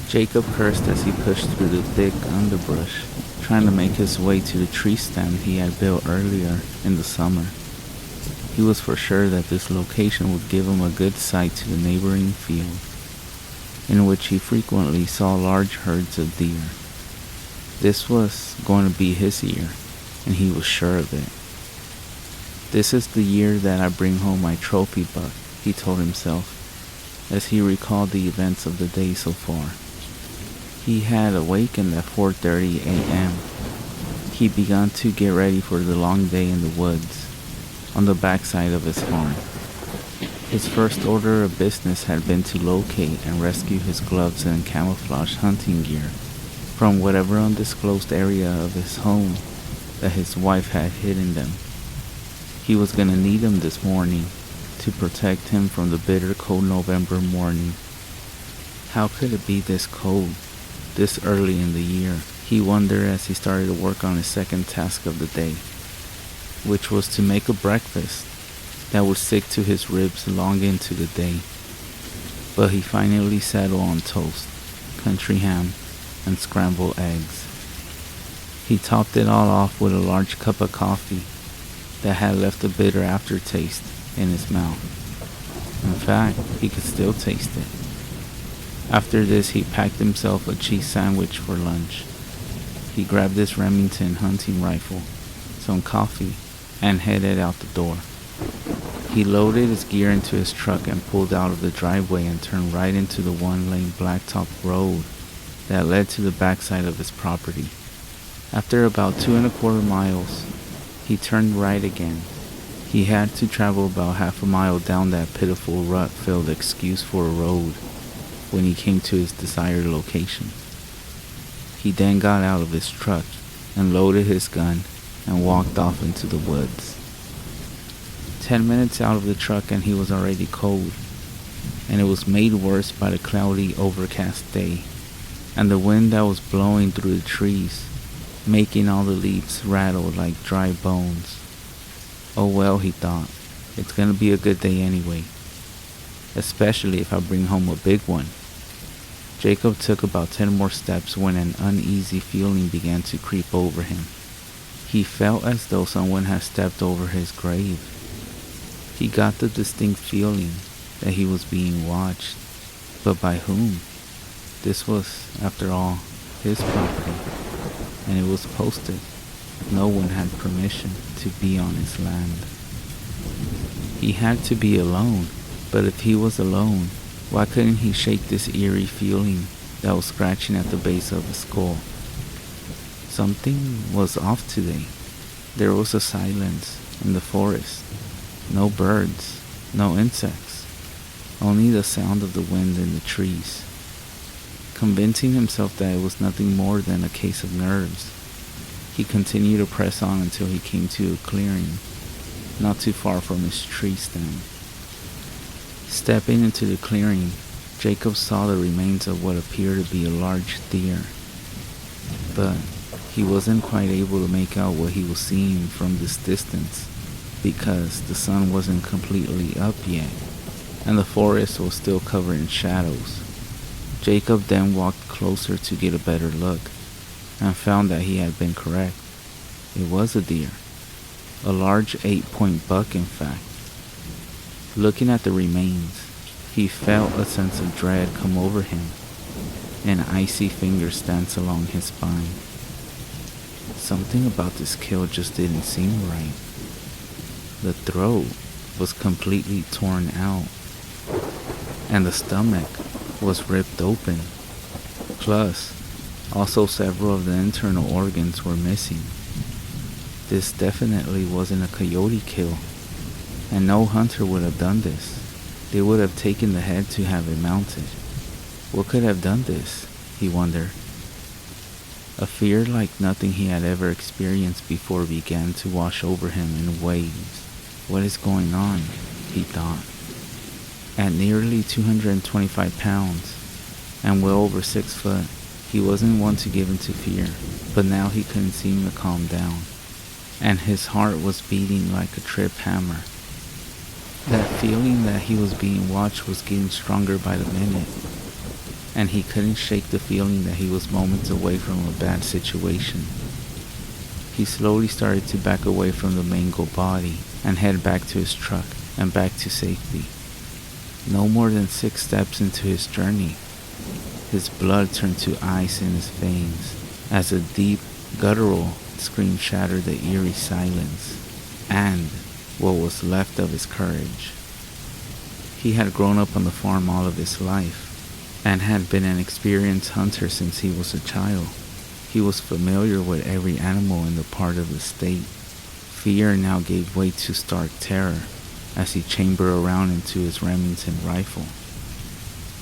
[SPEAKER 1] Jacob cursed as he pushed through the thick underbrush, trying to make his way to the tree stand he had built earlier in the summer. He was for sure that this location would give him a good sight to the neighboring field, in which he frequently saw large herds of deer. This was going to be his year, and he was sure of it. This is the year that I bring home my trophy buck, he told himself, as he recalled the events of the day so far. He had awakened at 4:30 a.m. He began to get ready for the long day in the woods, on the backside of his farm. His first order of business had been to locate and rescue his gloves and camouflage hunting gear from whatever undisclosed area of his home that his wife had hidden them. He was gonna need them this morning to protect him from the bitter cold November morning. How could it be this cold, this early in the year? He wondered as he started to work on his second task of the day, which was to make a breakfast that would stick to his ribs long into the day. But he finally settled on toast, country ham, and scrambled eggs. He topped it all off with a large cup of coffee that had left a bitter aftertaste in his mouth. In fact, he could still taste it. After this, he packed himself a cheese sandwich for lunch. He grabbed his Remington hunting rifle, some coffee, and headed out the door. He loaded his gear into his truck and pulled out of the driveway and turned right into the one-lane blacktop road that led to the backside of his property. After about 2.25 miles, he turned right again. He had to travel about half a mile down that pitiful rut-filled excuse for a road when he came to his desired location. He then got out of his truck and loaded his gun and walked off into the woods. 10 minutes out of the truck and he was already cold, and it was made worse by the cloudy, overcast day and the wind that was blowing through the trees, making all the leaves rattle like dry bones. Oh well, he thought, it's gonna be a good day anyway, especially if I bring home a big one. Jacob took about 10 more steps when an uneasy feeling began to creep over him. He felt as though someone had stepped over his grave. He got the distinct feeling that he was being watched, but by whom? This was, after all, his property, and it was posted. No one had permission to be on his land. He had to be alone, but if he was alone, why couldn't he shake this eerie feeling that was scratching at the base of his skull? Something was off today. There was a silence in the forest. No birds, no insects, only the sound of the wind in the trees. Convincing himself that it was nothing more than a case of nerves, he continued to press on until he came to a clearing not too far from his tree stand. Stepping into the clearing, Jacob saw the remains of what appeared to be a large deer, but he wasn't quite able to make out what he was seeing from this distance because the sun wasn't completely up yet and the forest was still covered in shadows. Jacob then walked closer to get a better look and found that he had been correct. It was a deer, a large 8-point buck in fact. Looking at the remains, he felt a sense of dread come over him and icy fingers dance along his spine. Something about this kill just didn't seem right. The throat was completely torn out, and the stomach was ripped open. Plus, also several of the internal organs were missing. This definitely wasn't a coyote kill, and no hunter would have done this. They would have taken the head to have it mounted. What could have done this, he wondered. A fear like nothing he had ever experienced before began to wash over him in waves. What is going on? He thought. At nearly 225 pounds and well over 6 foot, he wasn't one to give in to fear, but now he couldn't seem to calm down, and his heart was beating like a trip hammer. That feeling that he was being watched was getting stronger by the minute, and he couldn't shake the feeling that he was moments away from a bad situation. He slowly started to back away from the mangled body and head back to his truck and back to safety. No more than 6 steps into his journey, his blood turned to ice in his veins as a deep, guttural scream shattered the eerie silence and what was left of his courage. He had grown up on the farm all of his life and had been an experienced hunter since he was a child. He was familiar with every animal in the part of the state. Fear now gave way to stark terror as he chambered around into his Remington rifle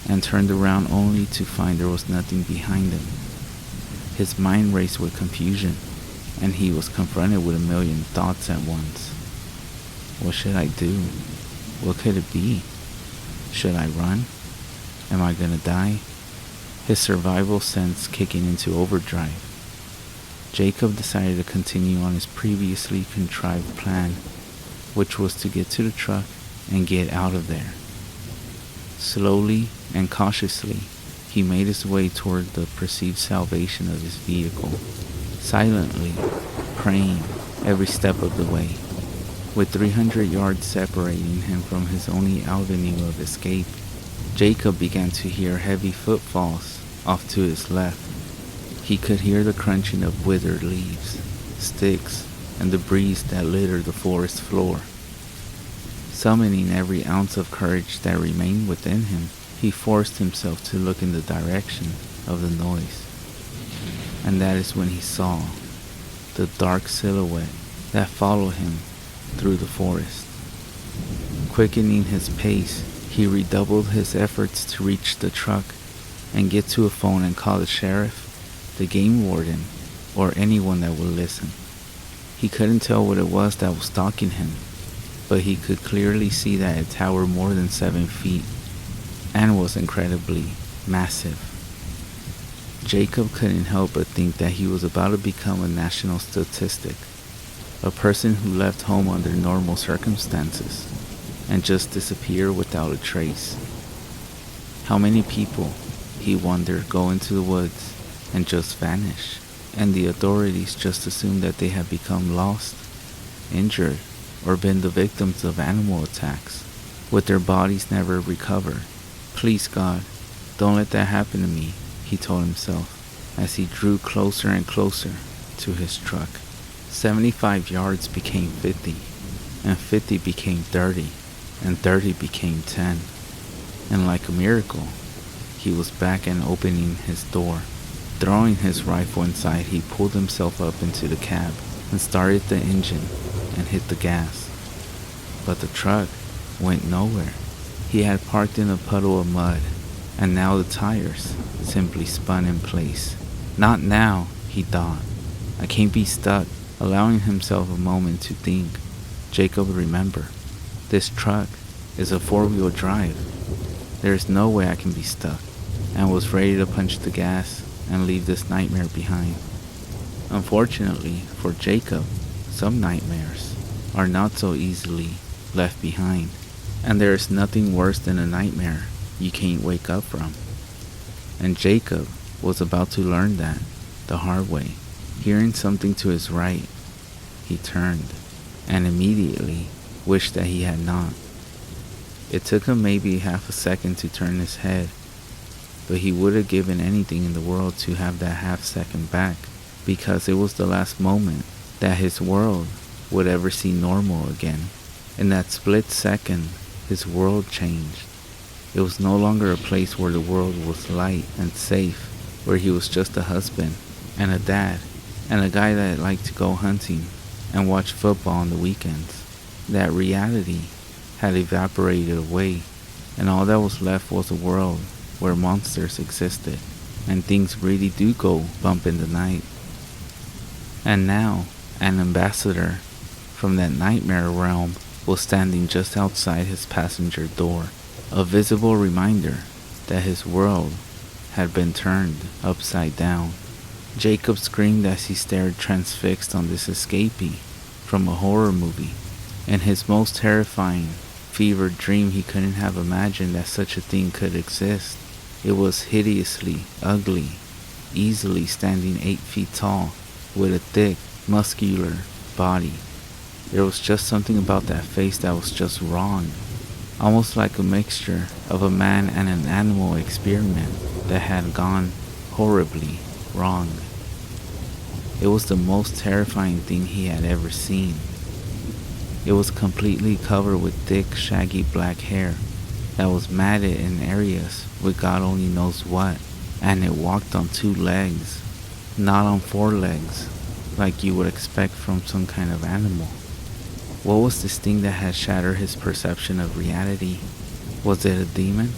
[SPEAKER 1] and turned around only to find there was nothing behind him. His mind raced with confusion, and he was confronted with a million thoughts at once. What should I do? What could it be? Should I run? Am I gonna die? His survival sense kicking into overdrive. Jacob decided to continue on his previously contrived plan, which was to get to the truck and get out of there. Slowly and cautiously, he made his way toward the perceived salvation of his vehicle, silently praying every step of the way. With 300 yards separating him from his only avenue of escape, Jacob began to hear heavy footfalls off to his left. He could hear the crunching of withered leaves, sticks, and debris that littered the forest floor. Summoning every ounce of courage that remained within him, he forced himself to look in the direction of the noise. And that is when he saw the dark silhouette that followed him through the forest. Quickening his pace, he redoubled his efforts to reach the truck and get to a phone and call the sheriff, the game warden, or anyone that would listen. He couldn't tell what it was that was stalking him, but he could clearly see that it towered more than 7 feet and was incredibly massive. Jacob couldn't help but think that he was about to become a national statistic, a person who left home under normal circumstances and just disappeared without a trace. How many people, he wondered, go into the woods and just vanish, and the authorities just assume that they have become lost, injured, or been the victims of animal attacks, with their bodies never recovered. Please God, don't let that happen to me, he told himself as he drew closer and closer to his truck. 75 yards became 50, and 50 became 30. and 30 became 10. And like a miracle, he was back and opening his door. Throwing his rifle inside, he pulled himself up into the cab and started the engine and hit the gas. But the truck went nowhere. He had parked in a puddle of mud, and now the tires simply spun in place. Not now, he thought. I can't be stuck. Allowing himself a moment to think, Jacob remembered, this truck is a 4-wheel drive. There is no way I can be stuck, and was ready to punch the gas and leave this nightmare behind. Unfortunately for Jacob, some nightmares are not so easily left behind, and there is nothing worse than a nightmare you can't wake up from. And Jacob was about to learn that the hard way. Hearing something to his right, he turned and immediately wished that he had not. It took him maybe half a second to turn his head, but he would have given anything in the world to have that half second back, because it was the last moment that his world would ever see normal again. In that split second, his world changed. It was no longer a place where the world was light and safe, where he was just a husband and a dad and a guy that liked to go hunting and watch football on the weekends. That reality had evaporated away, and all that was left was a world where monsters existed and things really do go bump in the night. And now, an ambassador from that nightmare realm was standing just outside his passenger door, a visible reminder that his world had been turned upside down. Jacob screamed as he stared transfixed on this escapee from a horror movie. In his most terrifying, fevered dream, he couldn't have imagined that such a thing could exist. It was hideously ugly, easily standing 8 feet tall, with a thick, muscular body. There was just something about that face that was just wrong, almost like a mixture of a man and an animal experiment that had gone horribly wrong. It was the most terrifying thing he had ever seen. It was completely covered with thick, shaggy black hair that was matted in areas with God only knows what, and it walked on 2 legs, not on 4 legs, like you would expect from some kind of animal. What was this thing that had shattered his perception of reality? Was it a demon?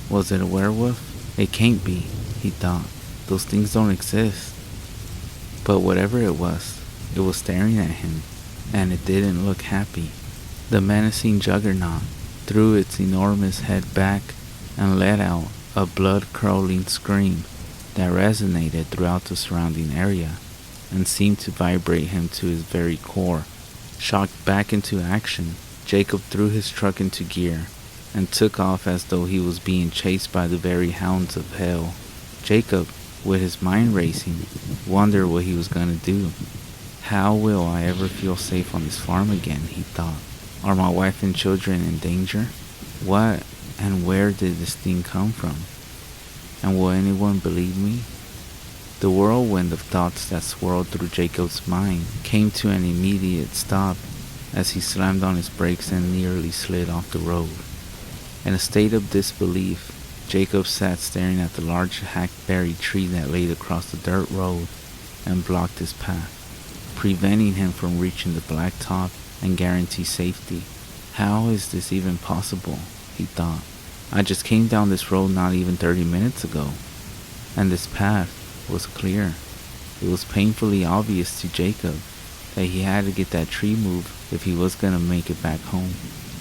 [SPEAKER 1] Was it a werewolf? It can't be, he thought. Those things don't exist. But whatever it was staring at him, and it didn't look happy. The menacing juggernaut threw its enormous head back and let out a blood-curdling scream that resonated throughout the surrounding area and seemed to vibrate him to his very core. Shocked back into action, Jacob threw his truck into gear and took off as though he was being chased by the very hounds of hell. Jacob, with his mind racing, wondered what he was going to do. How will I ever feel safe on this farm again, he thought. Are my wife and children in danger? What and where did this thing come from? And will anyone believe me? The whirlwind of thoughts that swirled through Jacob's mind came to an immediate stop as he slammed on his brakes and nearly slid off the road. In a state of disbelief, Jacob sat staring at the large hackberry tree that laid across the dirt road and blocked his path, preventing him from reaching the blacktop and guarantee safety. How is this even possible, he thought. I just came down this road not even 30 minutes ago, and this path was clear. It was painfully obvious to Jacob that he had to get that tree moved if he was going to make it back home,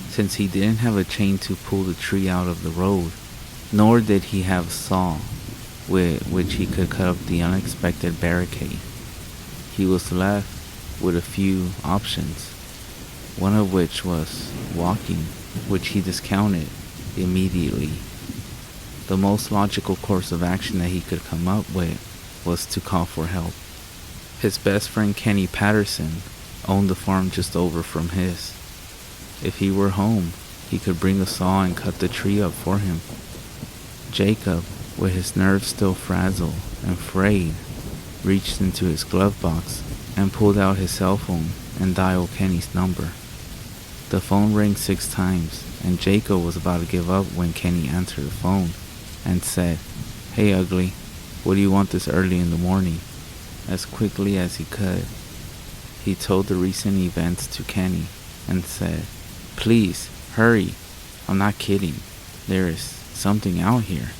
[SPEAKER 1] since he didn't have a chain to pull the tree out of the road, nor did he have a saw with which he could cut up the unexpected barricade. He was left with a few options, one of which was walking, which he discounted immediately. The most logical course of action that he could come up with was to call for help. His best friend Kenny Patterson owned the farm just over from his. If he were home, he could bring a saw and cut the tree up for him. Jacob, with his nerves still frazzled and frayed, reached into his glove box and pulled out his cell phone and dialed Kenny's number. The phone rang 6 times, and Jacob was about to give up when Kenny answered the phone and said, "Hey ugly, what do you want this early in the morning?" As quickly as he could, he told the recent events to Kenny and said, "Please, hurry. I'm not kidding. There is something out here."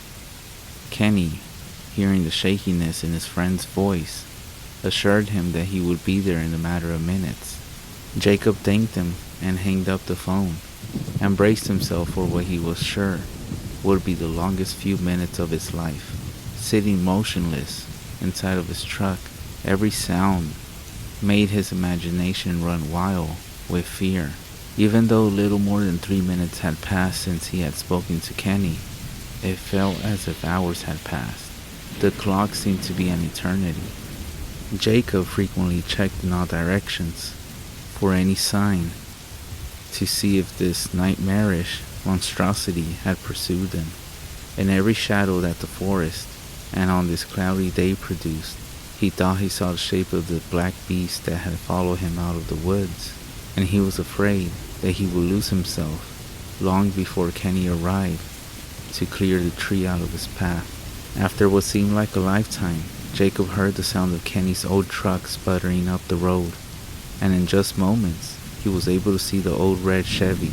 [SPEAKER 1] Kenny, hearing the shakiness in his friend's voice, assured him that he would be there in a matter of minutes. Jacob thanked him and hanged up the phone, and braced himself for what he was sure would be the longest few minutes of his life. Sitting motionless inside of his truck, every sound made his imagination run wild with fear. Even though little more than 3 minutes had passed since he had spoken to Kenny, it felt as if hours had passed. The clock seemed to be an eternity. Jacob frequently checked in all directions for any sign to see if this nightmarish monstrosity had pursued them. In every shadow that the forest and on this cloudy day produced, he thought he saw the shape of the black beast that had followed him out of the woods, and he was afraid that he would lose himself long before Kenny arrived to clear the tree out of his path. After what seemed like a lifetime, Jacob heard the sound of Kenny's old truck sputtering up the road, and in just moments, he was able to see the old red Chevy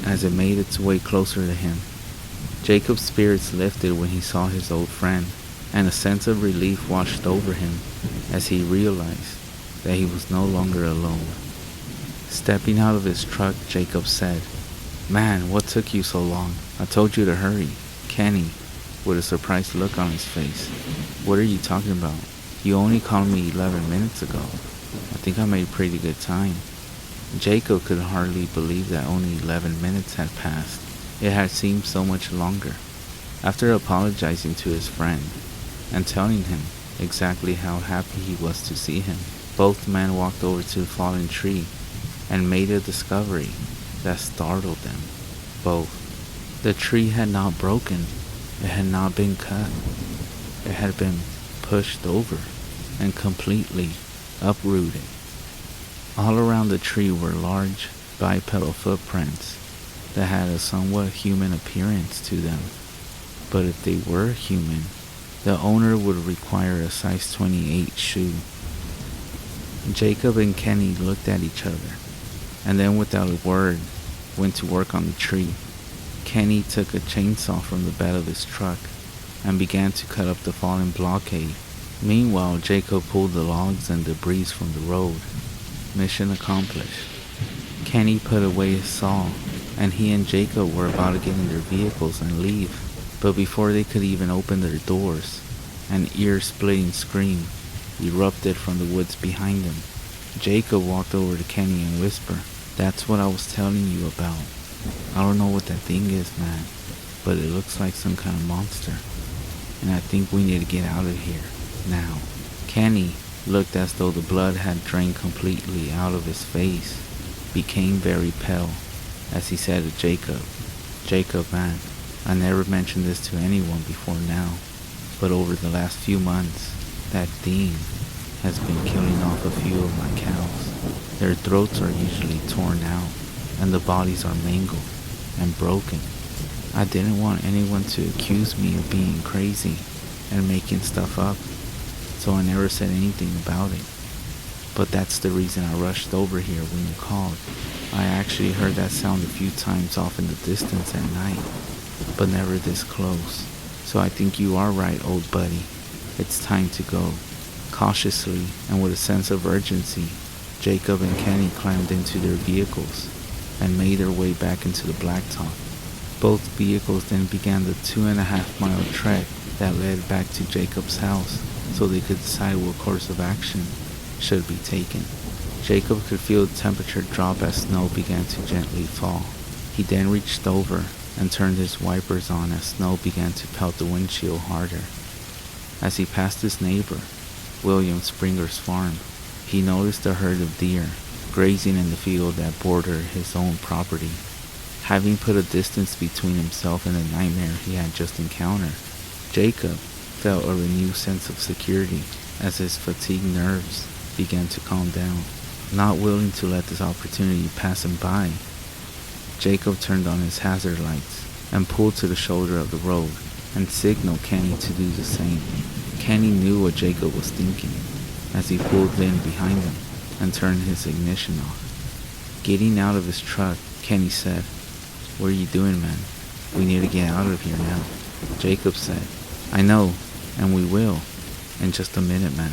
[SPEAKER 1] as it made its way closer to him. Jacob's spirits lifted when he saw his old friend, and a sense of relief washed over him as he realized that he was no longer alone. Stepping out of his truck, Jacob said, "Man, what took you so long? I told you to hurry." Kenny, with a surprised look on his face, "What are you talking about? You only called me 11 minutes ago. I think I made pretty good time." Jacob could hardly believe that only 11 minutes had passed. It had seemed so much longer. After apologizing to his friend and telling him exactly how happy he was to see him, both men walked over to the fallen tree and made a discovery that startled them both. The tree had not broken. It had not been cut. It had been pushed over and completely uprooted. All around the tree were large bipedal footprints that had a somewhat human appearance to them. But if they were human, the owner would require a size 28 shoe. Jacob and Kenny looked at each other, and then without a word, went to work on the tree. Kenny took a chainsaw from the bed of his truck and began to cut up the fallen blockade. Meanwhile, Jacob pulled the logs and debris from the road. Mission accomplished. Kenny put away his saw, and he and Jacob were about to get in their vehicles and leave. But before they could even open their doors, an ear-splitting scream erupted from the woods behind them. Jacob walked over to Kenny and whispered, "That's what I was telling you about. I don't know what that thing is, man, but it looks like some kind of monster, and I think we need to get out of here now." Kenny looked as though the blood had drained completely out of his face, became very pale as he said to Jacob, "Jacob, man, I never mentioned this to anyone before now, but over the last few months, that thing has been killing off a few of my cows. Their throats are usually torn out, and the bodies are mangled and broken. I didn't want anyone to accuse me of being crazy and making stuff up, so I never said anything about it. But that's the reason I rushed over here when you called. I actually heard that sound a few times off in the distance at night, but never this close. So I think you are right, old buddy. It's time to go." Cautiously and with a sense of urgency, Jacob and Kenny climbed into their vehicles and made their way back into the blacktop. Both vehicles then began the 2.5-mile trek that led back to Jacob's house so they could decide what course of action should be taken. Jacob could feel the temperature drop as snow began to gently fall. He then reached over and turned his wipers on as snow began to pelt the windshield harder. As he passed his neighbor, William Springer's farm, he noticed a herd of deer grazing in the field that bordered his own property. Having put a distance between himself and the nightmare he had just encountered, Jacob felt a renewed sense of security as his fatigued nerves began to calm down. Not willing to let this opportunity pass him by, Jacob turned on his hazard lights and pulled to the shoulder of the road and signaled Kenny to do the same. Kenny knew what Jacob was thinking as he pulled in behind him and turned his ignition off. Getting out of his truck, Kenny said, "What are you doing, man? We need to get out of here now." Jacob said, "I know, and we will. In just a minute, man.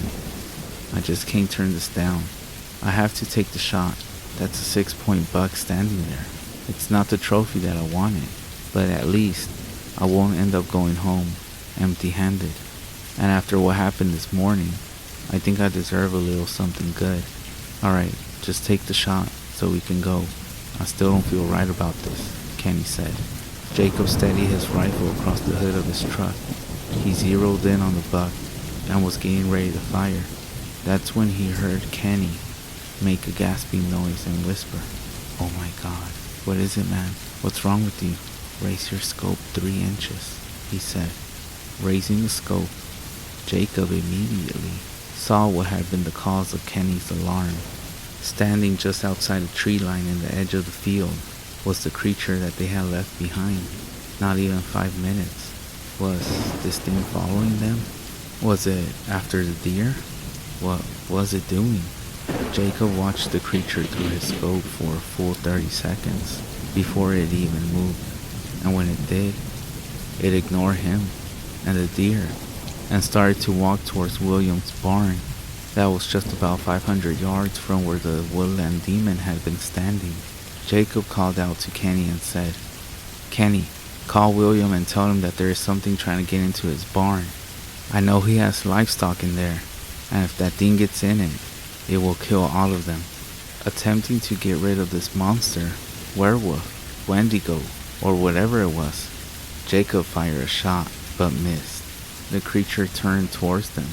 [SPEAKER 1] I just can't turn this down. I have to take the shot. That's a 6-point buck standing there. It's not the trophy that I wanted, but at least I won't end up going home empty-handed. And after what happened this morning, I think I deserve a little something good. Alright, just take the shot so we can go. I still don't feel right about this," Kenny said. Jacob steadied his rifle across the hood of his truck. He zeroed in on the buck and was getting ready to fire. That's when he heard Kenny make a gasping noise and whisper, "Oh my God, what is it, man? What's wrong with you? Raise your scope 3 inches, he said. Raising the scope, Jacob immediately saw what had been the cause of Kenny's alarm. Standing just outside the tree line in the edge of the field was the creature that they had left behind. Not even 5 minutes. Was this thing following them? Was it after the deer? What was it doing? Jacob watched the creature through his scope for a full 30 seconds before it even moved, and when it did, it ignored him and the deer and started to walk towards William's barn that was just about 500 yards from where the woodland demon had been standing. Jacob called out to Kenny and said, "Kenny, call William and tell him that there is something trying to get into his barn. I know he has livestock in there, and if that thing gets in it, it will kill all of them." Attempting to get rid of this monster, werewolf, wendigo, or whatever it was, Jacob fired a shot, but missed. The creature turned towards them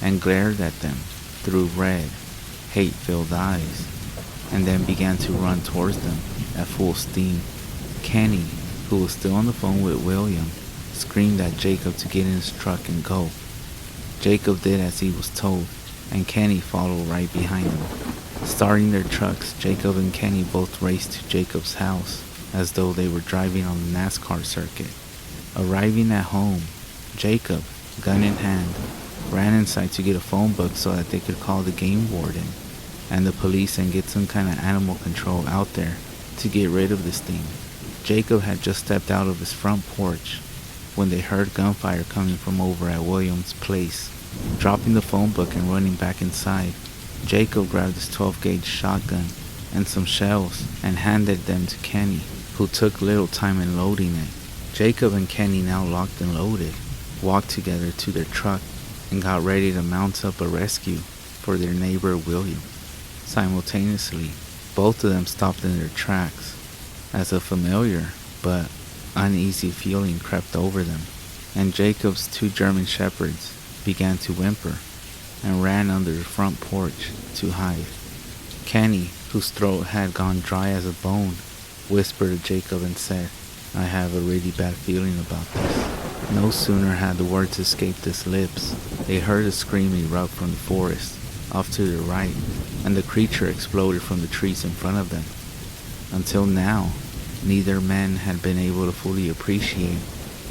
[SPEAKER 1] and glared at them through red, hate-filled eyes, and then began to run towards them at full steam. Kenny, who was still on the phone with William, screamed at Jacob to get in his truck and go. Jacob did as he was told, and Kenny followed right behind him. Starting their trucks, Jacob and Kenny both raced to Jacob's house as though they were driving on the NASCAR circuit. Arriving at home, Jacob, gun in hand, ran inside to get a phone book so that they could call the game warden and the police and get some kind of animal control out there to get rid of this thing. Jacob had just stepped out of his front porch when they heard gunfire coming from over at William's place. Dropping the phone book and running back inside, Jacob grabbed his 12-gauge shotgun and some shells and handed them to Kenny, who took little time in loading it. Jacob and Kenny, now locked and loaded, walked together to their truck and got ready to mount up a rescue for their neighbor William. Simultaneously, both of them stopped in their tracks as a familiar but uneasy feeling crept over them, and Jacob's 2 German shepherds began to whimper and ran under the front porch to hide. Kenny, whose throat had gone dry as a bone, whispered to Jacob and said, "I have a really bad feeling about this." No sooner had the words escaped his lips, they heard a scream erupt from the forest off to the right, and the creature exploded from the trees in front of them. Until now, neither man had been able to fully appreciate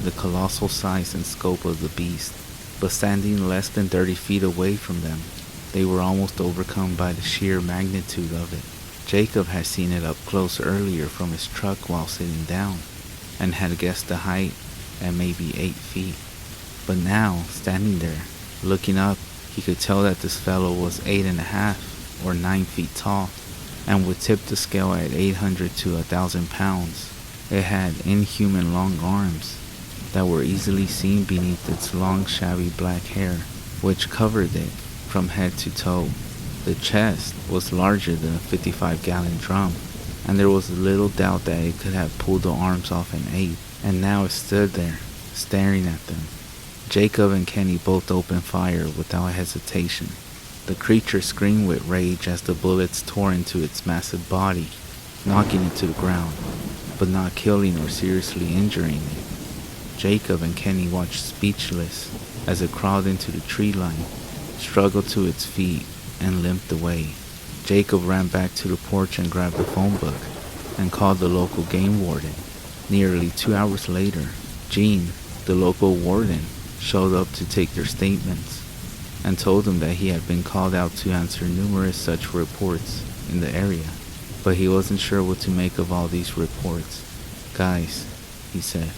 [SPEAKER 1] the colossal size and scope of the beast, but standing less than 30 feet away from them, they were almost overcome by the sheer magnitude of it. Jacob had seen it up close earlier from his truck while sitting down, and had guessed the height at maybe 8 feet. But now, standing there, looking up, he could tell that this fellow was 8.5 or 9 feet tall, and would tip the scale at 800 to 1,000 pounds. It had inhuman long arms that were easily seen beneath its long shabby black hair, which covered it from head to toe. The chest was larger than a 55-gallon drum, and there was little doubt that it could have pulled the arms off an ape, and now it stood there, staring at them. Jacob and Kenny both opened fire without hesitation. The creature screamed with rage as the bullets tore into its massive body, knocking it to the ground, but not killing or seriously injuring it. Jacob and Kenny watched speechless as it crawled into the tree line, struggled to its feet, and limped away. Jacob ran back to the porch and grabbed the phone book. and called the local game warden. Nearly 2 hours later, Gene, the local warden, showed up to take their statements and told them that he had been called out to answer numerous such reports in the area, but he wasn't sure what to make of all these reports. "Guys," he said,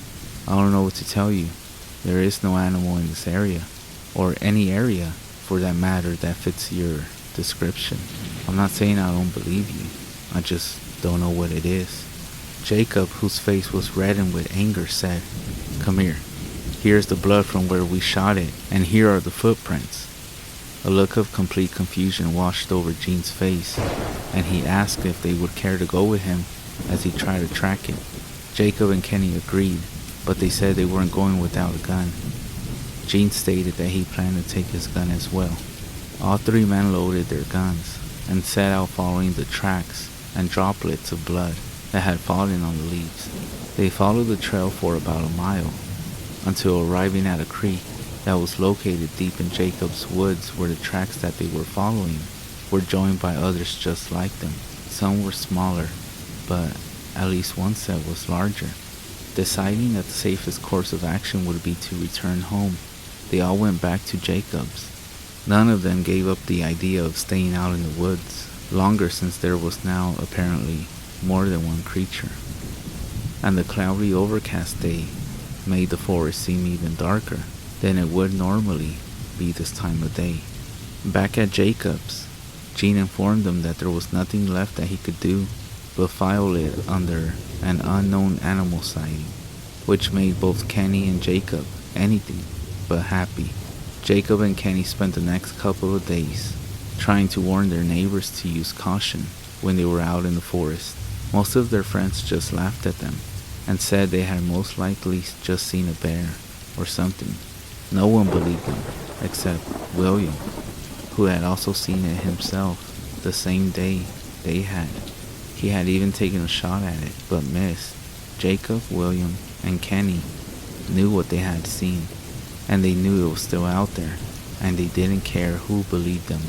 [SPEAKER 1] "I don't know what to tell you. There is no animal in this area, or any area for that matter that fits your description. I'm not saying I don't believe you, I just don't know what it is." Jacob, whose face was reddened with anger, said, "Come here. Here's the blood from where we shot it, and here are the footprints." A look of complete confusion washed over Gene's face, and he asked if they would care to go with him as he tried to track it. Jacob and Kenny agreed, but they said they weren't going without a gun. Gene stated that he planned to take his gun as well. All three men loaded their guns and set out following the tracks and droplets of blood that had fallen on the leaves. They followed the trail for about a mile until arriving at a creek that was located deep in Jacob's woods, where the tracks that they were following were joined by others just like them. Some were smaller, but at least one set was larger. Deciding that the safest course of action would be to return home, they all went back to Jacob's. None of them gave up the idea of staying out in the woods longer, since there was now apparently more than one creature, and the cloudy overcast day made the forest seem even darker than it would normally be this time of day. Back at Jacob's, Gene informed them that there was nothing left that he could do but file it under an unknown animal sighting, which made both Kenny and Jacob anything but happy. Jacob and Kenny spent the next couple of days trying to warn their neighbors to use caution when they were out in the forest. Most of their friends just laughed at them and said they had most likely just seen a bear or something. No one believed them except William, who had also seen it himself the same day they had. He had even taken a shot at it, but missed. Jacob, William, and Kenny knew what they had seen, and they knew it was still out there, and they didn't care who believed them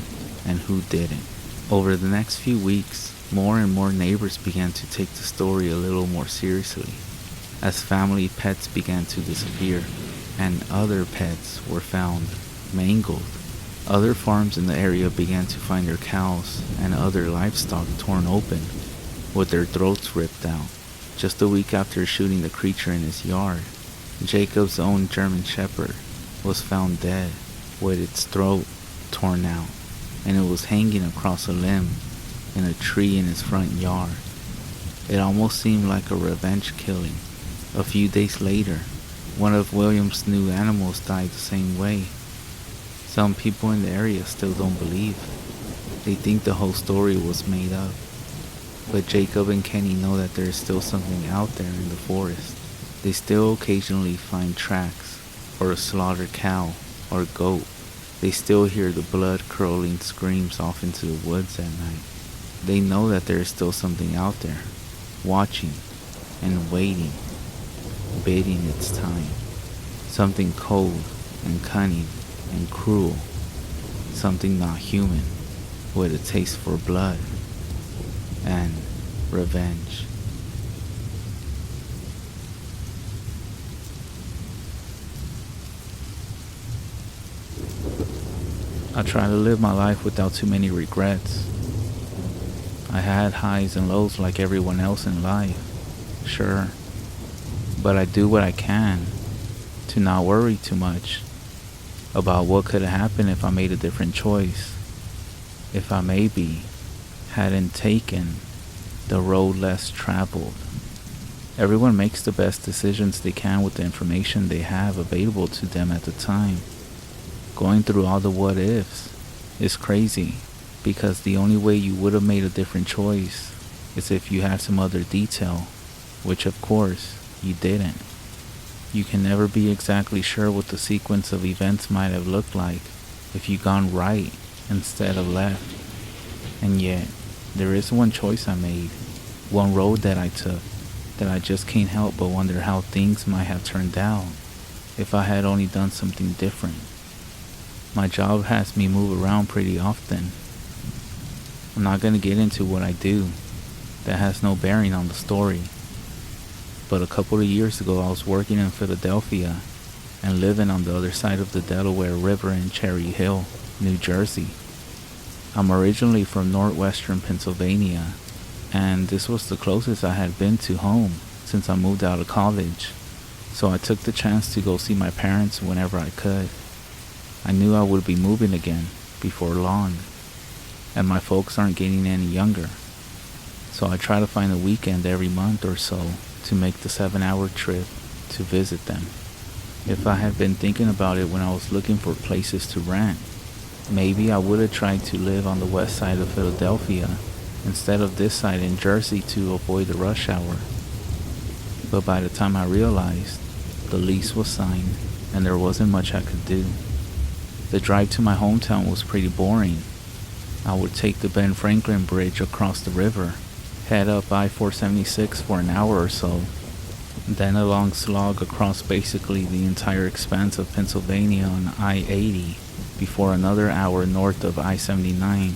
[SPEAKER 1] and who didn't. Over the next few weeks, more and more neighbors began to take the story a little more seriously, as family pets began to disappear, and other pets were found mangled. Other farms in the area began to find their cows and other livestock torn open, with their throats ripped out. Just a week after shooting the creature in his yard, Jacob's own German Shepherd was found dead, with its throat torn out, and it was hanging across a limb in a tree in his front yard. It almost seemed like a revenge killing. A few days later, one of William's new animals died the same way. Some people in the area still don't believe. They think the whole story was made up. But Jacob and Kenny know that there is still something out there in the forest. They still occasionally find tracks, or a slaughtered cow or goat. They still hear the blood-curdling screams off into the woods at night. They know that there is still something out there, watching and waiting, biding its time. Something cold and cunning and cruel. Something not human, with a taste for blood and revenge. I try to live my life without too many regrets. I had highs and lows like everyone else in life, sure, but I do what I can to not worry too much about what could have happened if I made a different choice, if I maybe hadn't taken the road less traveled. Everyone makes the best decisions they can with the information they have available to them at the time. Going through all the what ifs is crazy, because the only way you would have made a different choice is if you had some other detail, which of course you didn't. You can never be exactly sure what the sequence of events might have looked like if you gone right instead of left. And yet, there is one choice I made, one road that I took, that I just can't help but wonder how things might have turned out if I had only done something different. My job has me move around pretty often. I'm not going to get into what I do, that has no bearing on the story. But a couple of years ago, I was working in Philadelphia and living on the other side of the Delaware River in Cherry Hill, New Jersey. I'm originally from northwestern Pennsylvania, and this was the closest I had been to home since I moved out of college, so I took the chance to go see my parents whenever I could. I knew I would be moving again before long, and my folks aren't getting any younger, so I try to find a weekend every month or so to make the 7-hour trip to visit them. If I had been thinking about it when I was looking for places to rent, maybe I would have tried to live on the west side of Philadelphia instead of this side in Jersey to avoid the rush hour. But by the time I realized, the lease was signed and there wasn't much I could do. The drive to my hometown was pretty boring. I would take the Ben Franklin Bridge across the river, head up I-476 for an hour or so, then a long slog across basically the entire expanse of Pennsylvania on I-80 before another hour north of I-79.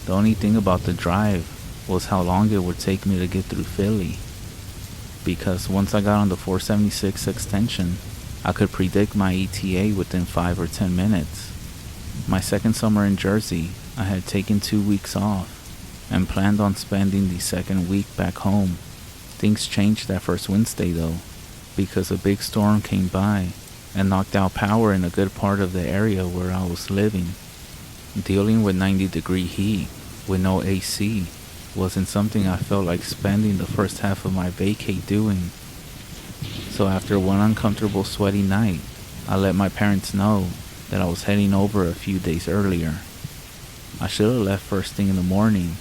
[SPEAKER 1] The only thing about the drive was how long it would take me to get through Philly, because once I got on the 476 extension, I could predict my ETA within 5 or 10 minutes. My second summer in Jersey, I had taken 2 weeks off and planned on spending the second week back home. Things changed that first Wednesday though, because a big storm came by and knocked out power in a good part of the area where I was living. Dealing with 90-degree heat with no AC wasn't something I felt like spending the first half of my vacay doing. So after one uncomfortable sweaty night, I let my parents know that I was heading over a few days earlier. I should have left first thing in the morning,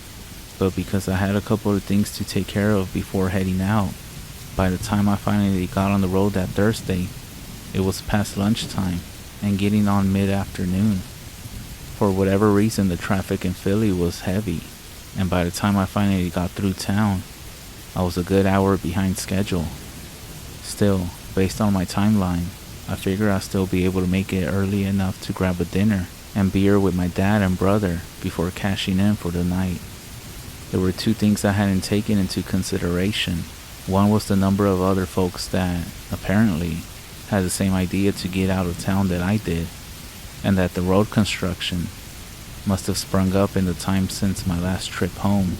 [SPEAKER 1] but because I had a couple of things to take care of before heading out, by the time I finally got on the road that Thursday, it was past lunchtime and getting on mid-afternoon. For whatever reason, the traffic in Philly was heavy, and by the time I finally got through town, I was a good hour behind schedule. Still, based on my timeline, I figured I'd still be able to make it early enough to grab a dinner and beer with my dad and brother before cashing in for the night. There were 2 things I hadn't taken into consideration. One was the number of other folks that, apparently, had the same idea to get out of town that I did, and that the road construction must have sprung up in the time since my last trip home.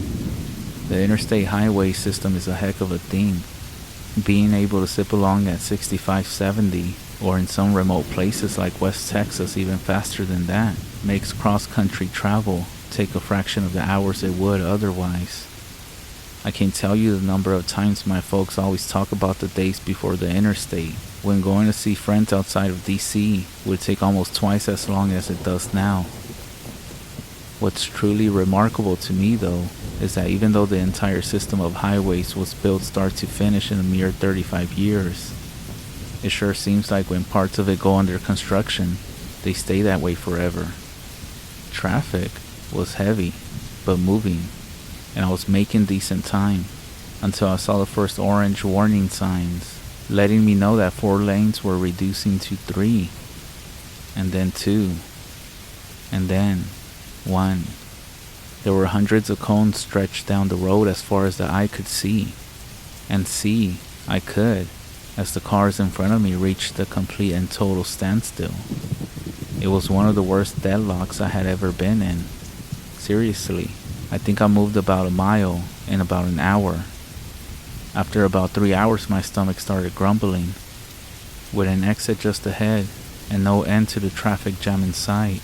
[SPEAKER 1] The interstate highway system is a heck of a thing. Being able to zip along at 65-70, or in some remote places like West Texas even faster than that, makes cross-country travel take a fraction of the hours it would otherwise. I can't tell you the number of times my folks always talk about the days before the interstate, when going to see friends outside of DC would take almost twice as long as it does now. What's truly remarkable to me though, is that even though the entire system of highways was built start to finish in a mere 35 years, it sure seems like when parts of it go under construction, they stay that way forever. Traffic was heavy, but moving, and I was making decent time until I saw the first orange warning signs letting me know that 4 lanes were reducing to 3, and then 2, and then 1. There were hundreds of cones stretched down the road as far as the eye could see, and see I could as the cars in front of me reached a complete and total standstill. It was one of the worst deadlocks I had ever been in. Seriously, I think I moved about a mile in about an hour. After about 3 hours, my stomach started grumbling. With an exit just ahead and no end to the traffic jam in sight,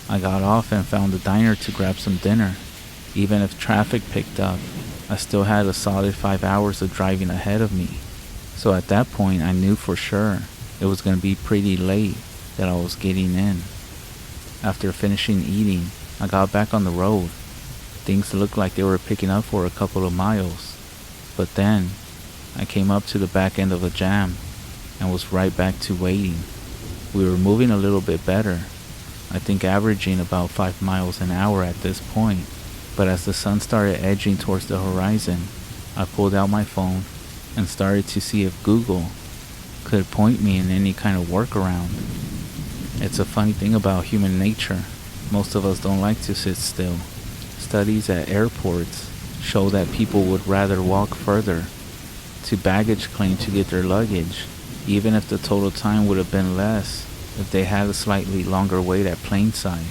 [SPEAKER 1] I got off and found a diner to grab some dinner. Even if traffic picked up, I still had a solid 5 hours of driving ahead of me. So at that point, I knew for sure it was going to be pretty late that I was getting in. After finishing eating, I got back on the road. Things looked like they were picking up for a couple of miles. But then, I came up to the back end of a jam and was right back to waiting. We were moving a little bit better, I think averaging about 5 miles an hour at this point. But as the sun started edging towards the horizon, I pulled out my phone and started to see if Google could point me in any kind of workaround. It's a funny thing about human nature. Most of us don't like to sit still. Studies at airports show that people would rather walk further to baggage claim to get their luggage, even if the total time would have been less if they had a slightly longer wait at plainside.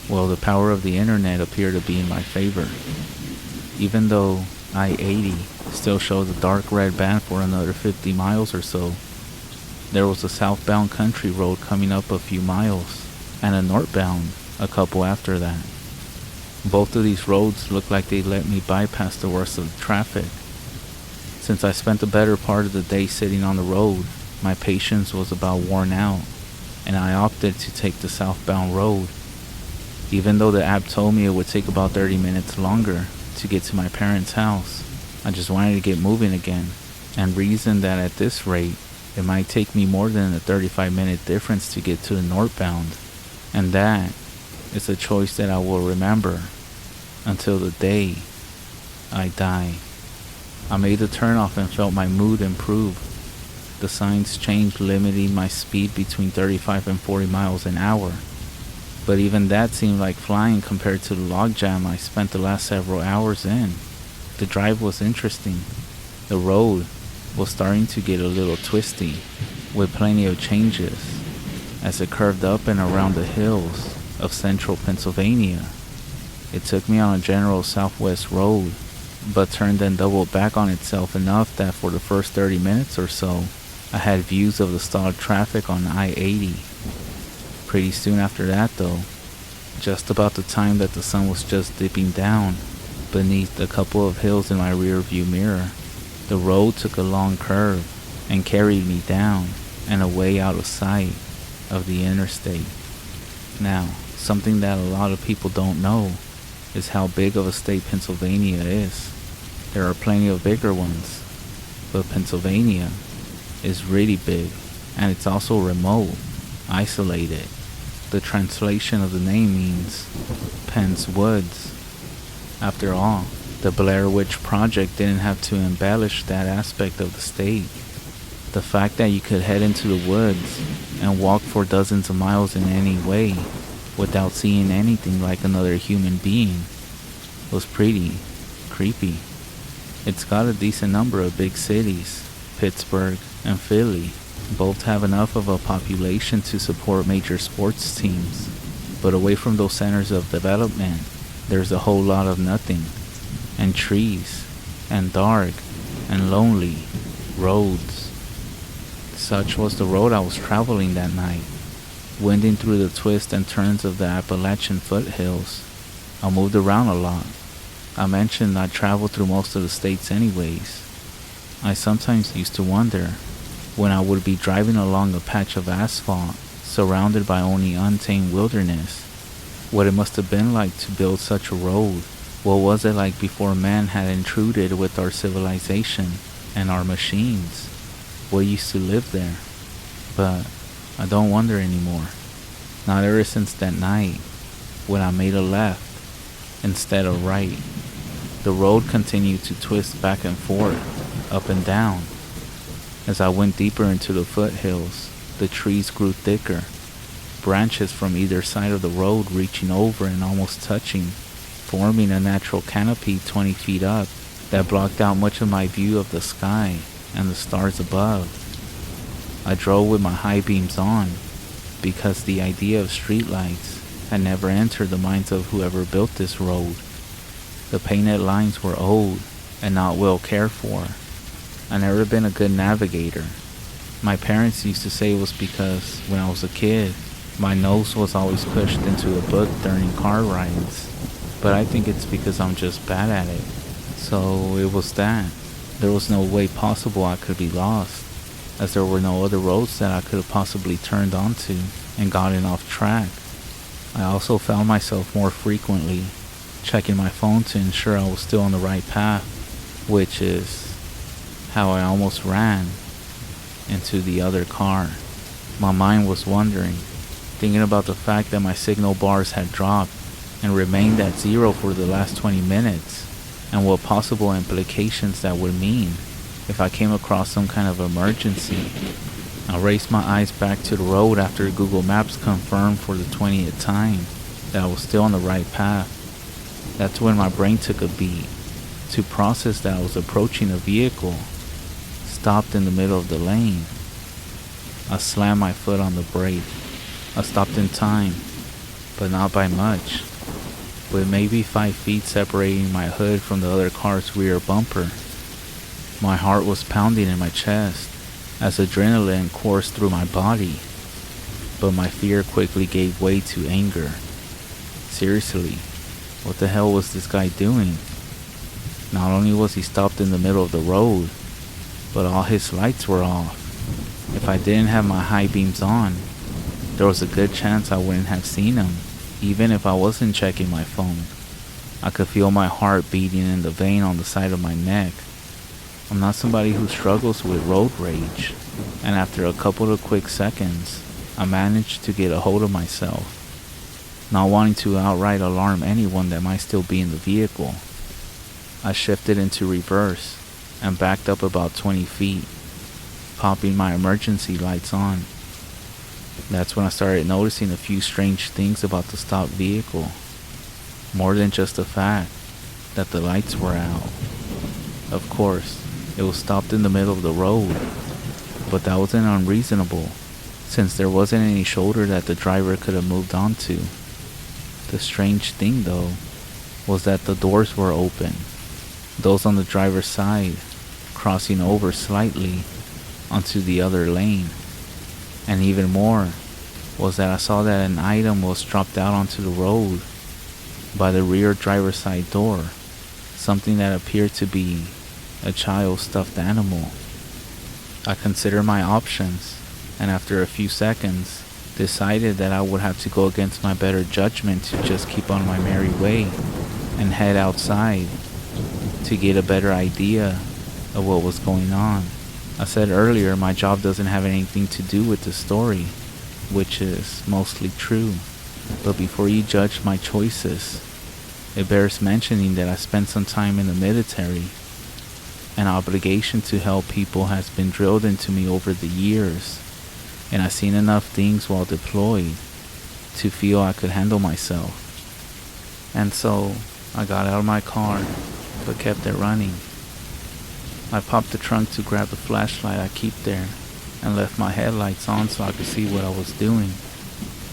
[SPEAKER 1] Well, the power of the internet appeared to be in my favor. Even though I-80 still showed the dark red band for another 50 miles or so, there was a southbound country road coming up a few miles, and a northbound a couple after that. Both of these roads looked like they let me bypass the worst of the traffic. Since I spent the better part of the day sitting on the road, my patience was about worn out, and I opted to take the southbound road. Even though the app told me it would take about 30 minutes longer to get to my parents' house, I just wanted to get moving again, and reasoned that at this rate, it might take me more than a 35-minute difference to get to the northbound, and that is a choice that I will remember until the day I die. I made the turnoff and felt my mood improve. The signs changed, limiting my speed between 35 and 40 miles an hour. But even that seemed like flying compared to the logjam I spent the last several hours in. The drive was interesting. The road was starting to get a little twisty, with plenty of changes, as it curved up and around the hills of central Pennsylvania. It took me on a general southwest road, but turned and doubled back on itself enough that for the first 30 minutes or so, I had views of the stalled traffic on I-80. Pretty soon after that though, just about the time that the sun was just dipping down beneath a couple of hills in my rear view mirror, the road took a long curve and carried me down and away out of sight of the interstate. Now, something that a lot of people don't know is how big of a state Pennsylvania is. There are plenty of bigger ones, but Pennsylvania is really big, and it's also remote, isolated. The translation of the name means Penn's Woods. After all, the Blair Witch Project didn't have to embellish that aspect of the state. The fact that you could head into the woods and walk for dozens of miles in any way without seeing anything like another human being was pretty creepy. It's got a decent number of big cities. Pittsburgh and Philly both have enough of a population to support major sports teams, but away from those centers of development, there's a whole lot of nothing, and trees, and dark, and lonely roads. Such was the road I was traveling that night, winding through the twists and turns of the Appalachian foothills. I moved around a lot. I mentioned I traveled through most of the states anyways. I sometimes used to wonder, when I would be driving along a patch of asphalt, surrounded by only untamed wilderness, what it must have been like to build such a road. What was it like before man had intruded with our civilization and our machines? What used to live there? But I don't wonder anymore. Not ever since that night, when I made a left instead of right. The road continued to twist back and forth, up and down. As I went deeper into the foothills, the trees grew thicker, branches from either side of the road reaching over and almost touching, forming a natural canopy 20 feet up that blocked out much of my view of the sky and the stars above. I drove with my high beams on, because the idea of streetlights had never entered the minds of whoever built this road. The painted lines were old and not well cared for. I'd never been a good navigator. My parents used to say it was because when I was a kid, my nose was always pushed into a book during car rides. But I think it's because I'm just bad at it. So it was that. There was no way possible I could be lost, as there were no other roads that I could have possibly turned onto and gotten off track. I also found myself more frequently checking my phone to ensure I was still on the right path, which is how I almost ran into the other car. My mind was wandering, thinking about the fact that my signal bars had dropped and remained at zero for the last 20 minutes, and what possible implications that would mean if I came across some kind of emergency. I raised my eyes back to the road after Google Maps confirmed for the 20th time that I was still on the right path. That's when my brain took a beat, to process that I was approaching a vehicle, stopped in the middle of the lane. I slammed my foot on the brake. I stopped in time, but not by much, with maybe 5 feet separating my hood from the other car's rear bumper. My heart was pounding in my chest as adrenaline coursed through my body, but my fear quickly gave way to anger. Seriously, what the hell was this guy doing? Not only was he stopped in the middle of the road, but all his lights were off. If I didn't have my high beams on, there was a good chance I wouldn't have seen him, even if I wasn't checking my phone. I could feel my heart beating in the vein on the side of my neck. I'm not somebody who struggles with road rage, and after a couple of quick seconds, I managed to get a hold of myself, not wanting to outright alarm anyone that might still be in the vehicle. I shifted into reverse and backed up about 20 feet, popping my emergency lights on. That's when I started noticing a few strange things about the stopped vehicle, more than just the fact that the lights were out. Of course, it was stopped in the middle of the road, but that wasn't unreasonable, since there wasn't any shoulder that the driver could have moved onto. The strange thing, though, was that the doors were open, those on the driver's side crossing over slightly onto the other lane. And even more was that I saw that an item was dropped out onto the road by the rear driver's side door, something that appeared to be a child's stuffed animal. I considered my options, and after a few seconds, decided that I would have to go against my better judgment to just keep on my merry way and head outside to get a better idea of what was going on. I said earlier my job doesn't have anything to do with the story, which is mostly true. But before you judge my choices, it bears mentioning that I spent some time in the military. An obligation to help people has been drilled into me over the years, and I've seen enough things while deployed to feel I could handle myself. And so I got out of my car, but kept it running. I popped the trunk to grab the flashlight I keep there and left my headlights on so I could see what I was doing.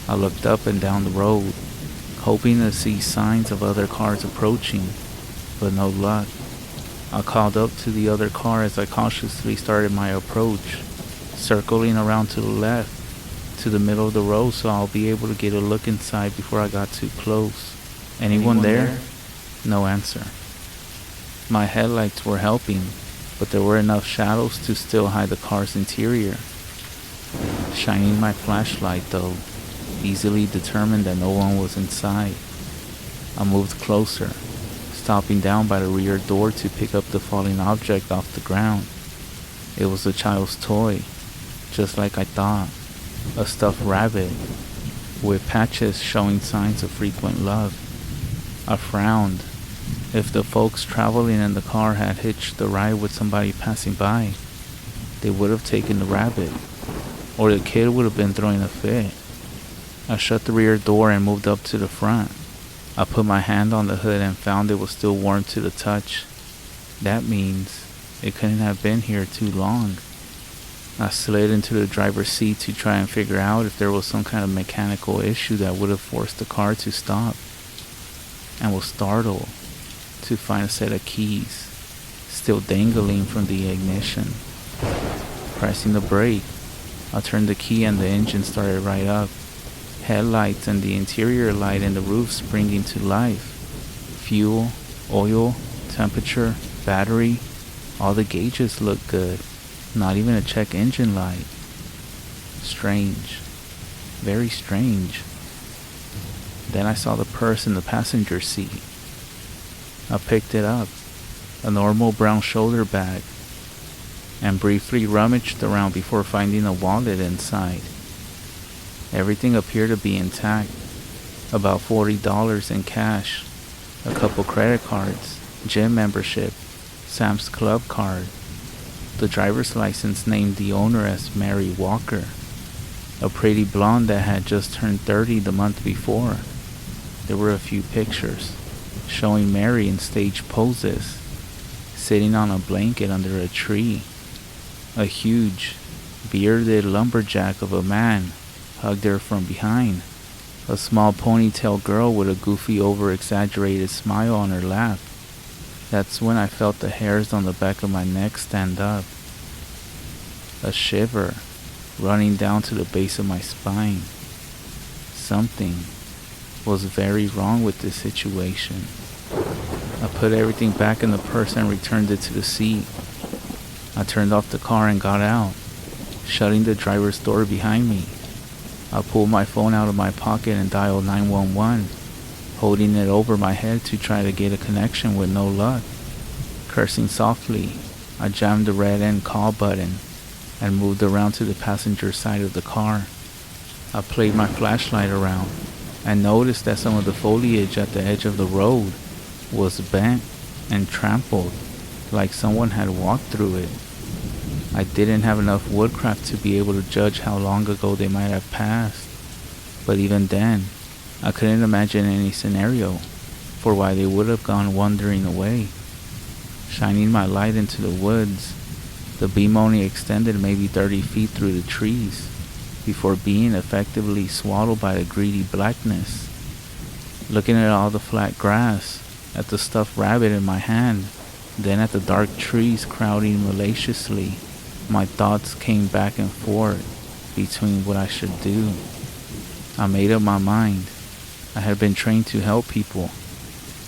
[SPEAKER 1] I looked up and down the road, hoping to see signs of other cars approaching, but no luck. I called up to the other car as I cautiously started my approach, circling around to the left, to the middle of the road so I'll be able to get a look inside before I got too close. Anyone there? No answer. My headlights were helping, but there were enough shadows to still hide the car's interior. Shining my flashlight, though, easily determined that no one was inside. I moved closer, stopping down by the rear door to pick up the falling object off the ground. It was a child's toy, just like I thought, a stuffed rabbit, with patches showing signs of frequent love. I frowned. If the folks traveling in the car had hitched the ride with somebody passing by, they would have taken the rabbit, or the kid would have been throwing a fit. I shut the rear door and moved up to the front. I put my hand on the hood and found it was still warm to the touch. That means it couldn't have been here too long. I slid into the driver's seat to try and figure out if there was some kind of mechanical issue that would have forced the car to stop, and was startled to find a set of keys still dangling from the ignition. Pressing the brake, I turned the key and the engine started right up. Headlights and the interior light in the roof springing to life. Fuel, oil, temperature, battery, all the gauges looked good. Not even a check engine light. Strange. Very strange. Then I saw the purse in the passenger seat. I picked it up, a normal brown shoulder bag, and briefly rummaged around before finding a wallet inside. Everything appeared to be intact. About $40 in cash, a couple credit cards, gym membership, Sam's Club card. The driver's license named the owner as Mary Walker, a pretty blonde that had just turned 30 the month before. There were a few pictures showing Mary in stage poses sitting on a blanket under a tree. A huge, bearded lumberjack of a man hugged her from behind. A small ponytail girl with a goofy, over-exaggerated smile on her lap. That's when I felt the hairs on the back of my neck stand up. A shiver running down to the base of my spine. Something was very wrong with this situation. I put everything back in the purse and returned it to the seat. I turned off the car and got out, shutting the driver's door behind me. I pulled my phone out of my pocket and dialed 911, holding it over my head to try to get a connection with no luck. Cursing softly, I jammed the red end call button and moved around to the passenger side of the car. I played my flashlight around and noticed that some of the foliage at the edge of the road was bent and trampled, like someone had walked through it. I didn't have enough woodcraft to be able to judge how long ago they might have passed, but even then, I couldn't imagine any scenario for why they would have gone wandering away. Shining my light into the woods, the beam only extended maybe 30 feet through the trees before being effectively swallowed by the greedy blackness. Looking at all the flat grass, at the stuffed rabbit in my hand, then at the dark trees crowding maliciously, my thoughts came back and forth between what I should do. I made up my mind. I had been trained to help people.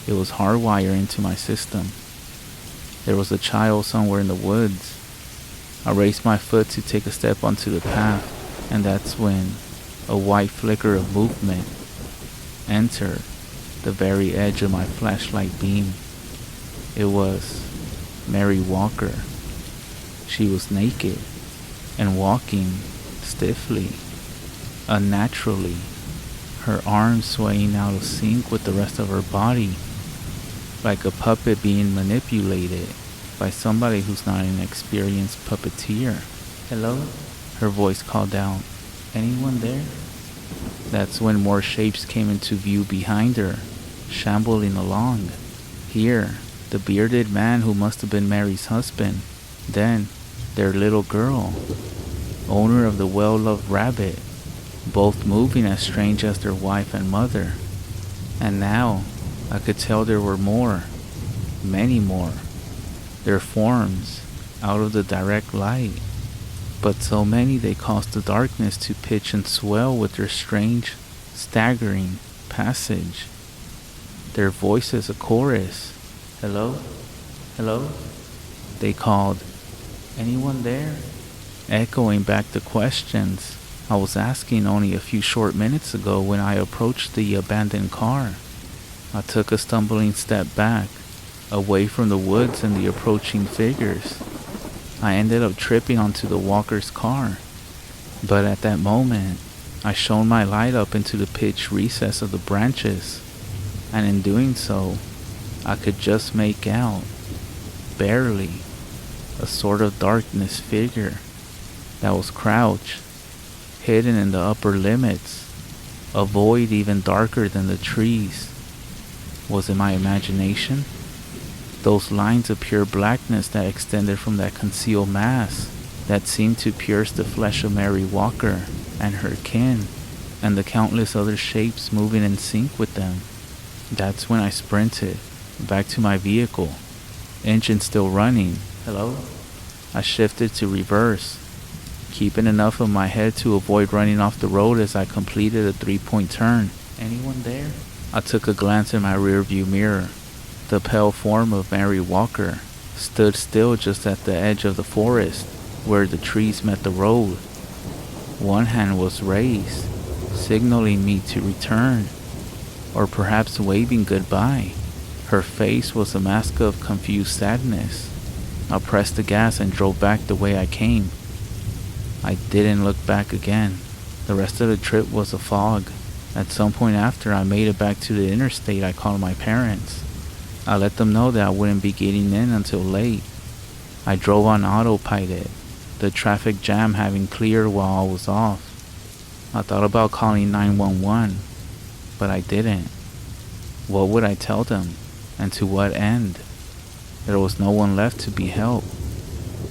[SPEAKER 1] It was hardwired into my system. There was a child somewhere in the woods. I raised my foot to take a step onto the path, and that's when a white flicker of movement entered the very edge of my flashlight beam. It was Mary Walker. She was naked and walking stiffly, unnaturally, her arms swaying out of sync with the rest of her body, like a puppet being manipulated by somebody who's not an experienced puppeteer. "Hello?" her voice called out. "Anyone there?" That's when more shapes came into view behind her, shambling along. Here, the bearded man who must have been Mary's husband, then their little girl, owner of the well-loved rabbit, both moving as strange as their wife and mother. And now, I could tell there were more, many more, their forms out of the direct light, but so many they caused the darkness to pitch and swell with their strange, staggering passage. Their voices a chorus. "Hello? Hello?" they called. "Anyone there?" Echoing back the questions I was asking only a few short minutes ago when I approached the abandoned car. I took a stumbling step back, away from the woods and the approaching figures. I ended up tripping onto the Walker's car, but at that moment, I shone my light up into the pitch recess of the branches, and in doing so, I could just make out, barely, a sort of darkness figure that was crouched, hidden in the upper limits, a void even darker than the trees. Was it my imagination? Those lines of pure blackness that extended from that concealed mass that seemed to pierce the flesh of Mary Walker and her kin, and the countless other shapes moving in sync with them. That's when I sprinted back to my vehicle, engine still running. "Hello?" I shifted to reverse, keeping enough of my head to avoid running off the road as I completed a 3-point turn. "Anyone there?" I took a glance in my rearview mirror. The pale form of Mary Walker stood still just at the edge of the forest where the trees met the road. One hand was raised, signaling me to return, or perhaps waving goodbye. Her face was a mask of confused sadness. I pressed the gas and drove back the way I came. I didn't look back again. The rest of the trip was a fog. At some point after I made it back to the interstate, I called my parents. I let them know that I wouldn't be getting in until late. I drove on autopilot, the traffic jam having cleared while I was off. I thought about calling 911, but I didn't. What would I tell them, and to what end? There was no one left to be helped.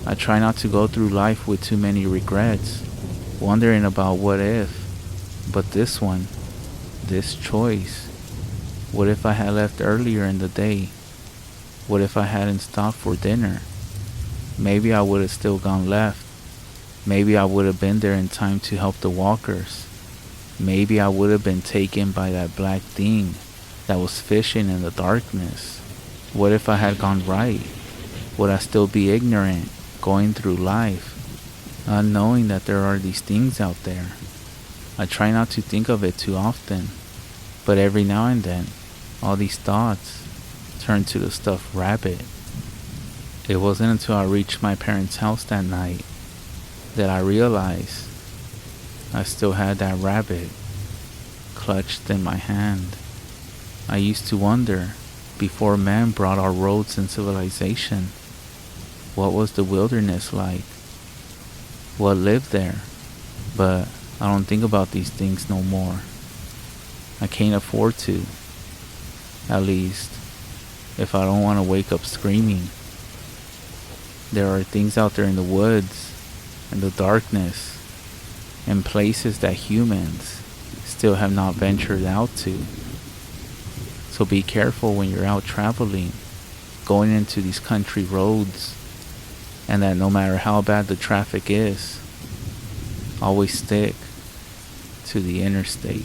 [SPEAKER 1] I try not to go through life with too many regrets, wondering about what if. But this one, this choice, what if I had left earlier in the day? What if I hadn't stopped for dinner? Maybe I would have still gone left. Maybe I would have been there in time to help the walkers. Maybe I would have been taken by that black thing that was fishing in the darkness. What if I had gone right? Would I still be ignorant, going through life, not knowing that there are these things out there? I try not to think of it too often, but every now and then, all these thoughts turn to the stuffed rabbit. It wasn't until I reached my parents' house that night that I realized I still had that rabbit clutched in my hand. I used to wonder, before man brought our roads and civilization, what was the wilderness like? What lived there? But I don't think about these things no more. I can't afford to. At least, if I don't want to wake up screaming. There are things out there in the woods, in the darkness, in places that humans still have not ventured out to. So be careful when you're out traveling, going into these country roads, and that no matter how bad the traffic is, always stick to the interstate.